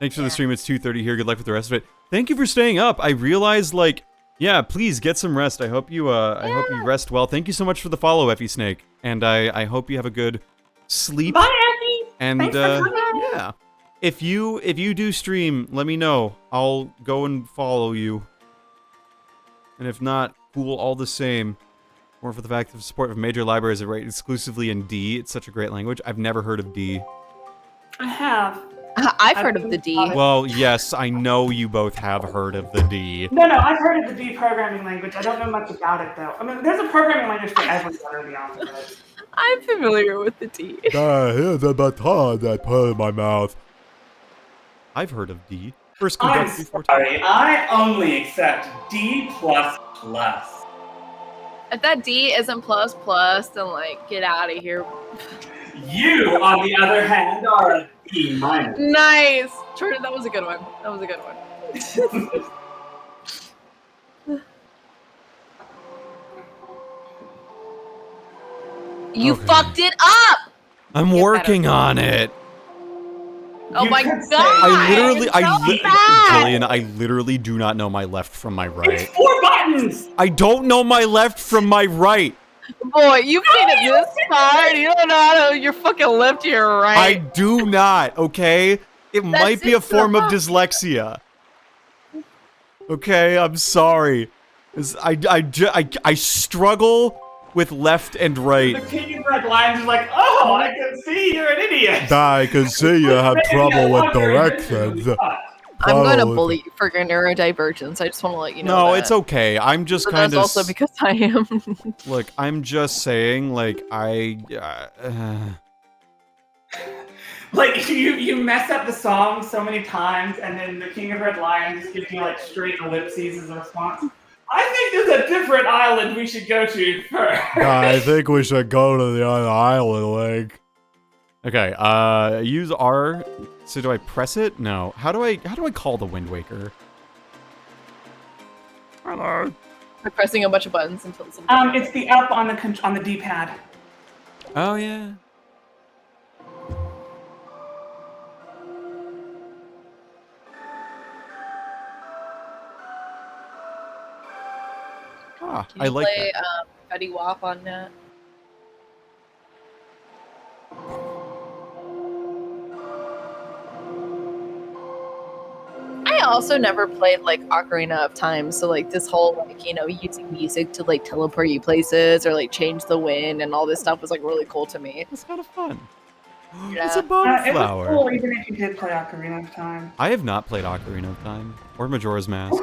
Thanks for the stream. It's 2:30 here. Good luck with the rest of it. Thank you for staying up. I realized, like, yeah, please get some rest. I hope you hope you rest well. Thank you so much for the follow, Effie Snake. And I hope you have a good sleep. Bye, Effie. And Thanks for coming. yeah. If you do stream, let me know. I'll go and follow you. And if not, cool all the same. More for the fact of support of major libraries are right exclusively in D. It's such a great language. I've never heard of D. I have. I've heard of the D. Well, yes, I know you both have heard of the D. No, I've heard of the D programming language. I don't know much about it, though. I mean, there's a programming language for everyone, to be honest with it. I'm familiar with the D. Here's a baton that put in my mouth. I've heard of D. First I'm conduct before sorry, I only accept D++. If that D isn't plus plus, then like get out of here. You, on the other hand, are a D-. Nice, Jordan. That was a good one. That was a good one. You Okay. fucked it up. I'm Get working on it. Oh You my could god! say- Jillian, I literally do not know my left from my right. It's 4 buttons! I don't know my left from my right. Boy, you've made it this far. You don't know how to. You're fucking left to your right. I do not, okay? It might be a it, form of Grandma. dyslexia. Okay, I'm sorry. I struggle with left and right. The King of Red Lions is like, oh, I can see you're an idiot. I can see you have trouble with directions. I'm going to Probably. bully you for your neurodivergence. I just want to let you know. No, that. it's okay. I'm just But kind that's of also because I am. look. I'm just saying, like Like, you mess up the song so many times, and then the King of Red Lions just gives you, like, straight ellipses as a response. I think there's a different island we should go to first. I think we should go to the other island, Link. Okay, use R. So do I press it? No. How do I call the Wind Waker? Hello. By pressing a bunch of buttons until something. It's the up on the D-pad. Oh yeah. Ah, Can I you like play that. Betty Wap on that? I also never played like Ocarina of Time, so like this whole like using music to like teleport you places or like change the wind and all this stuff was like really cool to me. It's kind of fun. Yeah. It's a It bonflower. was cool, even if you did play Ocarina of Time. I have not played Ocarina of Time or Majora's Mask.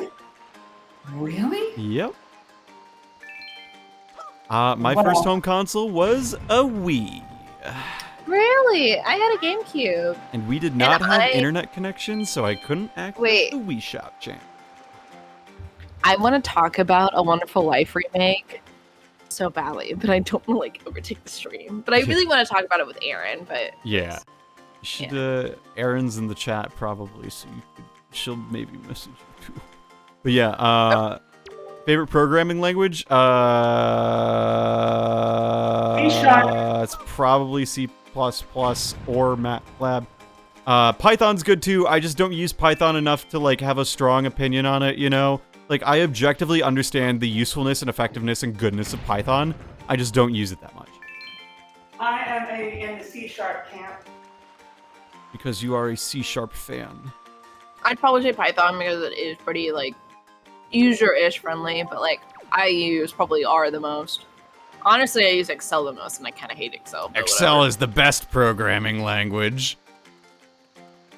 Really? Yep. My Wow. first home console was a Wii. Really? I had a GameCube. And we did not have I- internet connection, so I couldn't access Wait. the Wii Shop channel. I want to talk about A Wonderful Life remake so badly, but I don't want to like overtake the stream. But I really want to talk about it with Aaron. But Yeah. You should, Erin's in the chat probably, so she'll maybe message you too. But yeah, favorite programming language? C#. It's probably C++ or MATLAB. Python's good too. I just don't use Python enough to like have a strong opinion on it, you know? Like, I objectively understand the usefulness and effectiveness and goodness of Python. I just don't use it that much. I am in the C# camp. Because you are a C# fan. I'd probably say Python because it is pretty like user-ish friendly. But like I use probably R the most. Honestly, I use Excel the most, and I kind of hate Excel. But Excel whatever. is the best programming language.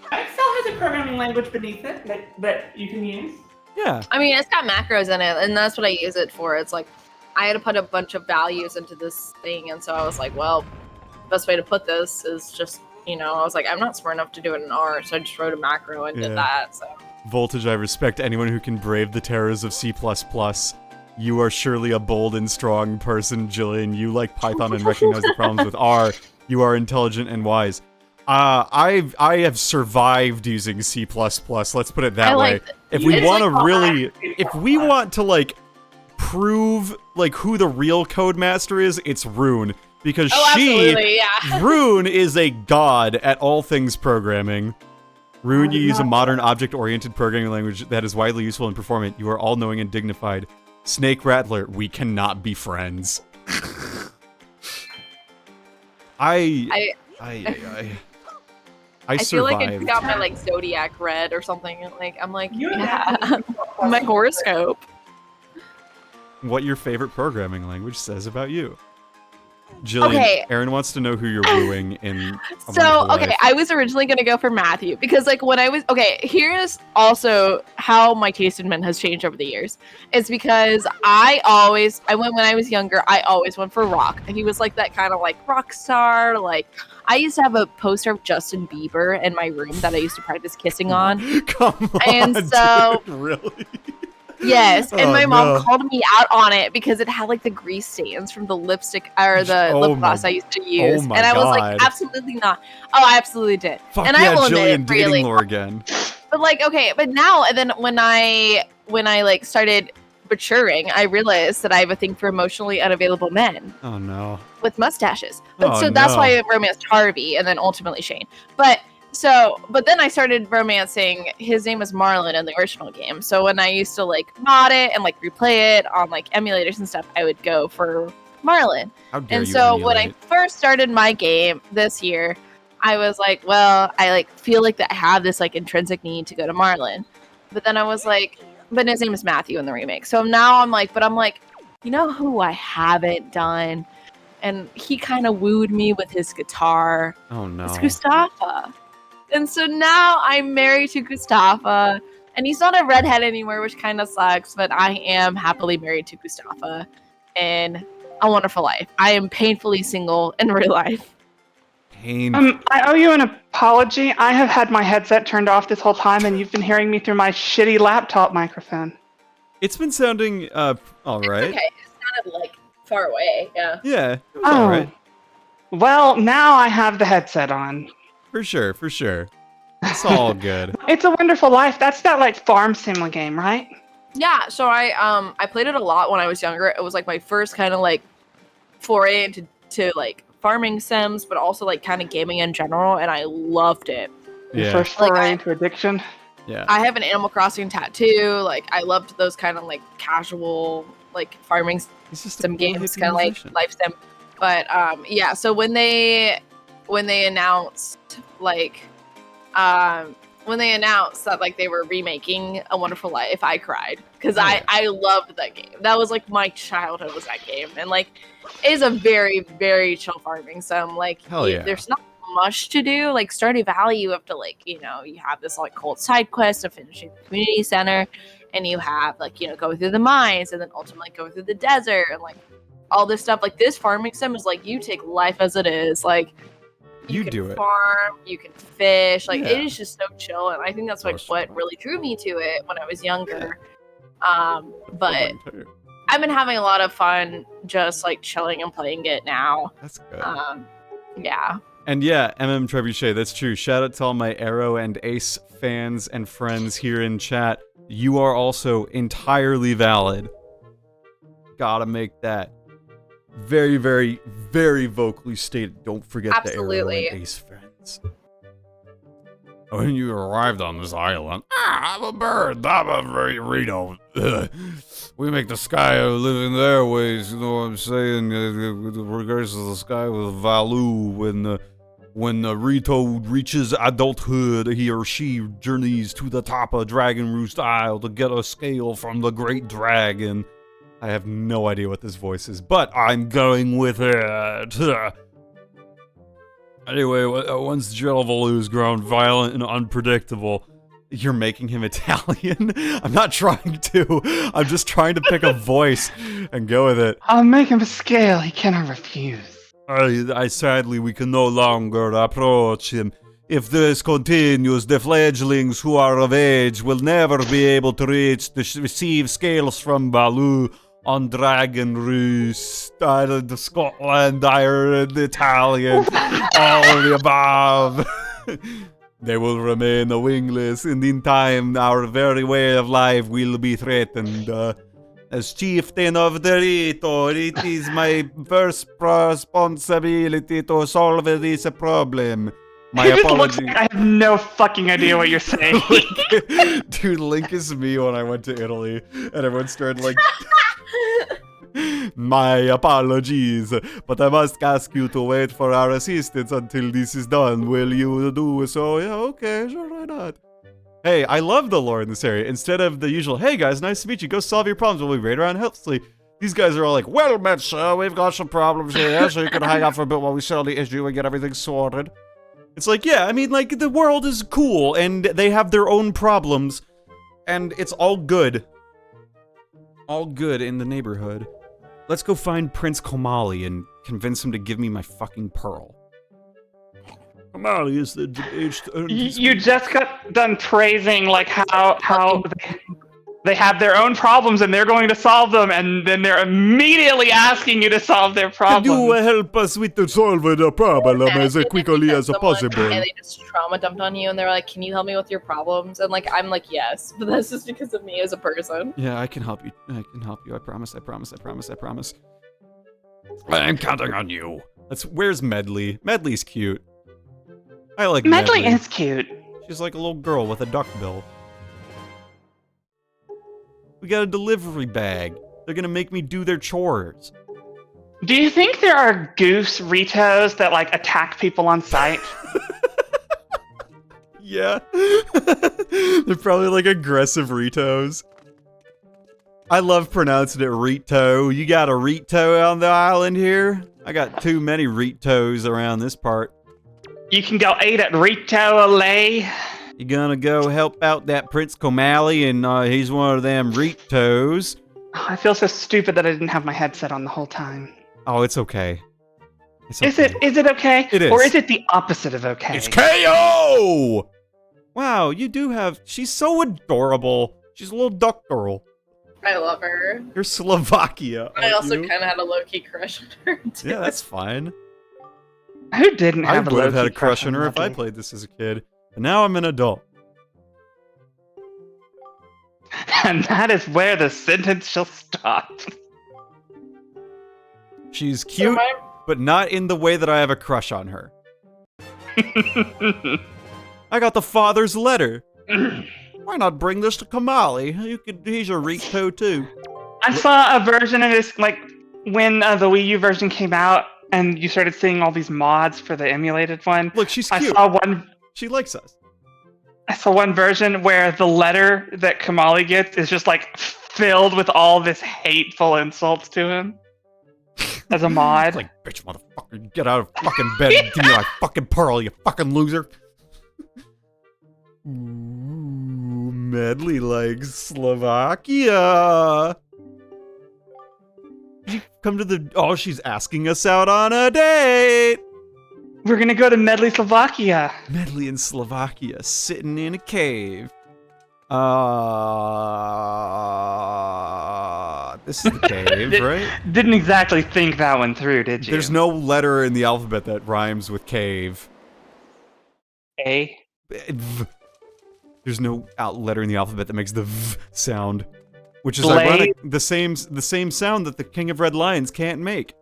Excel has a programming language beneath it that you can use. Yeah. I mean, it's got macros in it, and that's what I use it for. It's like I had to put a bunch of values into this thing, and so I was like, well, the best way to put this is just, I was like, I'm not smart enough to do it in R, so I just wrote a macro and Yeah. did that. So Voltage, I respect anyone who can brave the terrors of C++. You are surely a bold and strong person, Jillian. You like Python and recognize the problems with R. You are intelligent and wise. I have survived using C++. Let's put it that I way. like that. If we It's want to like- really, if we want to like prove like who the real codemaster is, it's Rune, because absolutely, yeah. Rune is a god at all things programming. Ruin, you use a modern object-oriented programming language that is widely useful and performant. You are all-knowing and dignified. Snake Rattler, we cannot be friends. I feel like I survived. got my like zodiac read or something. Like I'm like, You and yeah, that- my horoscope. What your favorite programming language says about you. Jillian, Okay. Aaron wants to know who you're wooing in A So, Wonderful okay, Life. I was originally going to go for Matthew because, like, when I was. Okay, here's also how my taste in men has changed over the years. It's because when I was younger, I always went for rock. And he was, like, that kind of, like, rock star. Like, I used to have a poster of Justin Bieber in my room that I used to practice kissing on. Come on, And so- dude, really? Yes, and Oh, my mom no. called me out on it because it had like the grease stains from the lipstick or the Oh lip my- gloss I used to use, my and I was God. like, absolutely not. Oh, I absolutely did. Fuck and yeah, I will admit Jillian it, dating really. lore again. But like, okay, but now and then when I like started maturing, I realized that I have a thing for emotionally unavailable men Oh no. with mustaches. But Oh, so that's no. why I romanced Harvey and then ultimately Shane. But then I started romancing. His name was Marlon in the original game. So when I used to like mod it and like replay it on like emulators and stuff, I would go for Marlon. How dare And you so when I emulate. first started my game this year, I was like, well, I like feel like that I have this like intrinsic need to go to Marlon. But then I was like, but his name is Matthew in the remake. So now I'm like, you know who I haven't done? And he kind of wooed me with his guitar. Oh no. It's Gustafa. And so now I'm married to Gustafa. And he's not a redhead anymore, which kind of sucks, but I am happily married to Gustafa in A Wonderful Life. I am painfully single in real life. Pain. I owe you an apology. I have had my headset turned off this whole time, and you've been hearing me through my shitty laptop microphone. It's been sounding all right. Okay, it sounded like far away, yeah. Yeah, it was all right. Well, now I have the headset on. For sure, for sure. It's all good. It's a Wonderful Life. That's that like farm sim game, right? Yeah, so I played it a lot when I was younger. It was like my first kind of like foray into like farming sims, but also like kind of gaming in general, and I loved it. Your Yeah, first Like, foray into addiction. yeah. I have an Animal Crossing tattoo. Like I loved those kind of like casual like farming He's just a sim cool games, hippie kind of like musician. life sim. But yeah. So when they announced that like they were remaking A Wonderful Life, I cried because Oh, yeah. I loved that game. That was like my childhood was that game, and like it is a very very chill farming sim. Like Hell yeah. there's not much to do. Like Stardew Valley, you have to like you have this like cold side quest of finishing the community center, and you have like go through the mines and then ultimately go through the desert and like all this stuff. Like this farming sim is like you take life as it is. Like You can do it. farm, you can fish. Like Yeah. it is just so chill, and I think that's like Most what fun. really drew me to it when I was younger. Oh, But I've been having a lot of fun just like chilling and playing it now. that's good. Yeah. And yeah, MM Trebuchet, that's true. Shout out to all my Arrow and Ace fans and friends here in chat. You are also entirely valid. Gotta make that very, very, very vocally stated. Don't forget the Arrow Absolutely. and Ace friends. When you arrived on this island, I'm a bird, I'm a Reno. We make the sky live in their ways, you know what I'm saying? With regards to the sky with Valu, when the Rito reaches adulthood, he or she journeys to the top of Dragon Roost Isle to get a scale from the Great Dragon. I have no idea what this voice is, but I'm going with it. Anyway, once Gelvalu has grown violent and unpredictable, you're making him Italian? I'm not trying to. I'm just trying to pick a voice and go with it. I'll make him a scale he cannot refuse. I sadly, we can no longer approach him. If this continues, the fledglings who are of age will never be able to receive scales from Baloo on Dragon Roost, Ireland, Scotland, Ireland, Italian, all of the above. They will remain wingless, and in time, our very way of life will be threatened. As chieftain of the Rito, it is my first responsibility to solve this problem. My It just looks apologies. like I have no fucking idea what you're saying. Dude, Link is me when I went to Italy, and everyone started like, my apologies, but I must ask you to wait for our assistance until this is done. Will you do so? Yeah, okay, sure, why not? Hey, I love the lore in this area. Instead of the usual, hey guys, nice to meet you, go solve your problems, we'll be right around helpfully. These guys are all like, well met, sir, we've got some problems here, so you can hang out for a bit while we settle the issue and get everything sorted. It's like, yeah, I mean, like, the world is cool, and they have their own problems, and it's all good. All good in the neighborhood. Let's go find Prince Komali and convince him to give me my fucking pearl. Komali is the aged... You just got done praising like how they have their own problems and they're going to solve them, and then they're immediately asking you to solve their Can you problems. help us with the solving the problem as quickly as possible? And they just trauma dumped on you, and they're like, "Can you help me with your problems?" And like, I'm like, "Yes," but that's just because of me as a person. Yeah, I can help you. I can help you. I promise. I promise. I promise. I promise. I'm counting on you. Where's Medley? Medley's cute. I like Medley Medley. is cute. She's like a little girl with a duck bill. We got a delivery bag. They're gonna make me do their chores. Do you think there are goose Ritos that like attack people on sight? Yeah. They're probably like aggressive Ritos. I love pronouncing it Rito. You got a Rito on the island here? I got too many Ritos around this part. You can go eat at Rito Olay. You gonna go help out that Prince Komali, and he's one of them Ritos. Oh, I feel so stupid that I didn't have my headset on the whole time. Oh, it's okay. It's Is okay. it okay? It is. Or is it the opposite of okay? It's KO! Wow, you do have... She's so adorable. She's a little duck girl. I love her. You're Slovakia, I aren't also you? kind of had a low-key crush on her, too. Yeah, that's fine. Who didn't I have a would have had a low-key crush on her if I Medley? played this as a kid. But now I'm an adult. And that is where the sentence shall stop. She's So cute, my- but not in the way that I have a crush on her. I got the father's letter. Why not bring this to Kamali? He's a Rito too. I saw a version of this, like, when the Wii U version came out, and you started seeing all these mods for the emulated one. Look, she's I cute. saw one. She likes us. I saw one version where the letter that Kamali gets is just like filled with all this hateful insults to him as a mod. It's like, bitch, motherfucker, get out of fucking bed and give me my fucking pearl, you fucking loser. Ooh, Medley likes Slovakia. You come to the... Oh, she's asking us out on a date. We're gonna go to Medley, Slovakia. Medley in Slovakia, sitting in a cave. This is the cave, right? Didn't exactly think that one through, did you? There's no letter in the alphabet that rhymes with cave. A. V. There's no letter in the alphabet that makes the V sound, which is Blade. ironic. The same sound that the King of Red Lions can't make.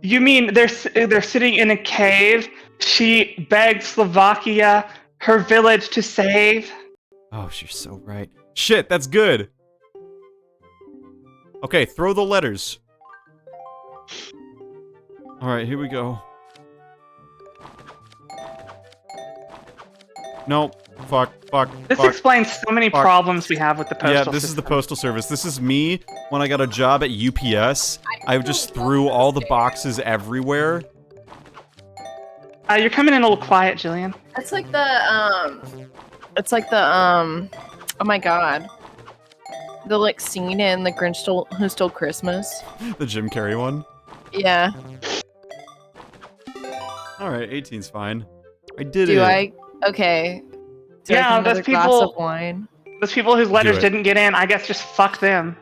You mean they're sitting in a cave? She begged Slovakia, her village, to save. Oh, she's so right. Shit, that's good. Okay, throw the letters. All right, here we go. Nope. Fuck. This fuck. explains so many Fuck. problems we have with the postal Yeah, system. this is the postal service. This is me when I got a job at UPS. I just threw all the boxes everywhere. You're coming in a little quiet, Jillian. It's like the oh my god. The like scene in The Grinch Who Stole Christmas. The Jim Carrey one. Yeah. Alright, 18's fine. I did Do it. I? Okay. Do Yeah, I have those another glass people- of wine? Those people whose letters it. didn't get in, I guess just fuck them.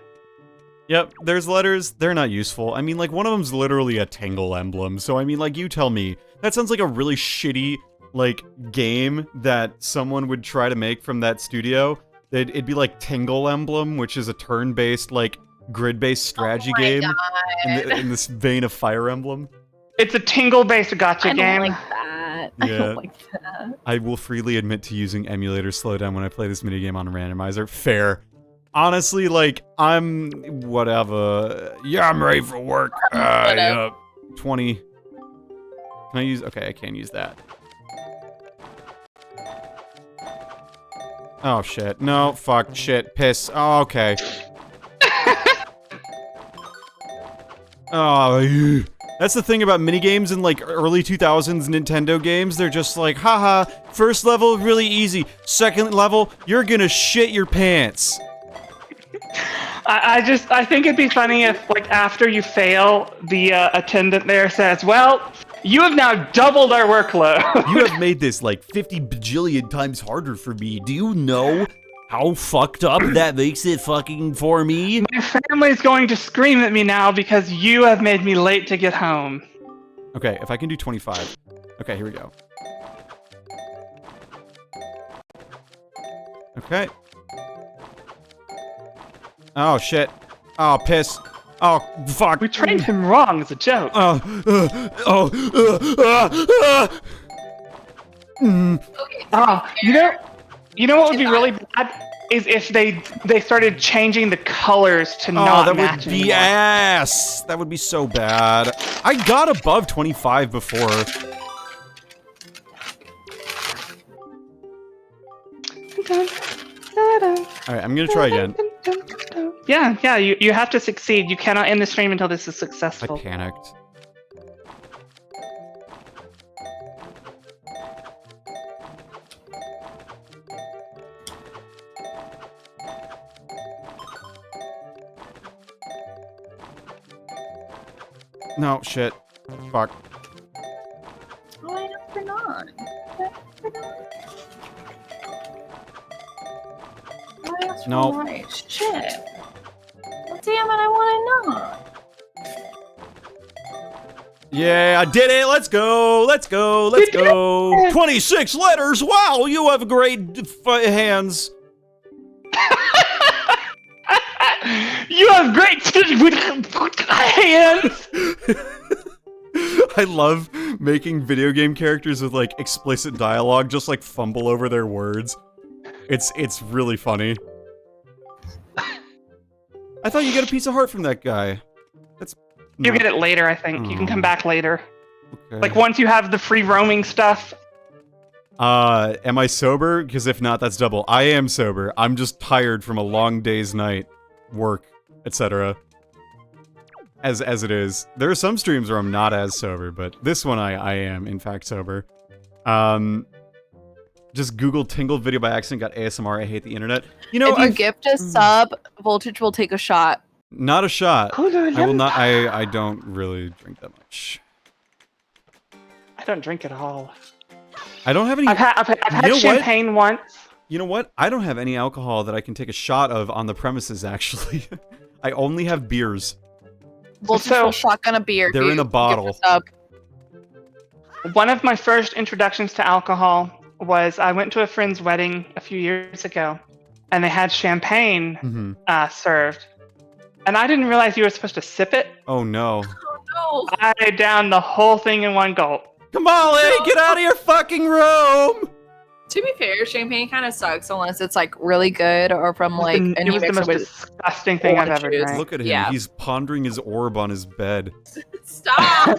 Yep, there's letters. They're not useful. I mean, like, one of them's literally a Tangle emblem. So, I mean, like, you tell me. That sounds like a really shitty, like, game that someone would try to make from that studio. It'd be like Tangle Emblem, which is a turn-based, like, grid-based strategy my game God. in this vein of Fire Emblem. It's a tingle-based gotcha I don't game. like that. that. I Yeah. don't like that. I will freely admit to using emulator slowdown when I play this minigame on a randomizer. Fair. Honestly, like, I'm... whatever. Yeah, I'm ready for work. Whatever. 20. Can I use... okay, I can't use that. Oh, shit. No, fuck, shit, piss. Oh, okay. Oh, ew. That's the thing about minigames in, like, early 2000s Nintendo games. They're just like, haha, first level, really easy. Second level, you're gonna shit your pants. I think it'd be funny if, like, after you fail, the attendant there says, well, you have now doubled our workload. You have made this, like, 50 bajillion times harder for me. Do you know how fucked up that makes it fucking for me? My family's going to scream at me now because you have made me late to get home. Okay, if I can do 25. Okay, here we go. Okay. Oh, shit. Oh, piss. Oh, fuck. We trained him wrong as a joke. Okay, You know what would be really bad is if they started changing the colors to Oh, not that match would be anymore. ass. That would be so bad. I got above 25 before. Alright, I'm gonna try again. Yeah, you have to succeed. You cannot end the stream until this is I successful. panicked. No, shit. Fuck. why not for not? Why else for No. right? Shit. Well, damn it, I want to not. Yeah, I did it. Let's go. Let's go. Let's go. 26 letters. Wow, you have great hands. You have great hands. I love making video game characters with like explicit dialogue just like fumble over their words. It's really funny. I thought you got a piece of heart from that guy. That's You no. get it later, I think. You can come back later. Okay. Like once you have the free roaming stuff. Am I sober? Because if not, that's double. I am sober. I'm just tired from a long day's night, work, etc. As it is. There are some streams where I'm not as sober, but this one I am, in fact, sober. Just Google Tingle video by accident, got ASMR, I hate the internet. You know, If you gift a sub, Voltage will take a shot. not a shot. I will not, I don't really drink that much. I don't drink at all. I don't have any... I've had You know what? champagne once. You know what? I don't have any alcohol that I can take a shot of on the premises, actually. I only have beers. Voltage So- will shotgun a beer. if They're you in a gift bottle. sub. One of my first introductions to alcohol was I went to a friend's wedding a few years ago, and they had champagne served. And I didn't realize you were supposed to sip it. Oh no. Oh I downed the whole thing in one gulp. Kamali, get out of your fucking room! no! To be fair, champagne kind of sucks unless it's like really good or from like it and you was the mix it most with. disgusting thing I've ever orange juice. drank. Look at him. Yeah. He's pondering his orb on his bed. Stop!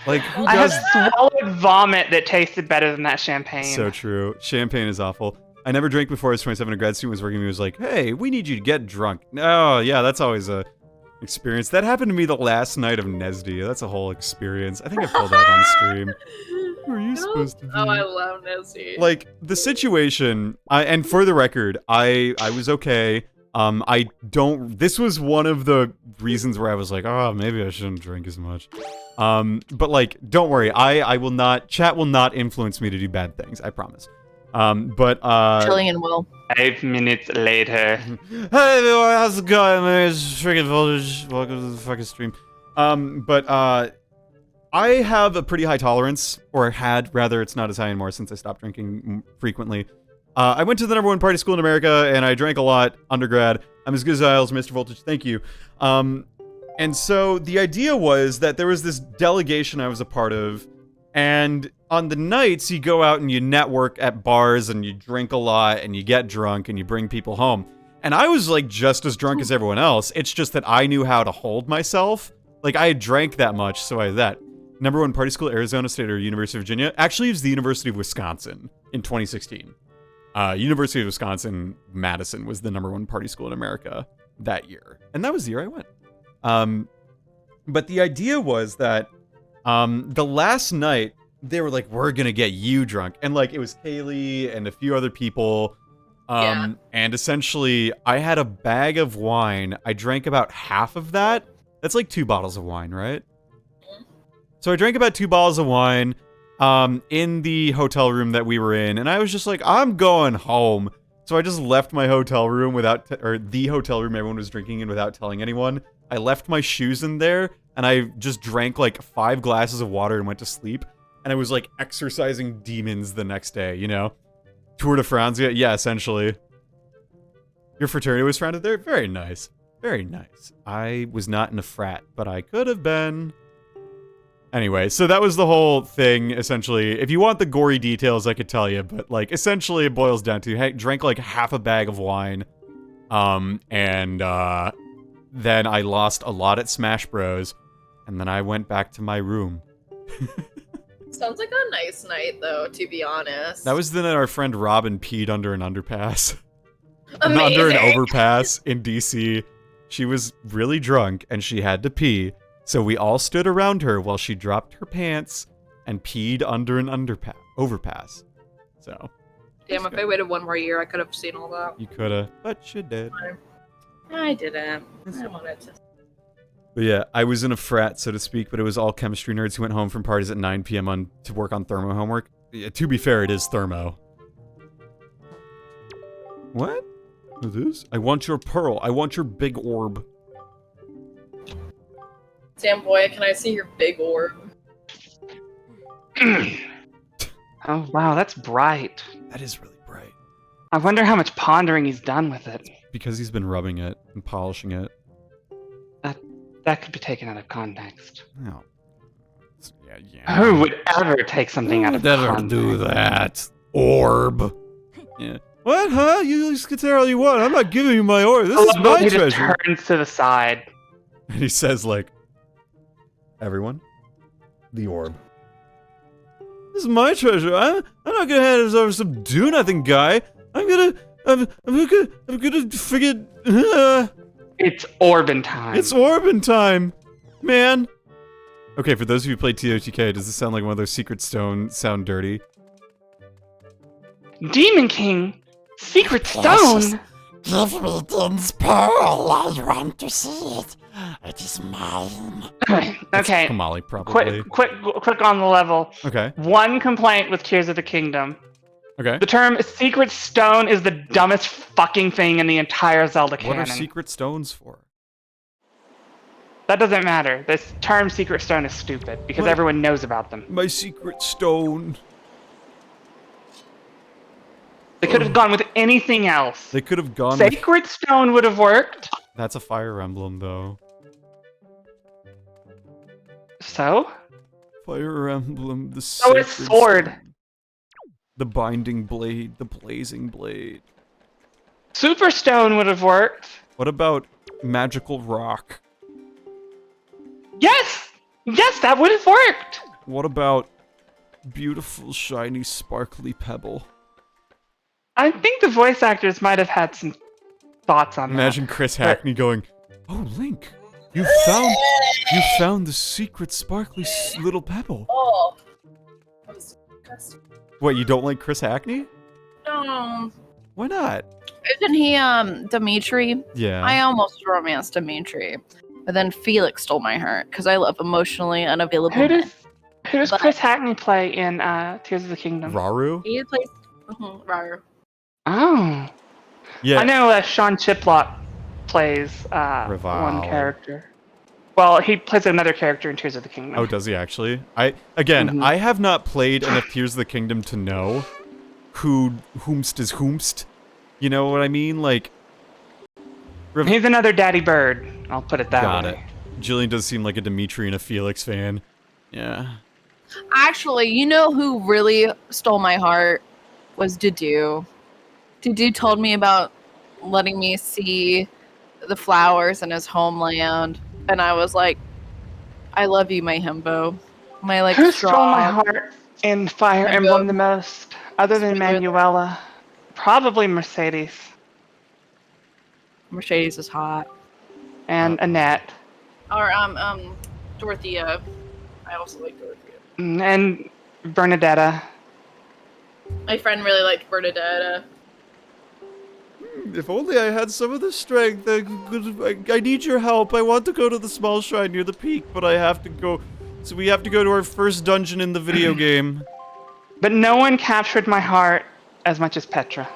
Like, who I have does... swallowed vomit that tasted better than that champagne. So true. Champagne is awful. I never drank before I was 27. A grad student was working with me, was like, hey, we need you to get drunk. Oh, yeah, that's always a experience. That happened to me the last night of Nesdy. That's a whole experience. I think I pulled that on stream. Who are you supposed to be? Oh, I love Nessie. Like, the situation, and for the record, I was okay. I don't, this was one of the reasons where I was like, oh, maybe I shouldn't drink as much. But like, don't worry, I will not, chat will not influence me to do bad things, I promise. Trillian will. 5 minutes later. Hey everyone, how's it going? My name is freaking Voltage. Welcome to the fucking stream. I have a pretty high tolerance, or had, rather, it's not as high anymore since I stopped drinking frequently. I went to the #1 party school in America, and I drank a lot, undergrad. I'm as good as Isles, Mr. Voltage, thank you. And so, the idea was that there was this delegation I was a part of, and on the nights, you go out and you network at bars and you drink a lot and you get drunk and you bring people home. And I was like just as drunk as everyone else. It's just that I knew how to hold myself. Like I had drank that much, so I had that. Number one party school, Arizona State or University of Virginia. Actually, it was the University of Wisconsin in 2016. University of Wisconsin, Madison was the number one party school in America that year. And that was the year I went. But the idea was that the last night, they were like, we're going to get you drunk. And like, it was Kaylee and a few other people. And essentially, I had a bag of wine. I drank about half of that. That's like 2 bottles of wine, right? So I drank about 2 bottles of wine in the hotel room that we were in. And I was just like, I'm going home. So I just left my hotel room or the hotel room everyone was drinking in without telling anyone. I left my shoes in there, and I just drank like 5 glasses of water and went to sleep. And I was like exercising demons the next day, you know? Tour de France, yeah, essentially. Your fraternity was founded there? Very nice. Very nice. I was not in a frat, but I could have been. Anyway, so that was the whole thing, essentially. If you want the gory details, I could tell you, but like, essentially it boils down to, hey, drank like half a bag of wine, and then I lost a lot at Smash Bros, and then I went back to my room. Sounds like a nice night, though, to be honest. That was the night our friend Robin peed under an underpass. Amazing. Under an overpass in DC. She was really drunk, and she had to pee, so we all stood around her while she dropped her pants and peed under an overpass. So. Damn, if I waited 1 more year, I could have seen all that. You coulda, but you did. I didn't. I wanted to. But yeah, I was in a frat, so to speak, but it was all chemistry nerds who went home from parties at 9 p.m. to work on thermo homework. Yeah, to be fair, it is thermo. What? What is this? I want your pearl. I want your big orb. Damn boy, can I see your big orb? Oh, wow, that's bright. That is really bright. I wonder how much pondering he's done with it. Because he's been rubbing it and polishing it. That could be taken out of context. Oh. Yeah. Who would ever take something out of context? Never do that. Orb. Yeah. What, huh? You just can say all you want. I'm not giving you my orb. This is my he treasure. Just turns to the side. And he says, like, everyone, the orb. This is my treasure. I'm not gonna hand this over to some do-nothing guy. I'm gonna forget. It's Orbin time. It's Orbin time, man. Okay, for those of you who played TOTK, does this sound like one of those secret stone sound dirty? Demon King, secret stone. Give me Din's pearl. I want to see it. It is mine. Okay. Kamali, probably. Quick on the level. Okay. 1 complaint with Tears of the Kingdom. Okay. The term secret stone is the dumbest fucking thing in the entire Zelda canon. What are secret stones for? That doesn't matter. This term secret stone is stupid because everyone knows about them. My secret stone. They could have gone with anything else. They could have gone with... Sacred stone would have worked. That's a fire emblem, though. So? Fire emblem, the So is sacred sword. stone. The binding blade, the blazing blade. Super stone would have worked. What about magical rock? Yes! Yes, that would have worked! What about beautiful, shiny, sparkly pebble? I think the voice actors might have had some thoughts on Imagine that. Chris Hackney going, "Oh, Link, you found the secret, sparkly little pebble." Oh. That was disgusting. What, you don't like Chris Hackney? No. Why not? Isn't he, Dimitri? Yeah. I almost romanced Dimitri. But then Felix stole my heart, because I love emotionally unavailable Who men. does But- Chris Hackney play in Tears of the Kingdom? Raru? He plays... Raru. Oh. Yeah. I know Sean Chiplock plays Revile. one character. Well, he plays another character in Tears of the Kingdom. Oh, does he actually? I have not played enough Tears of the Kingdom to know whomst is whomst. You know what I mean? Like, He's another Daddy Bird. I'll put it that got way. it. Jillian does seem like a Dimitri and a Felix fan. Yeah. Actually, you know who really stole my heart was Dedu. Dedu told me about letting me see the flowers in his homeland, and I was like, I love you, my himbo. My like Who stole my strong heart in Fire himbo. Emblem the most, other than Spoiler alert. Manuela? Probably Mercedes Mercedes is hot. and Annette. Or Dorothea. I also like Dorothea. And Bernadetta. My friend really liked Bernadetta. If only I had some of the strength. I need your help. I want to go to the small shrine near the peak, but I have to go. So we have to go to our first dungeon in the video game. But no one captured my heart as much as Petra.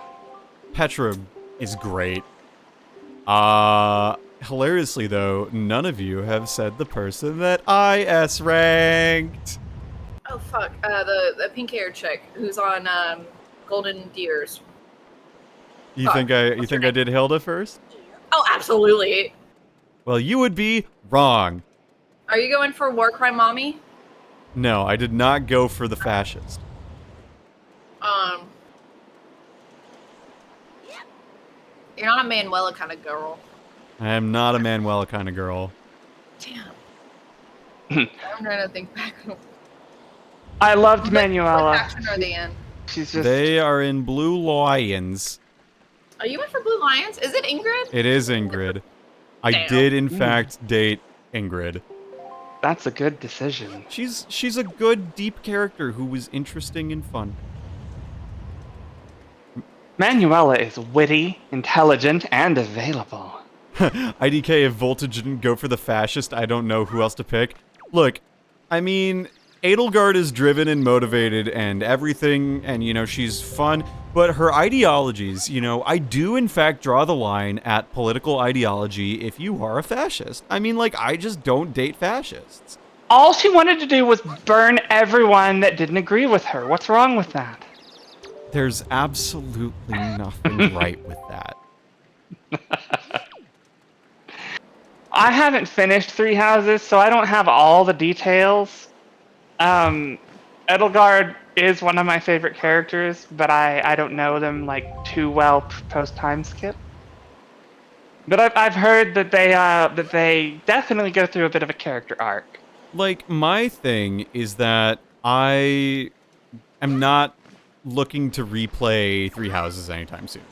Petra is great. Hilariously though, none of you have said the person that I S-ranked. Oh fuck, the pink-haired chick who's on Golden Deers. You think I did Hilda first? Oh, absolutely. Well, you would be wrong. Are you going for War Crime Mommy? No, I did not go for the fascist. You're not a Manuela kind of girl. I am not a Manuela kind of girl. Damn. I'm trying to think back. I loved What Manuela. faction are they in? She's just. They are in Blue Lions. Are you in for Blue Lions? Is it Ingrid? It is Ingrid. I Damn. did, in fact, date Ingrid. That's a good decision. She's a good, deep character who was interesting and fun. Manuela is witty, intelligent, and available. IDK, if Voltage didn't go for the fascist, I don't know who else to pick. Look, I mean, Edelgard is driven and motivated and everything, and, you know, she's fun, but her ideologies, you know, I do, in fact, draw the line at political ideology if you are a fascist. I mean, like, I just don't date fascists. All she wanted to do was burn everyone that didn't agree with her. What's wrong with that? There's absolutely nothing right with that. I haven't finished Three Houses, so I don't have all the details. Edelgard is one of my favorite characters, but I don't know them like too well post time skip. But I've heard that they definitely go through a bit of a character arc. Like, my thing is that I am not looking to replay Three Houses anytime soon.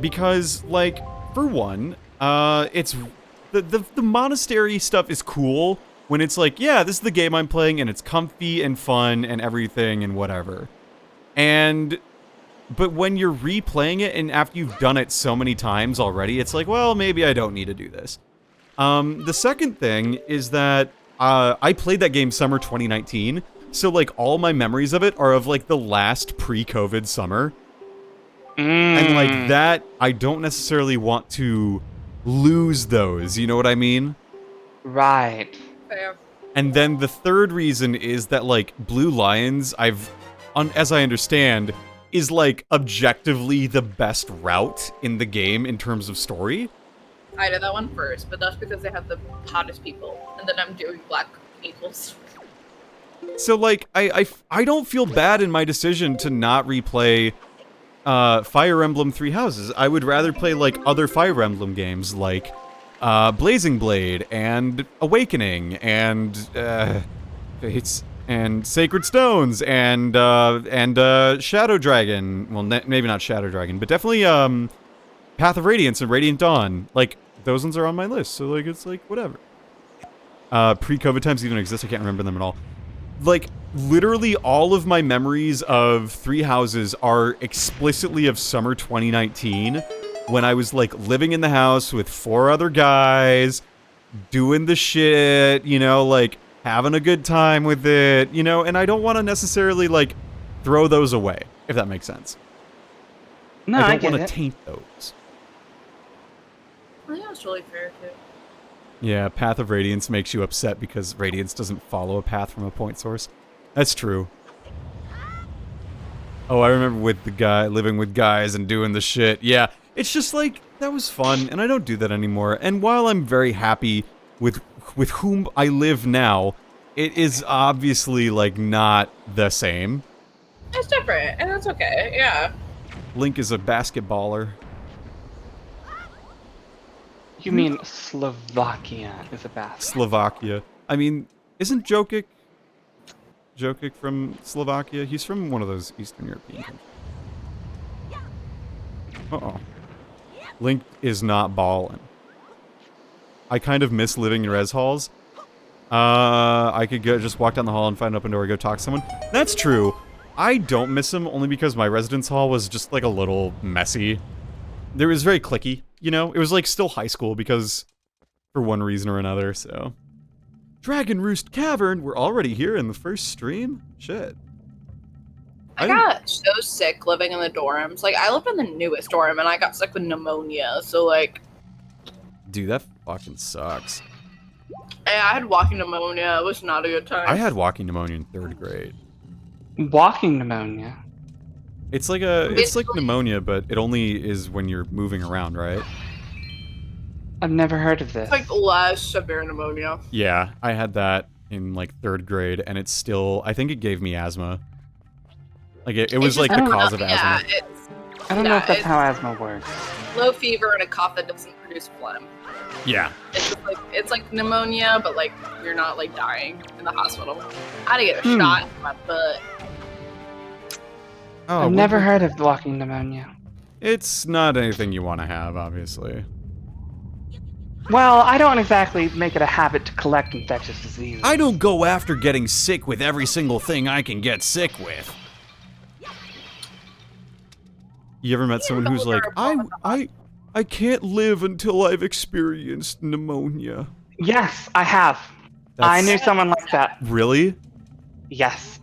Because, like, for one, it's the monastery stuff is cool when it's like, yeah, this is the game I'm playing and it's comfy and fun and everything and whatever. But when you're replaying it and after you've done it so many times already, it's like, well, maybe I don't need to do this. The second thing is that I played that game summer 2019, so like all my memories of it are of like the last pre-COVID summer. And like that, I don't necessarily want to lose those, you know what I mean? Right. Fair. And then the third reason is that like Blue Lions, as I understand, is like objectively the best route in the game in terms of story. I did that one first, but that's because they have the hottest people, and then I'm doing black equals. So like I don't feel bad in my decision to not replay Fire Emblem Three Houses. I would rather play like other Fire Emblem games like Blazing Blade and Awakening and Fates and Sacred Stones and Shadow Dragon. Well, maybe not Shadow Dragon, but definitely Path of Radiance and Radiant Dawn. Like those ones are on my list, so like it's like whatever. Pre-COVID times even exist. I can't remember them at all. Like literally all of my memories of Three Houses are explicitly of summer 2019 when I was like living in the house with 4 other guys, doing the shit, you know, like having a good time with it, you know, and I don't want to necessarily like throw those away, if that makes sense. No, I I don't get want it. to taint those. I think that's really fair too. Yeah, Path of Radiance makes you upset because Radiance doesn't follow a path from a point source. That's true. Oh, I remember with the guy, living with guys and doing the shit. Yeah, it's just like, that was fun, and I don't do that anymore. And while I'm very happy with whom I live now, It is obviously, like, not the same. It's different, and that's okay. Yeah. Link is a basketballer. You mean Slovakia is a bastard? Slovakia. I mean, isn't Jokic from Slovakia? He's from one of those Eastern European countries. Uh-oh. Link is not ballin'. I kind of miss living in res halls. I could just walk down the hall and find an open door and go talk to someone. That's true. I don't miss them only because my residence hall was just like a little messy. It was very cliquey, you know? It was like still high school because for one reason or another, so. Dragon Roost Cavern, we're already here in the first stream? Shit. I got so sick living in the dorms. Like, I lived in the newest dorm, and I got sick with pneumonia, so, like... Dude, that fucking sucks. I had walking pneumonia. It was not a good time. I had walking pneumonia in 3rd grade. Walking pneumonia? It's like pneumonia, but it only is when you're moving around, right? I've never heard of this. It's like less severe pneumonia. Yeah, I had that in like 3rd grade, and it's still, I think it gave me asthma. Like, it was like the cause of asthma. I don't know if that's how asthma works. Low fever and a cough that doesn't produce phlegm. Yeah. It's like pneumonia, but like you're not like dying in the hospital. I had to get a shot in my butt. Oh, I've never heard of walking pneumonia. It's not anything you want to have, obviously. Well, I don't exactly make it a habit to collect infectious diseases. I don't go after getting sick with every single thing I can get sick with. You ever met someone who's like, I can't live until I've experienced pneumonia? Yes, I have. I knew someone like that. Really? Yes.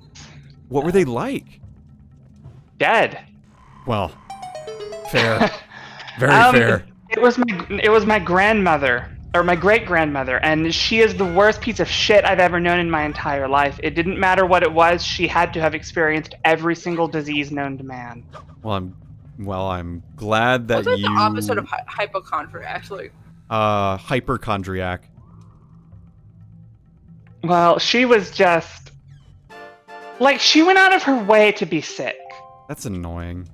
What were they like? Dead. Well, fair. Very fair. It was my grandmother, or my great-grandmother, and she is the worst piece of shit I've ever known in my entire life. It didn't matter what it was, she had to have experienced every single disease known to man. Well, I'm glad that What's the opposite of hypochondriac, actually? Hyperchondriac. Well, she was just... like, she went out of her way to be sick. That's annoying.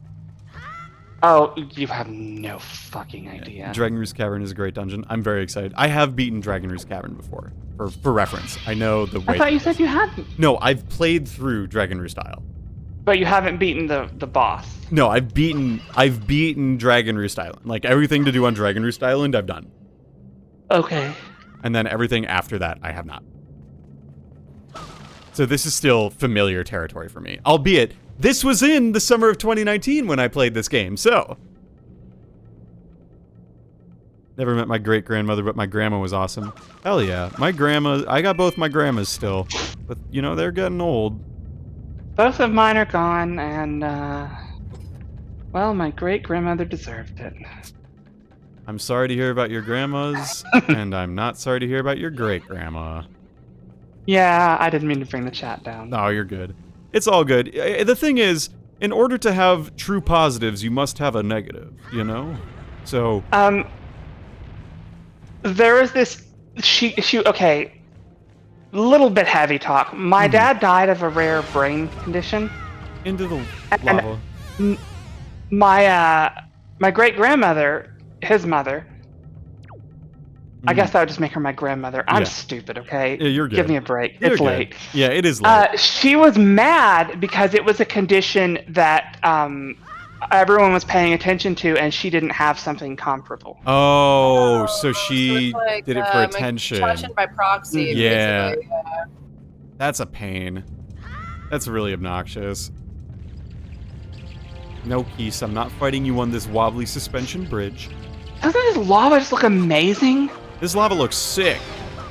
Oh, you have no fucking idea. Dragon Roost Cavern is a great dungeon. I'm very excited. I have beaten Dragon Roost Cavern before, for reference. I know the way. I thought you said you hadn't. No, I've played through Dragon Roost Isle. But you haven't beaten the boss. No, I've beaten Dragon Roost Island. Like, everything to do on Dragon Roost Island, I've done. Okay. And then everything after that, I have not. So this is still familiar territory for me. Albeit, this was in the summer of 2019 when I played this game, so. Never met my great-grandmother, but my grandma was awesome. Hell yeah. My grandma, I got both my grandmas still. But, you know, they're getting old. Both of mine are gone, and, well, my great-grandmother deserved it. I'm sorry to hear about your grandmas, and I'm not sorry to hear about your great-grandma. Yeah, I didn't mean to bring the chat down. No, you're good. It's all good. The thing is, in order to have true positives, you must have a negative, you know? So... there is this... okay. Little bit heavy talk. My dad died of a rare brain condition. Into the lava. My great-grandmother, his mother... I guess that would just make her my grandmother. I'm stupid, okay? Yeah, you're good. Give me a break. You're It's good. late. Yeah, it is late. She was mad because it was a condition that everyone was paying attention to, and she didn't have something comparable. Oh, so she so it's like, did it for attention. Attention by proxy. Yeah. Basically. Yeah. That's a pain. That's really obnoxious. No, Keese, I'm not fighting you on this wobbly suspension bridge. Doesn't this lava just look amazing? This lava looks sick.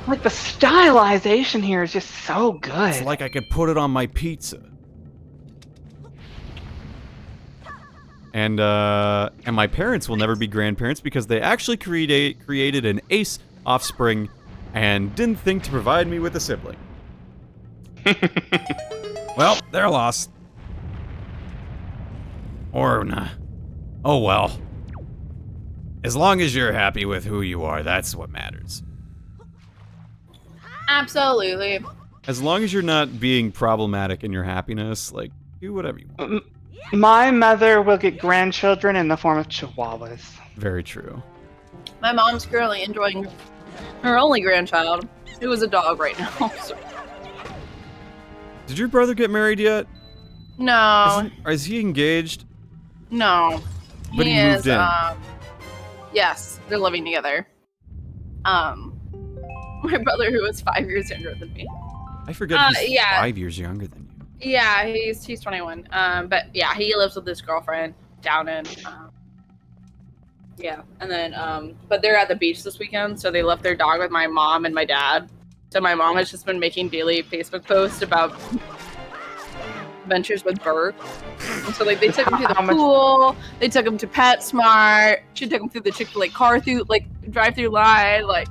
Like, the stylization here is just so good. It's like I could put it on my pizza. And my parents will never be grandparents because they actually created an ace offspring and didn't think to provide me with a sibling. Well, they're lost. Or nah. Oh well. As long as you're happy with who you are, that's what matters. Absolutely. As long as you're not being problematic in your happiness, like, do whatever you want. My mother will get grandchildren in the form of chihuahuas. Very true. My mom's currently enjoying her only grandchild, who is a dog right now. So. Did your brother get married yet? No. Is he engaged? No. But he moved in. Yes, they're living together. My brother, who is 5 years younger than me. I forget he's 5 years younger than you. Yeah, he's 21. But yeah, he lives with his girlfriend down in. Yeah, and then but they're at the beach this weekend, so they left their dog with my mom and my dad. So my mom has just been making daily Facebook posts about adventures with Burke. And so like they took him to the pool, they took him to PetSmart, she took him through the Chick-fil-A drive-through line, like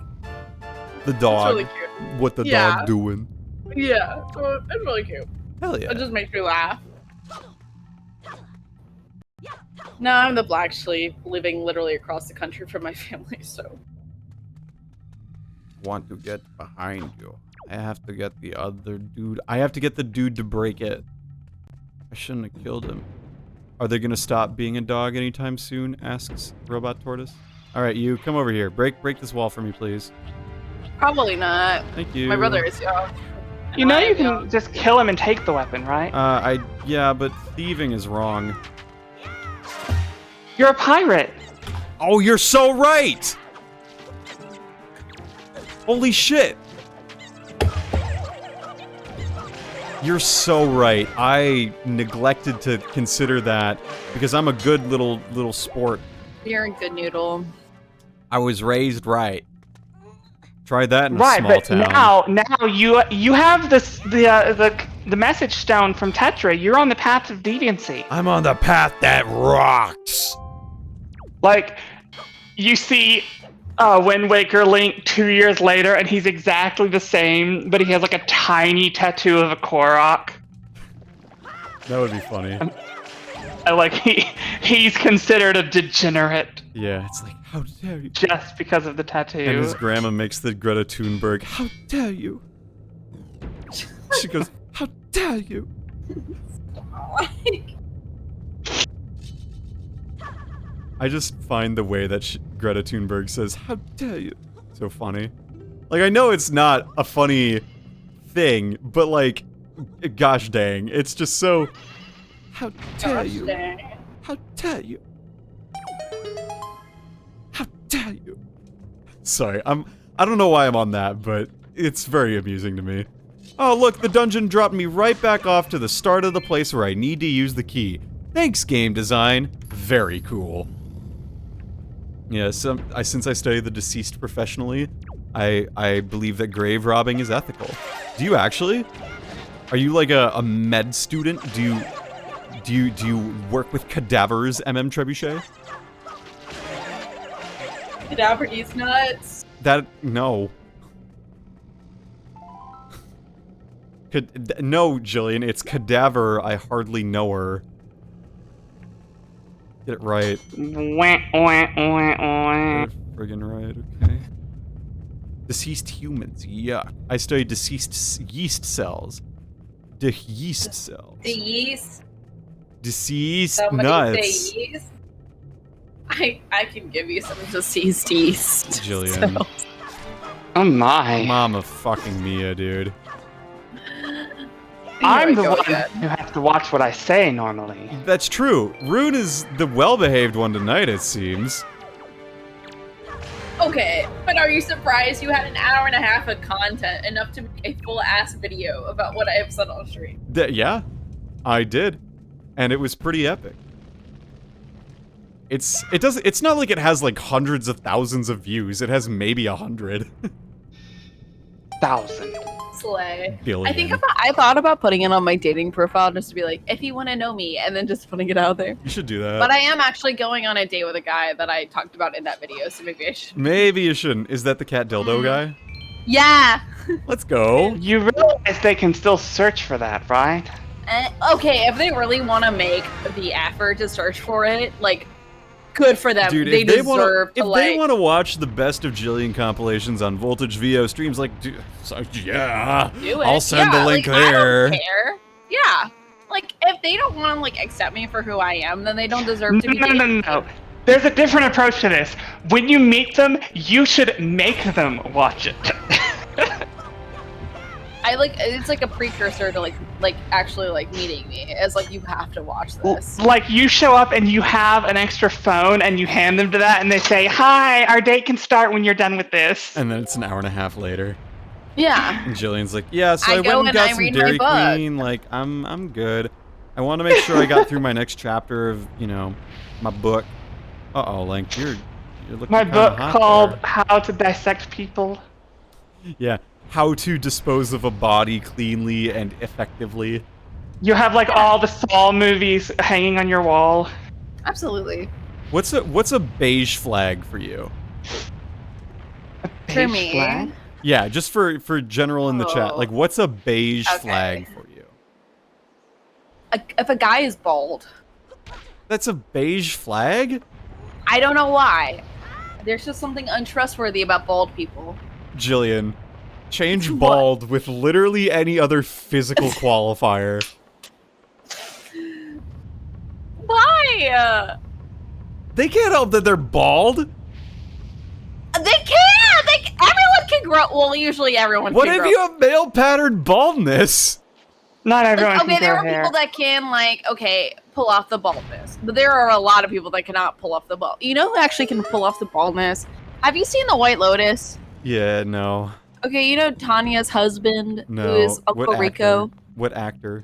the dog. It's really cute. What the dog doing? Yeah, so it's really cute. Hell yeah. It just makes me laugh. No, I'm the black sheep, living literally across the country from my family, so. Want to get behind you. I have to get the other dude. I have to get the dude to break it. I shouldn't have killed him. Are they gonna stop being a dog anytime soon? Asks Robot Tortoise. Alright, you, come over here. Break this wall for me, please. Probably not. Thank you. My brother is young. You know you can just kill him and take the weapon, right? Yeah, but thieving is wrong. You're a pirate. Oh, you're so right! Holy shit! You're so right. I neglected to consider that because I'm a good little sport. You're a good noodle. I was raised right. Try that in a small town. Right, but now you have the message stone from Tetra. You're on the path of deviancy. I'm on the path that rocks. Like, you see Wind Waker Link 2 years later, and he's exactly the same, but he has like a tiny tattoo of a Korok. That would be funny. Like he's considered a degenerate. Yeah, it's like, how dare you? Just because of the tattoo. And his grandma makes the Greta Thunberg, how dare you? She goes, how dare you? I just find the way that Greta Thunberg says, how dare you? So funny. Like, I know it's not a funny thing, but like, gosh dang, it's just so... How dare you? How dare you? How dare you? Sorry, I don't know why I'm on that, but it's very amusing to me. Oh, look, the dungeon dropped me right back off to the start of the place where I need to use the key. Thanks, game design. Very cool. Yeah, since I study the deceased professionally, I believe that grave robbing is ethical. Do you actually? Are you like a med student? Do you work with cadavers, MM Trebuchet? Cadaver eats nuts. No. No, Jillian, it's cadaver. I hardly know her. Get it right. Friggin' right, okay. Deceased humans, yuck. I studied deceased yeast cells. The yeast cells. The yeast? Deceased Somebody nuts. say yeast? I can give you some deceased yeast. Jillian. So. Oh my. Mama fucking Mia, dude. I'm the one who has to watch what I say normally. That's true. Rune is the well-behaved one tonight, it seems. Okay, but are you surprised you had an hour and a half of content enough to make a full-ass video about what I have said on stream? Yeah, I did. And it was pretty epic. It's not like it has like hundreds of thousands of views. It has maybe 100. 1,000. Slay. Billion. I thought about putting it on my dating profile just to be like, if you want to know me, and then just putting it out there. You should do that. But I am actually going on a date with a guy that I talked about in that video, so maybe I should. Maybe you shouldn't. Is that the cat dildo guy? Yeah. Let's go. You realize they can still search for that, right? Okay, if they really want to make the effort to search for it, like, good for them. Dude, they deserve if to they want to watch the best of Jillian compilations on Voltage VO streams, like, yeah, do it. I'll send the link like, there. I don't care. Yeah. Like, if they don't want to, like, accept me for who I am, then they don't deserve to be dating. No. There's a different approach to this. When you meet them, you should make them watch it. It's like a precursor to like actually like meeting me. It's like you have to watch this. Like you show up and you have an extra phone and you hand them to that and they say, "Hi, our date can start when you're done with this." And then it's an hour and a half later. Yeah. And Jillian's like, "Yeah, so I go went and and got I some read my Dairy book." Queen. Like, I'm good. I want to make sure I got through my next chapter of, my book." Uh-oh, Link, you're looking My kinda book hot called there. How to Dissect People. Yeah, how to dispose of a body cleanly and effectively. You have like all the Saw movies hanging on your wall. Absolutely. What's a beige flag for you? For Beige me. flag? Yeah, just for general in the chat. Oh. Like, what's a beige Okay. flag for you? If a guy is bald, That's a beige flag? I don't know why. There's just something untrustworthy about bald people. Jillian, change What? bald with literally any other physical qualifier. Why? They can't help that they're bald. They can! Everyone can grow. Well, usually everyone What can if grow. you have male pattern baldness? Not everyone Okay, can there grow are hair. people that can, like, pull off the baldness. But there are a lot of people that cannot pull off the bald. You know who actually can pull off the baldness? Have you seen The White Lotus? Yeah, no. Okay, you know Tanya's husband, No. who is Uncle What Rico? actor? What actor?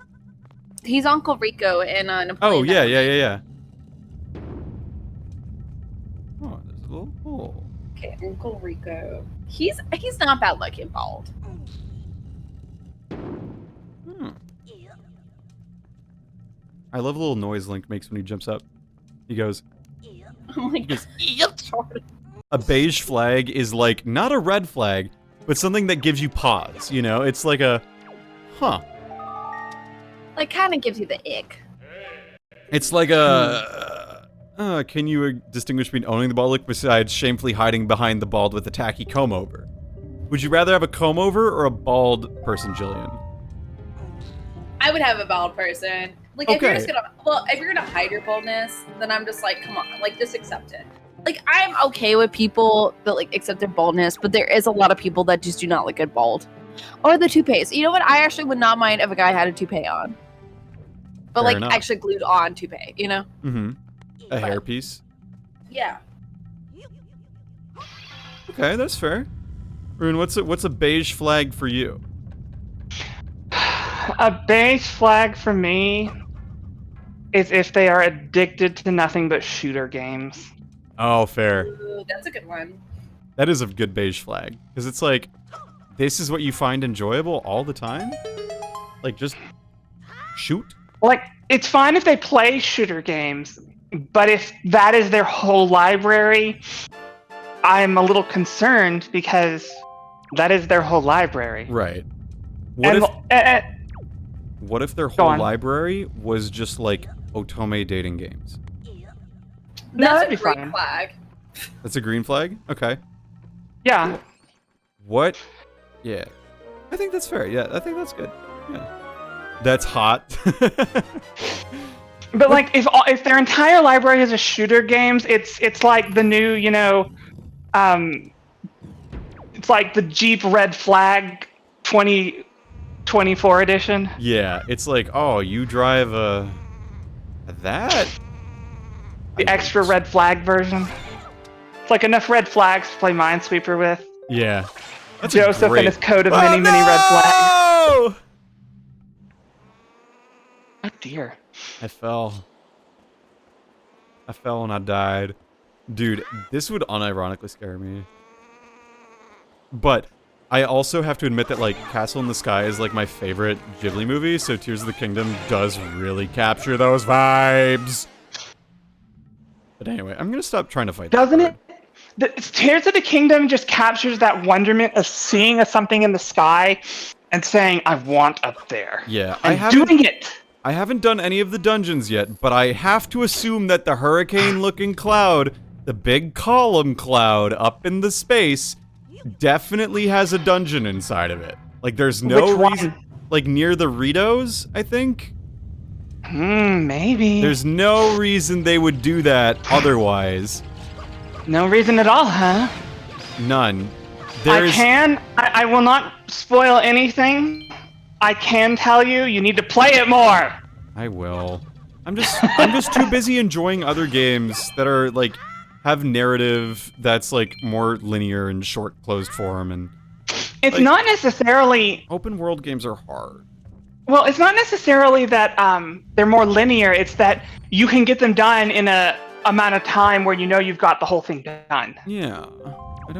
He's Uncle Rico in Napoleon Oh, yeah. Dynamite. Oh, there's a little hole. Okay, Uncle Rico. He's not bad looking bald. Hmm. I love the little noise Link makes when he jumps up. He goes, I'm like, a beige flag is like, not a red flag, but something that gives you pause, It's like a, huh. like, kind of gives you the ick. It's like a, can you distinguish between owning the bald look besides shamefully hiding behind the bald with a tacky comb over? Would you rather have a comb over or a bald person, Jillian? I would have a bald person. Like, if you're gonna hide your baldness, then I'm just like, come on, like, just accept it. Like, I'm okay with people that, like, accept their baldness, but there is a lot of people that just do not look good bald. Or the toupees. You know what? I actually would not mind if a guy had a toupee on. But, Fair like, enough. actually glued on toupee, you know? Mm-hmm. A hairpiece. Yeah. Okay, that's fair. Rune, what's a beige flag for you? A beige flag for me is if they are addicted to nothing but shooter games. Oh, fair. Ooh, that's a good one. That is a good beige flag. Because it's like, this is what you find enjoyable all the time? Like, just shoot? Like, it's fine if they play shooter games, but if that is their whole library, I'm a little concerned because that is their whole library. Right. What if their Go whole on. library was just like Otome dating games? No, That's that'd a be great fine. flag. That's a green flag? Okay. Yeah. What? Yeah. I think that's fair. Yeah, I think that's good. Yeah. That's hot. But like, if their entire library is a shooter games, it's like the new, it's like the Jeep Red Flag 2024 edition. Yeah, it's like, oh, you drive that? The extra red flag version. It's like enough red flags to play Minesweeper with. Yeah. That's Joseph great... and his coat of many red flags. Oh Dear. I fell and I died. Dude, this would unironically scare me. But I also have to admit that, like, Castle in the Sky is, like, my favorite Ghibli movie, so Tears of the Kingdom does really capture those vibes. But anyway, I'm gonna stop trying to fight that Doesn't bird. it? Tears of the Kingdom just captures that wonderment of seeing something in the sky and saying, I want up there. Yeah, And doing it. I haven't done any of the dungeons yet, but I have to assume that the hurricane-looking cloud, the big column cloud up in the space, definitely has a dungeon inside of it. Like, there's no reason... Like, near the Ritos, I think? Maybe. There's no reason they would do that otherwise. No reason at all, huh? None. I will not spoil anything. I can tell you, you need to play it more. I will. I'm just too busy enjoying other games that are, like, have narrative that's, like, more linear and short, closed form, and... It's like, not necessarily... Open world games are hard. Well, it's not necessarily that they're more linear, it's that you can get them done in a amount of time where you know you've got the whole thing done. Yeah.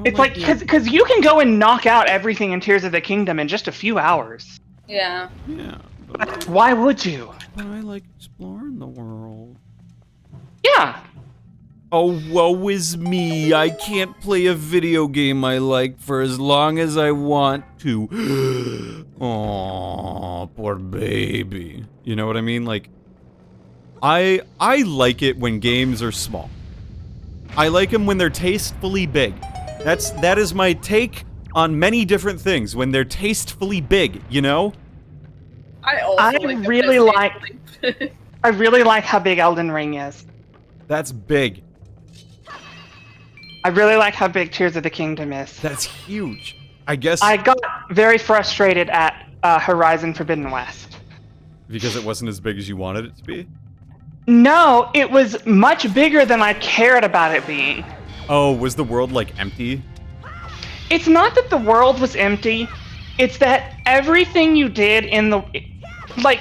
It's like, because you can go and knock out everything in Tears of the Kingdom in just a few hours. Yeah. Yeah. But why would you? But I like exploring the world. Yeah. Oh, woe is me. I can't play a video game I like for as long as I want to. Aw, poor baby. You know what I mean? Like, I like it when games are small. I like them when they're tastefully big. That is my take on many different things, when they're tastefully big, you know? I really like how big Elden Ring is. That's big. I really like how big Tears of the Kingdom is. That's huge. I guess I got very frustrated at Horizon Forbidden West. because it wasn't as big as you wanted it to be? No, it was much bigger than I cared about it being. Oh, was the world, like, empty? It's not that the world was empty. It's that everything you did in the... Like,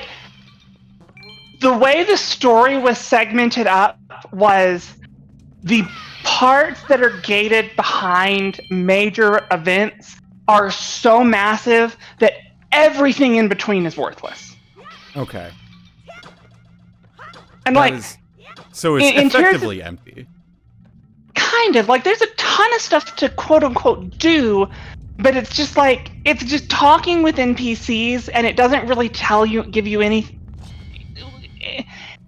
the way the story was segmented up was the parts that are gated behind major events are so massive that everything in between is worthless. Okay. And, That like... is- so it's in effectively empty. Kind of. Like, there's a ton of stuff to quote-unquote do, but it's just like, it's just talking with NPCs, and it doesn't really give you any...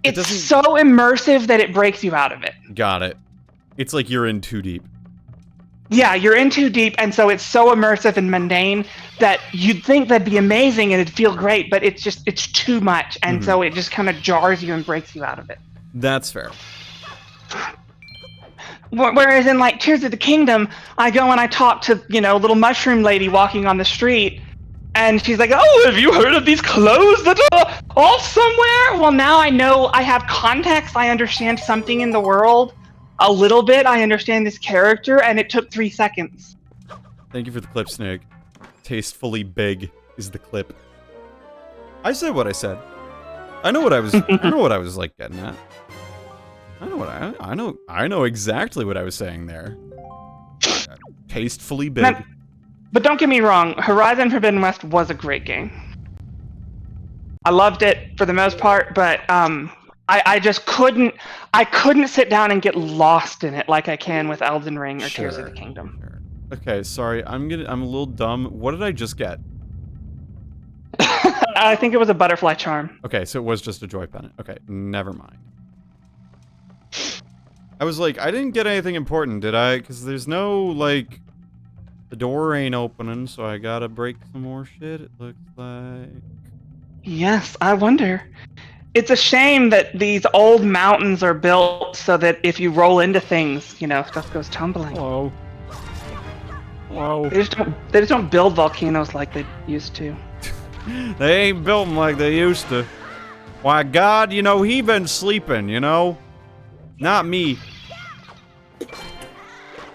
It's so immersive that it breaks you out of it. Got it. It's like you're in too deep. Yeah, you're in too deep, and so it's so immersive and mundane that you'd think that'd be amazing and it'd feel great, but it's too much, and so it just kind of jars you and breaks you out of it. That's fair. Whereas in, like, Tears of the Kingdom, I go and I talk to, little mushroom lady walking on the street, and she's like, oh, have you heard of these clothes that are off somewhere? Well, now I know I have context, I understand something in the world. A little bit, I understand this character, and it took 3 seconds. Thank you for the clip, Snake. Tastefully big is the clip. I said what I said. I know what I was. I know what I was like getting at. I know exactly what I was saying there. Tastefully big. But don't get me wrong, Horizon Forbidden West was a great game. I loved it for the most part, but I just couldn't sit down and get lost in it like I can with Elden Ring or Tears of the Kingdom. Sure. Okay, sorry, I'm a little dumb. What did I just get? I think it was a butterfly charm. Okay, so it was just a joy pendant. Okay, never mind. I was like, I didn't get anything important, did I? Because there's no, like, the door ain't opening, so I gotta break some more shit, it looks like. Yes, I wonder. It's a shame that these old mountains are built so that if you roll into things, stuff goes tumbling. Hello. Hello. They just don't build volcanoes like they used to. They ain't built 'em like they used to. Why, God, he been sleeping, Not me.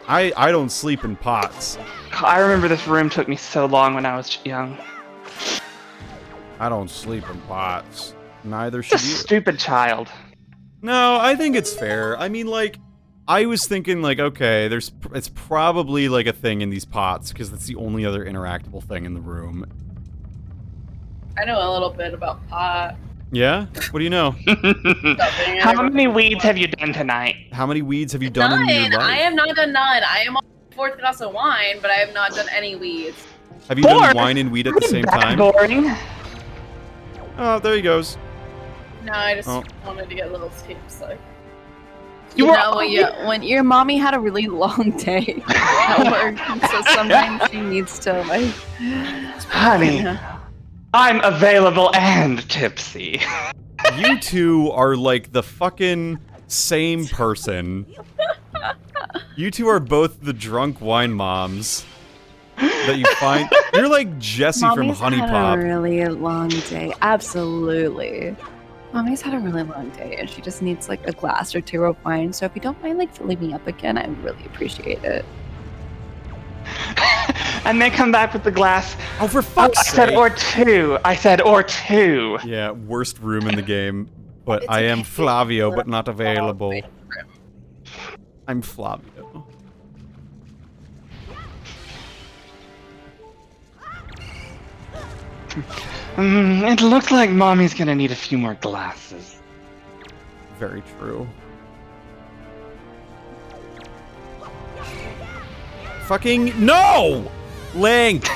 I don't sleep in pots. I remember this room took me so long when I was young. I don't sleep in pots. Neither It's should a you. stupid child. No, I think it's fair. I mean, like, I was thinking, like, okay, it's probably, like, a thing in these pots, because that's the only other interactable thing in the room. I know a little bit about pot. Yeah? What do you know? How many weeds have you done tonight? How many weeds have you done in your life? I have not done none. I am on the 4th glass of wine, but I have not done any weeds. Have you done wine and weed at the same time? Boring. Oh, there he goes. No, I just Oh. wanted to get a little tips. Like, You you were- know, when your mommy had a really long day at work, so sometimes she needs to like. Honey, I'm available and tipsy. You two are like the fucking same person. You two are both the drunk wine moms that you find. You're like Jessie from Mommy's Honey had Pop. a really long day. Absolutely. Mommy's had a really long day, and she just needs like a glass or two of wine. So if you don't mind like filling me up again, I would really appreciate it. And they come back with the glass. Oh, for I fuck's said sake! or two. I said or two. Yeah, worst room in the game. But It's I am okay. Flavio, but not available. I'm Flavio. It looks like Mommy's gonna need a few more glasses. Very true. Fucking no! Link!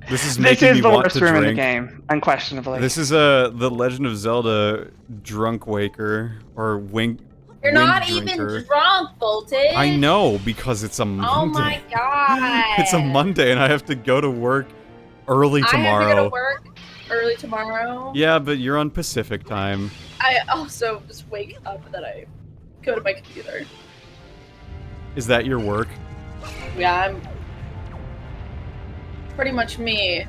This is This making is me the want worst to room in the drink. game, unquestionably. This is the Legend of Zelda Drunk Waker or Wink. You're Wind not Drinker. even drunk, Voltage. I know because it's a Monday. Oh my god. It's a Monday and I have to go to work early tomorrow. I have to go to work early tomorrow. Yeah, but you're on Pacific time. I also just wake up and then I go to my computer. Is that your work? Yeah, I'm pretty much me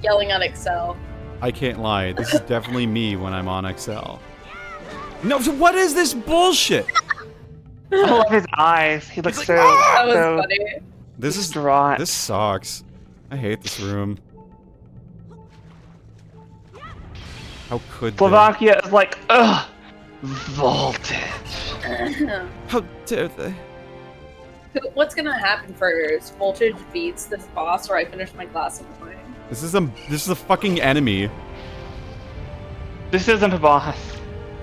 yelling at Excel. I can't lie. This is definitely me when I'm on Excel. No, so what is this bullshit? I love his eyes. He looks It's so, like, "Ah!" That was so funny. This is distraught. this sucks. I hate this room. How could they? Slovakia is like, ugh, voltage. How dare they? What's gonna happen first? Voltage beats this boss, or I finish my glass of wine? This is a fucking enemy. This isn't a boss.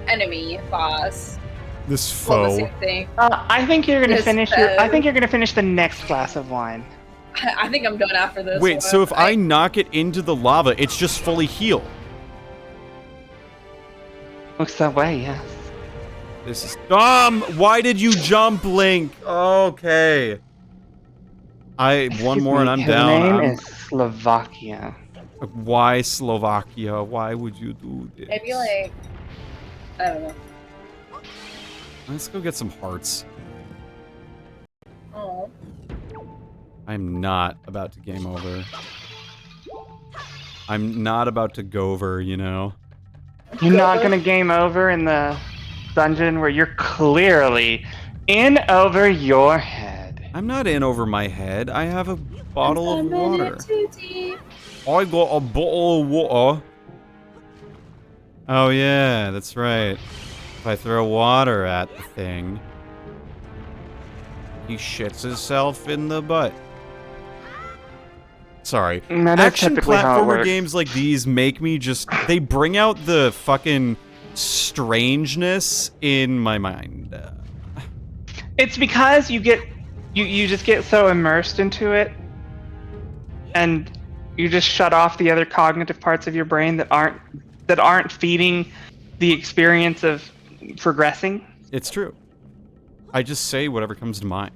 Enemy, boss. This Well, the foe. same thing. I think you're gonna This finish. foe. I think you're gonna finish the next glass of wine. I think I'm going after this. Wait, one. so if I knock it into the lava, it's just fully healed. Looks that way, yes. This is dumb. Why did you jump, Link? Okay. One more and I'm His down. name I'm- is Slovakia. Why Slovakia? Why would you do this? maybe like I don't know. Let's go get some hearts. Oh, I'm not about to game over. I'm not about to go over, you know? You're not gonna game over in the dungeon where you're clearly in over your head. I'm not in over my head. I have a bottle of I'm in water. it too deep. I got a bottle of water. Oh yeah, that's right. If I throw water at the thing, he shits himself in the butt. Sorry. No, that's Action typically how it platformer works. games like these make me just... They bring out the fucking strangeness in my mind. It's because you just get so immersed into it, and you just shut off the other cognitive parts of your brain that aren't feeding the experience of progressing. It's true. I just say whatever comes to mind.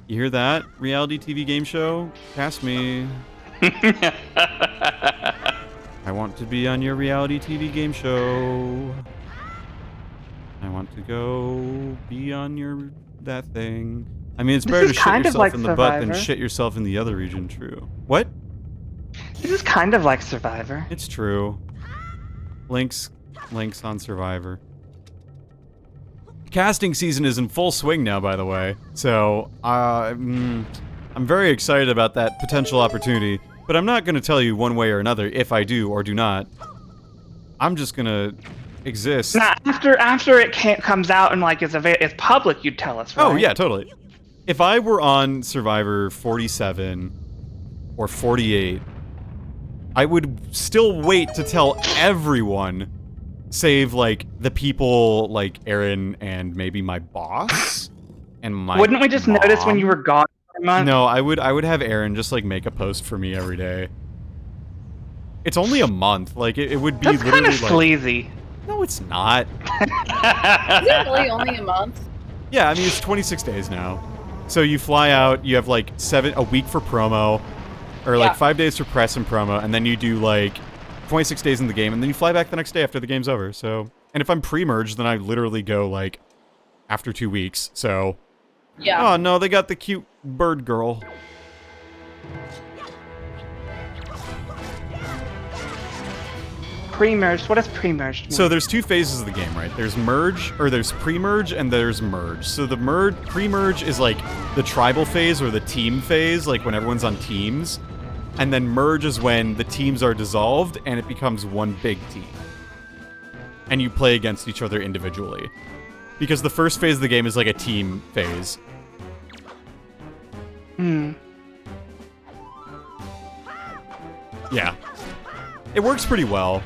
You hear that? Reality TV game show? Cast me. I want to be on your reality TV game show. I want to go be on your that thing. I mean, it's better to is shit kind of yourself like in the butt than Survivor. shit yourself in the other region. True. What? This is kind of like Survivor. It's true. Links on Survivor. Casting season is in full swing now, by the way. So, I'm very excited about that potential opportunity. But I'm not going to tell you one way or another if I do or do not. I'm just going to exist. Now, after it comes out and like it's public, you'd tell us, right? Oh, yeah, totally. If I were on Survivor 47 or 48, I would still wait to tell everyone, save, like, the people like Aaron and maybe my boss and my Wouldn't we just notice when mom. you were gone for a month? No, I would have Aaron just, like, make a post for me every day. It's only a month. Like, it would be That's kind literally, of like... sleazy. No, it's not. Is it really only a month? Yeah, I mean, it's 26 days now. So you fly out, you have like a week for promo, or like 5 days for press and promo, and then you do like 26 days in the game, and then you fly back the next day after the game's over. So, and if I'm pre-merged, then I literally go like after 2 weeks. So, yeah. Oh no, they got the cute bird girl. Pre-merged. What does pre-merged mean? So there's 2 phases of the game, right? There's merge, or there's pre-merge, and there's merge. So the pre-merge is like the tribal phase or the team phase, like when everyone's on teams. And then merge is when the teams are dissolved and it becomes one big team. And you play against each other individually. Because the first phase of the game is like a team phase. Yeah. It works pretty well.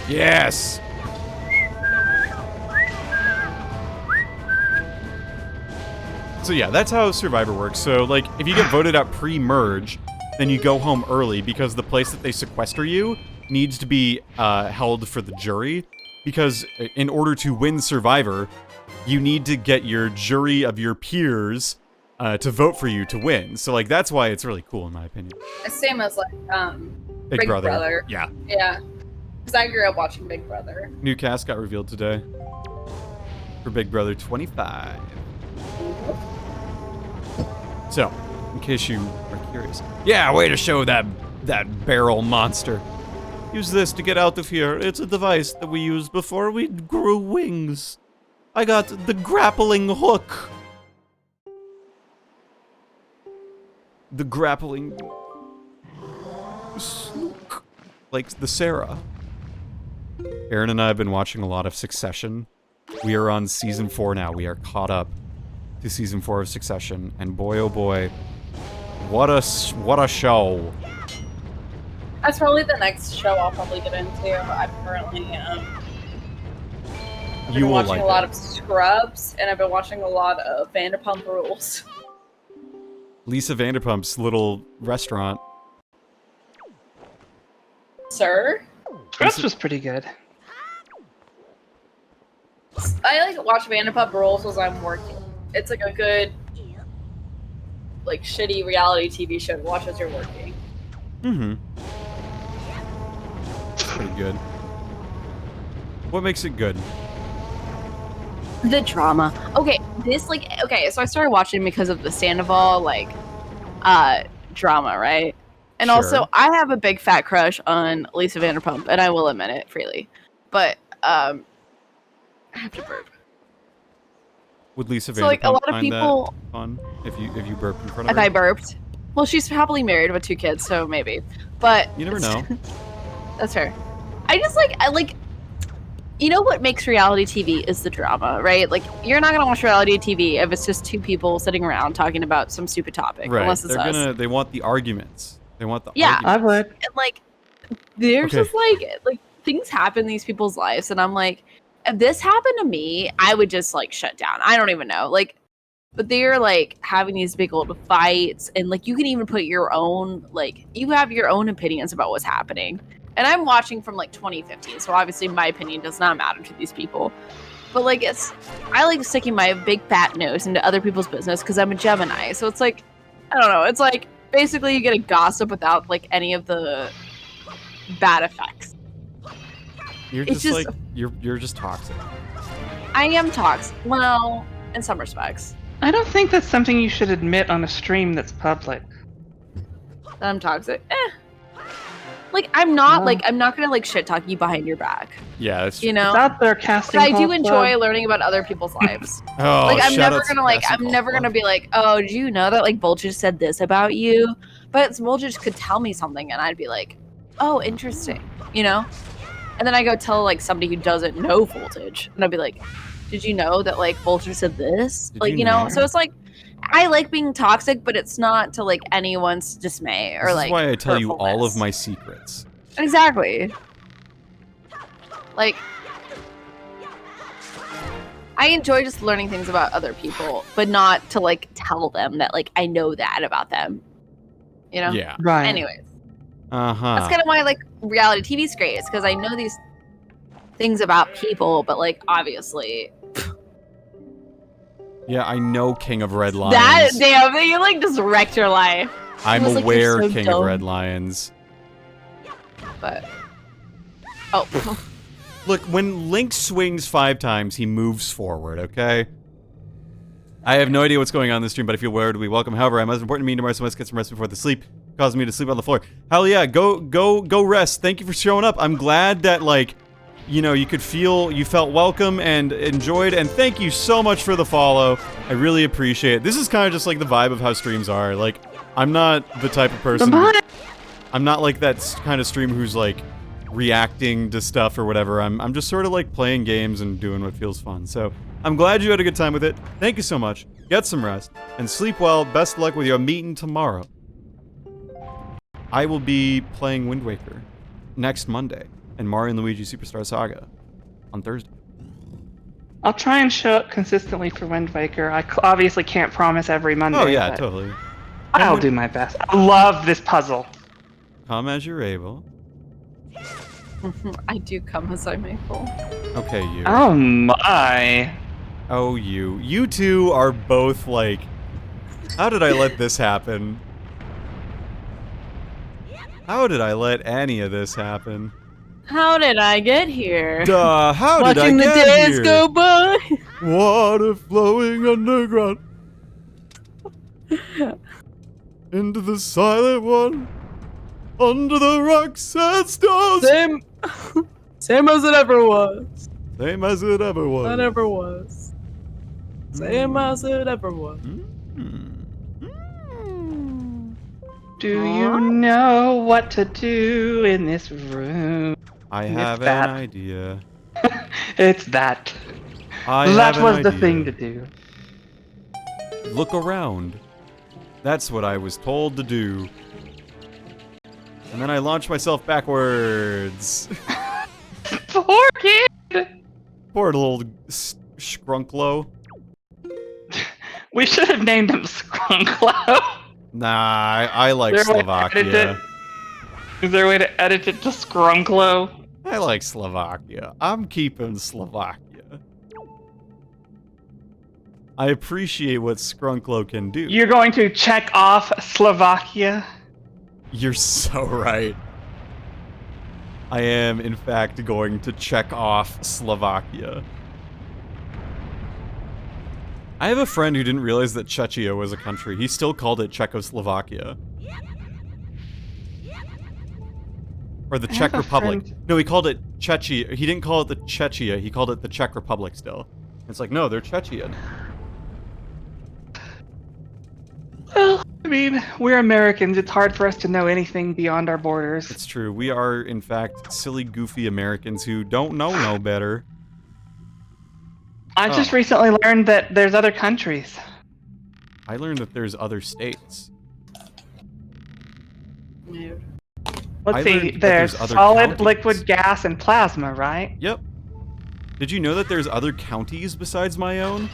Yes! So yeah, that's how Survivor works. So, like, if you get voted out pre-merge, then you go home early because the place that they sequester you needs to be held for the jury. Because in order to win Survivor, you need to get your jury of your peers to vote for you to win. So, like, that's why it's really cool, in my opinion. Same as, like, Big Brother. Yeah. Yeah. Because I grew up watching Big Brother. New cast got revealed today for Big Brother 25. So, in case you are curious. Yeah, way to show that barrel monster. Use this to get out of here. It's a device that we used before we grew wings. I got the grappling hook. The grappling... snook. Like the Sarah. Aaron and I have been watching a lot of Succession. We are on season 4 now. We are caught up to season 4 of Succession, and boy, oh boy, what a show! That's probably the next show I'll probably get into. I'm currently I've been watching a lot of Scrubs, and I've been watching a lot of Vanderpump Rules. Lisa Vanderpump's little restaurant. Sir? Scrubs was pretty good. I like to watch Vanderpump Rules as I'm working. It's like a good, like, shitty reality TV show to watch as you're working. Mm-hmm. Pretty good. What makes it good? The drama. Okay, so I started watching because of the Sandoval, like, drama, right? And Sure. also, I have a big fat crush on Lisa Vanderpump, and I will admit it freely. But, I have to burp. Would Lisa Vanderpump So, like, a lot of find people... that fun if you burped in front of If her? I burped. Well, she's happily married with 2 kids, so maybe. But... You never know. That's fair. I like... You know what makes reality TV is the drama, right? Like, you're not gonna watch reality TV if it's just 2 people sitting around talking about some stupid topic, Right. unless it's us. They want the arguments. They want the Yeah. arguments. I would. And, like, there's Okay. just, like, things happen in these people's lives, and I'm like, if this happened to me, I would just, like, shut down. I don't even know. Like, but they're, like, having these big old fights, and, like, you can even put your own, like, you have your own opinions about what's happening. And I'm watching from, like, 2015, so obviously my opinion does not matter to these people. But, like, I like sticking my big fat nose into other people's business because I'm a Gemini. So it's like, I don't know. It's like, basically you get a gossip without, like, any of the bad effects. You're It's just just- like you're just toxic. I am toxic. Well, in some respects. I don't think that's something you should admit on a stream that's public. That I'm toxic. Like, I'm not, No. like, I'm not gonna, like, shit talk you behind your back. Yeah, it's You know? It's out there But casting. I do call enjoy club. learning about other people's lives. Oh, Like, I'm shout never out to gonna, like, Casting I'm Call never Club. gonna be like, oh, did you know that, like, Voltage said this about you? But Voltage could tell me something, and I'd be like, oh, interesting, you know? And then I go tell, like, somebody who doesn't know Voltage, and I'd be like, did you know that, like, Voltage said this? Did Like, you you know? know? So it's like, I like being toxic, but it's not to, like, anyone's dismay or, This like, is why I tell you all of hurtfulness. my secrets. Exactly. Like, I enjoy just learning things about other people, but not to, like, tell them that, like, I know that about them. You know? Yeah. Right. Anyways, Uh-huh. that's kind of why like reality TV is great. It's because I know these things about people, but like obviously Yeah, I know King of Red Lions. that damn, you like just wrecked your life. I'm It was like, aware you're so King of dumb. Red Lions. But oh, Look, when Link swings 5 times, he moves forward, okay? I have no idea what's going on in this stream, but I feel weird to be welcome. However, I must important to me tomorrow, so I must get some rest before the sleep. Causing me to sleep on the floor. Hell yeah, go rest. Thank you for showing up. I'm glad that, like, you know, you felt welcome and enjoyed, and thank you so much for the follow. I really appreciate it. This is kind of just like the vibe of how streams are. Like, I'm not the type of person... I'm not like that kind of streamer who's, like, reacting to stuff or whatever. I'm just sort of, like, playing games and doing what feels fun. So, I'm glad you had a good time with it. Thank you so much. Get some rest. And sleep well. Best of luck with your meeting tomorrow. I will be playing Wind Waker next Monday. And Mario and Luigi Superstar Saga on Thursday. I'll try and show up consistently for Wind Waker. I obviously can't promise every Monday. Oh, yeah, but totally. I'll do my best. I love this puzzle. Come as you're able. I do come as I'm able. Okay, you. Oh my. Oh, you. You two are both like... How did I let this happen? How did I let any of this happen? How did I get here? Duh, how did I Watching the get days here? go by. Water flowing underground into the silent one, under the rocks and stones. Same as it ever was. Same as it ever was. That ever was. Same as it ever was. Do you know what to do in this room? I It's have that. an idea. It's that. I That have was an the idea. thing to do. Look around. That's what I was told to do. And then I launched myself backwards. Poor kid. Poor little Skrunklo. We should have named him Skrunklo. Nah, I like Is there a way to edit Slovakia. it? Is there a way to edit it to Skrunklo? I like Slovakia. I'm keeping Slovakia. I appreciate what Skrunklo can do. You're going to check off Slovakia? You're so right. I am, in fact, going to check off Slovakia. I have a friend who didn't realize that Czechia was a country. He still called it Czechoslovakia. Or the Czech have a Republic. friend- No, he called it Czechia. He didn't call it the Czechia. He called it the Czech Republic still. It's like, no, they're Chechian. Well, I mean, we're Americans. It's hard for us to know anything beyond our borders. It's true. We are, in fact, silly, goofy Americans who don't know no better. I just recently learned that there's other countries. I learned that there's other states. Let's I see, learned that there's there's other solid, counties. liquid, gas, and plasma, right? Yep. Did you know that there's other counties besides my own?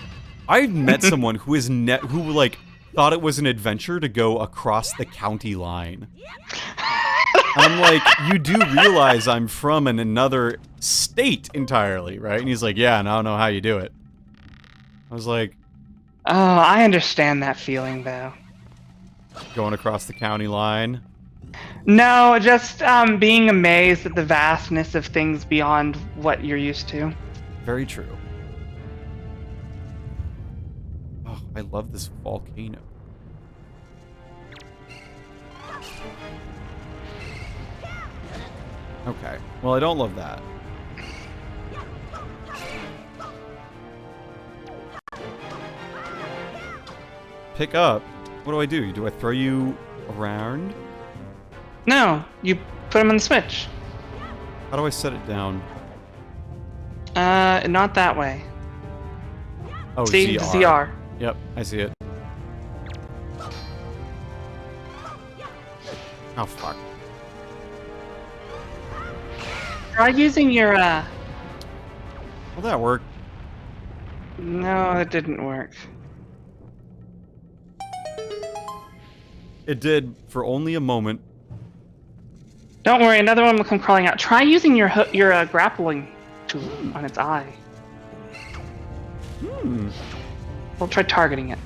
I've met someone who is like thought it was an adventure to go across the county line. I'm like, you do realize I'm from another state entirely, right? And he's like, yeah, and I don't know how you do it. I was like, Oh, I understand that feeling, though. going across the county line. No, just being amazed at the vastness of things beyond what you're used to. Very true. Oh, I love this volcano. Okay. Well, I don't love that. Pick up? What do I do? Do I throw you around? No, you put them on the Switch. How do I set it down? Not that way. Oh, See, ZR. ZR. Yep, I see it. Oh, fuck. Try using your, Will that work? No, it didn't work. It did for only a moment. Don't worry, another one will come crawling out. Try using your grappling tool on its eye. We'll try targeting it.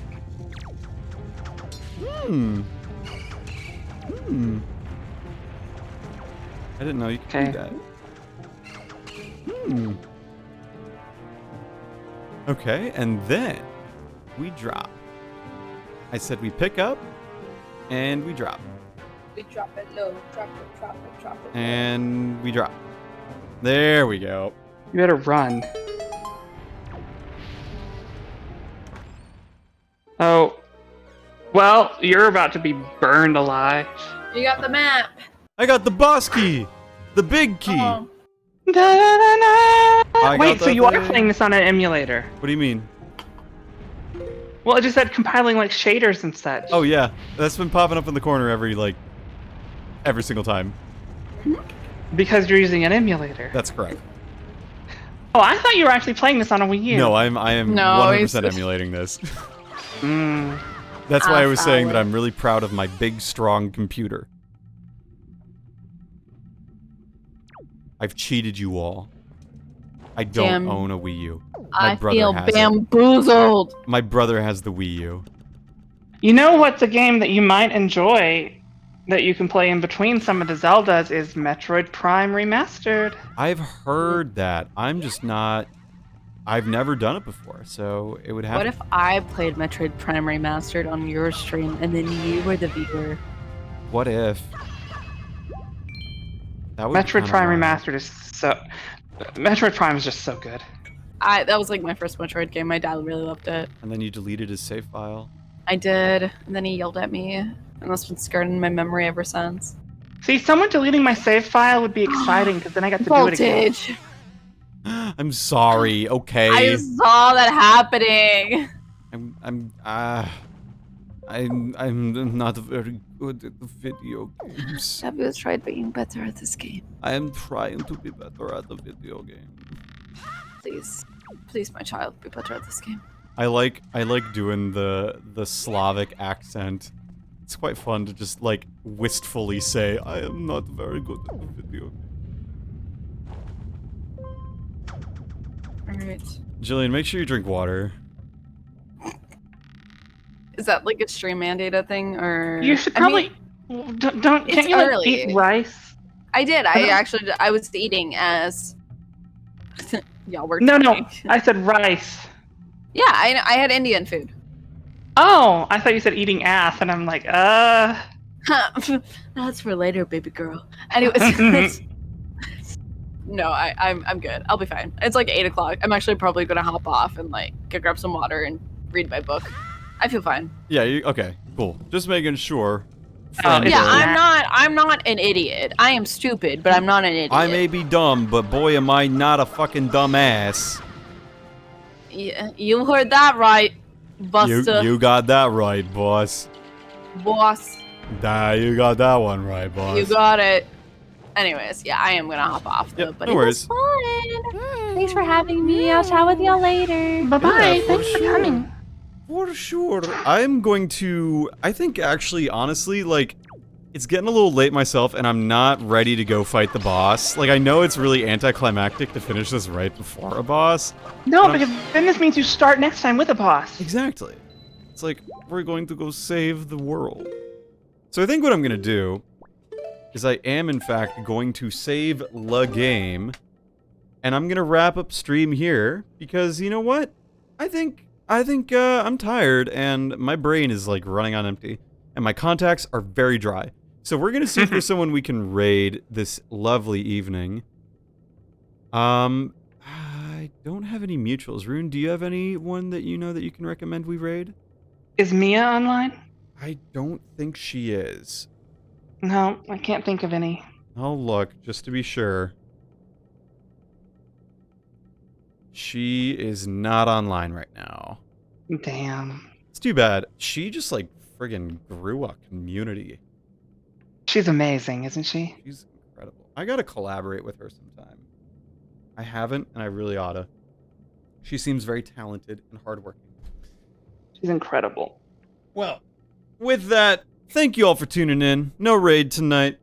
I didn't know you could do that. Okay, and then we drop. I said we pick up, and we drop. We drop it low, drop it, drop it, drop it. And we drop. There we go. You better run. Oh. Well, you're about to be burned alive. You got the map. I got the boss key! The big key! Oh. Wait, so you are playing this on an emulator? What do you mean? Well, it just said compiling like shaders and such. Oh yeah, that's been popping up in the corner every single time. Because you're using an emulator. That's correct. Oh, I thought you were actually playing this on a Wii U. No, I am 100% emulating this. That's why I was saying that I'm really proud of my big, strong computer. I've cheated you all. I don't own a Wii U. I feel bamboozled. My brother has the Wii U. You know what's a game that you might enjoy that you can play in between some of the Zeldas is Metroid Prime Remastered. I've heard that. I'm just not... I've never done it before, so it would have... What if I played Metroid Prime Remastered on your stream and then you were the viewer? What if... Metroid Prime Remastered is so... Metroid Prime is just so good. That was like my first Metroid game. My dad really loved it. And then you deleted his save file. I did, and then he yelled at me, and that's been scarred in my memory ever since. See, someone deleting my save file would be exciting because then I got to do it again. I'm sorry. Okay. I saw that happening. I'm not very good at the video games. Have you tried being better at this game? I am trying to be better at the video game. Please, my child, be better at this game. I like doing the Slavic accent. It's quite fun to just like wistfully say, I am not very good at the video game. Alright. Jillian, make sure you drink water. Is that like a stream mandated thing, or you should probably can't you like, eat rice? I did. I was eating as y'all were. No, I said rice. Yeah, I had Indian food. Oh, I thought you said eating ass, and I'm like, That's for later, baby girl. Anyways, no, I'm good. I'll be fine. It's like 8 o'clock. I'm actually probably gonna hop off and like go grab some water and read my book. I feel fine. Yeah. Okay. Cool. Just making sure. Yeah, I'm not an idiot. I am stupid, but I'm not an idiot. I may be dumb, but boy, am I not a fucking dumbass. Yeah, you heard that right, Buster. You got that right, boss. Boss. Nah, you got that one right, boss. You got it. Anyways, yeah, I am gonna hop off though, but no it worries. was fun. Thanks for having me. I'll chat with y'all later. Bye-bye. Yeah, Thanks for coming. For sure. I'm going to... I think actually, honestly, like, it's getting a little late myself, and I'm not ready to go fight the boss. Like, I know it's really anticlimactic to finish this right before a boss. No, because then this means you start next time with a boss. Exactly. It's like, we're going to go save the world. So I think what I'm going to do is I am, in fact, going to save the game, and I'm going to wrap up stream here, because, you know what? I think I'm tired, and my brain is, like, running on empty, and my contacts are very dry. So we're gonna see if there's someone we can raid this lovely evening. I don't have any mutuals. Rune, do you have anyone that you know that you can recommend we raid? Is Mia online? I don't think she is. No, I can't think of any. I'll look, just to be sure. She is not online right now. Damn. It's too bad. She just, like, friggin' grew a community. She's amazing, isn't she? She's incredible. I gotta collaborate with her sometime. I haven't, and I really oughta. She seems very talented and hardworking. She's incredible. Well, with that, thank you all for tuning in. No raid tonight.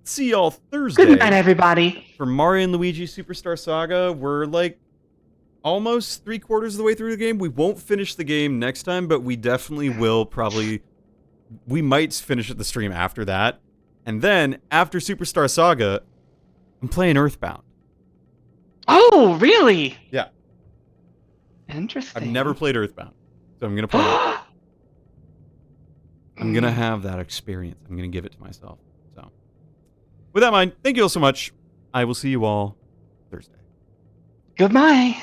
See y'all Thursday. Good night, everybody. For Mario and Luigi Superstar Saga. We're like almost 3/4 of the way through the game. We won't finish the game next time, but we definitely will probably... We might finish at the stream after that. And then, after Superstar Saga, I'm playing Earthbound. Oh, really? Yeah. Interesting. I've never played Earthbound. So I'm going to play it. I'm going to have that experience. I'm going to give it to myself. So, with that in mind, thank you all so much. I will see you all Thursday. Goodbye.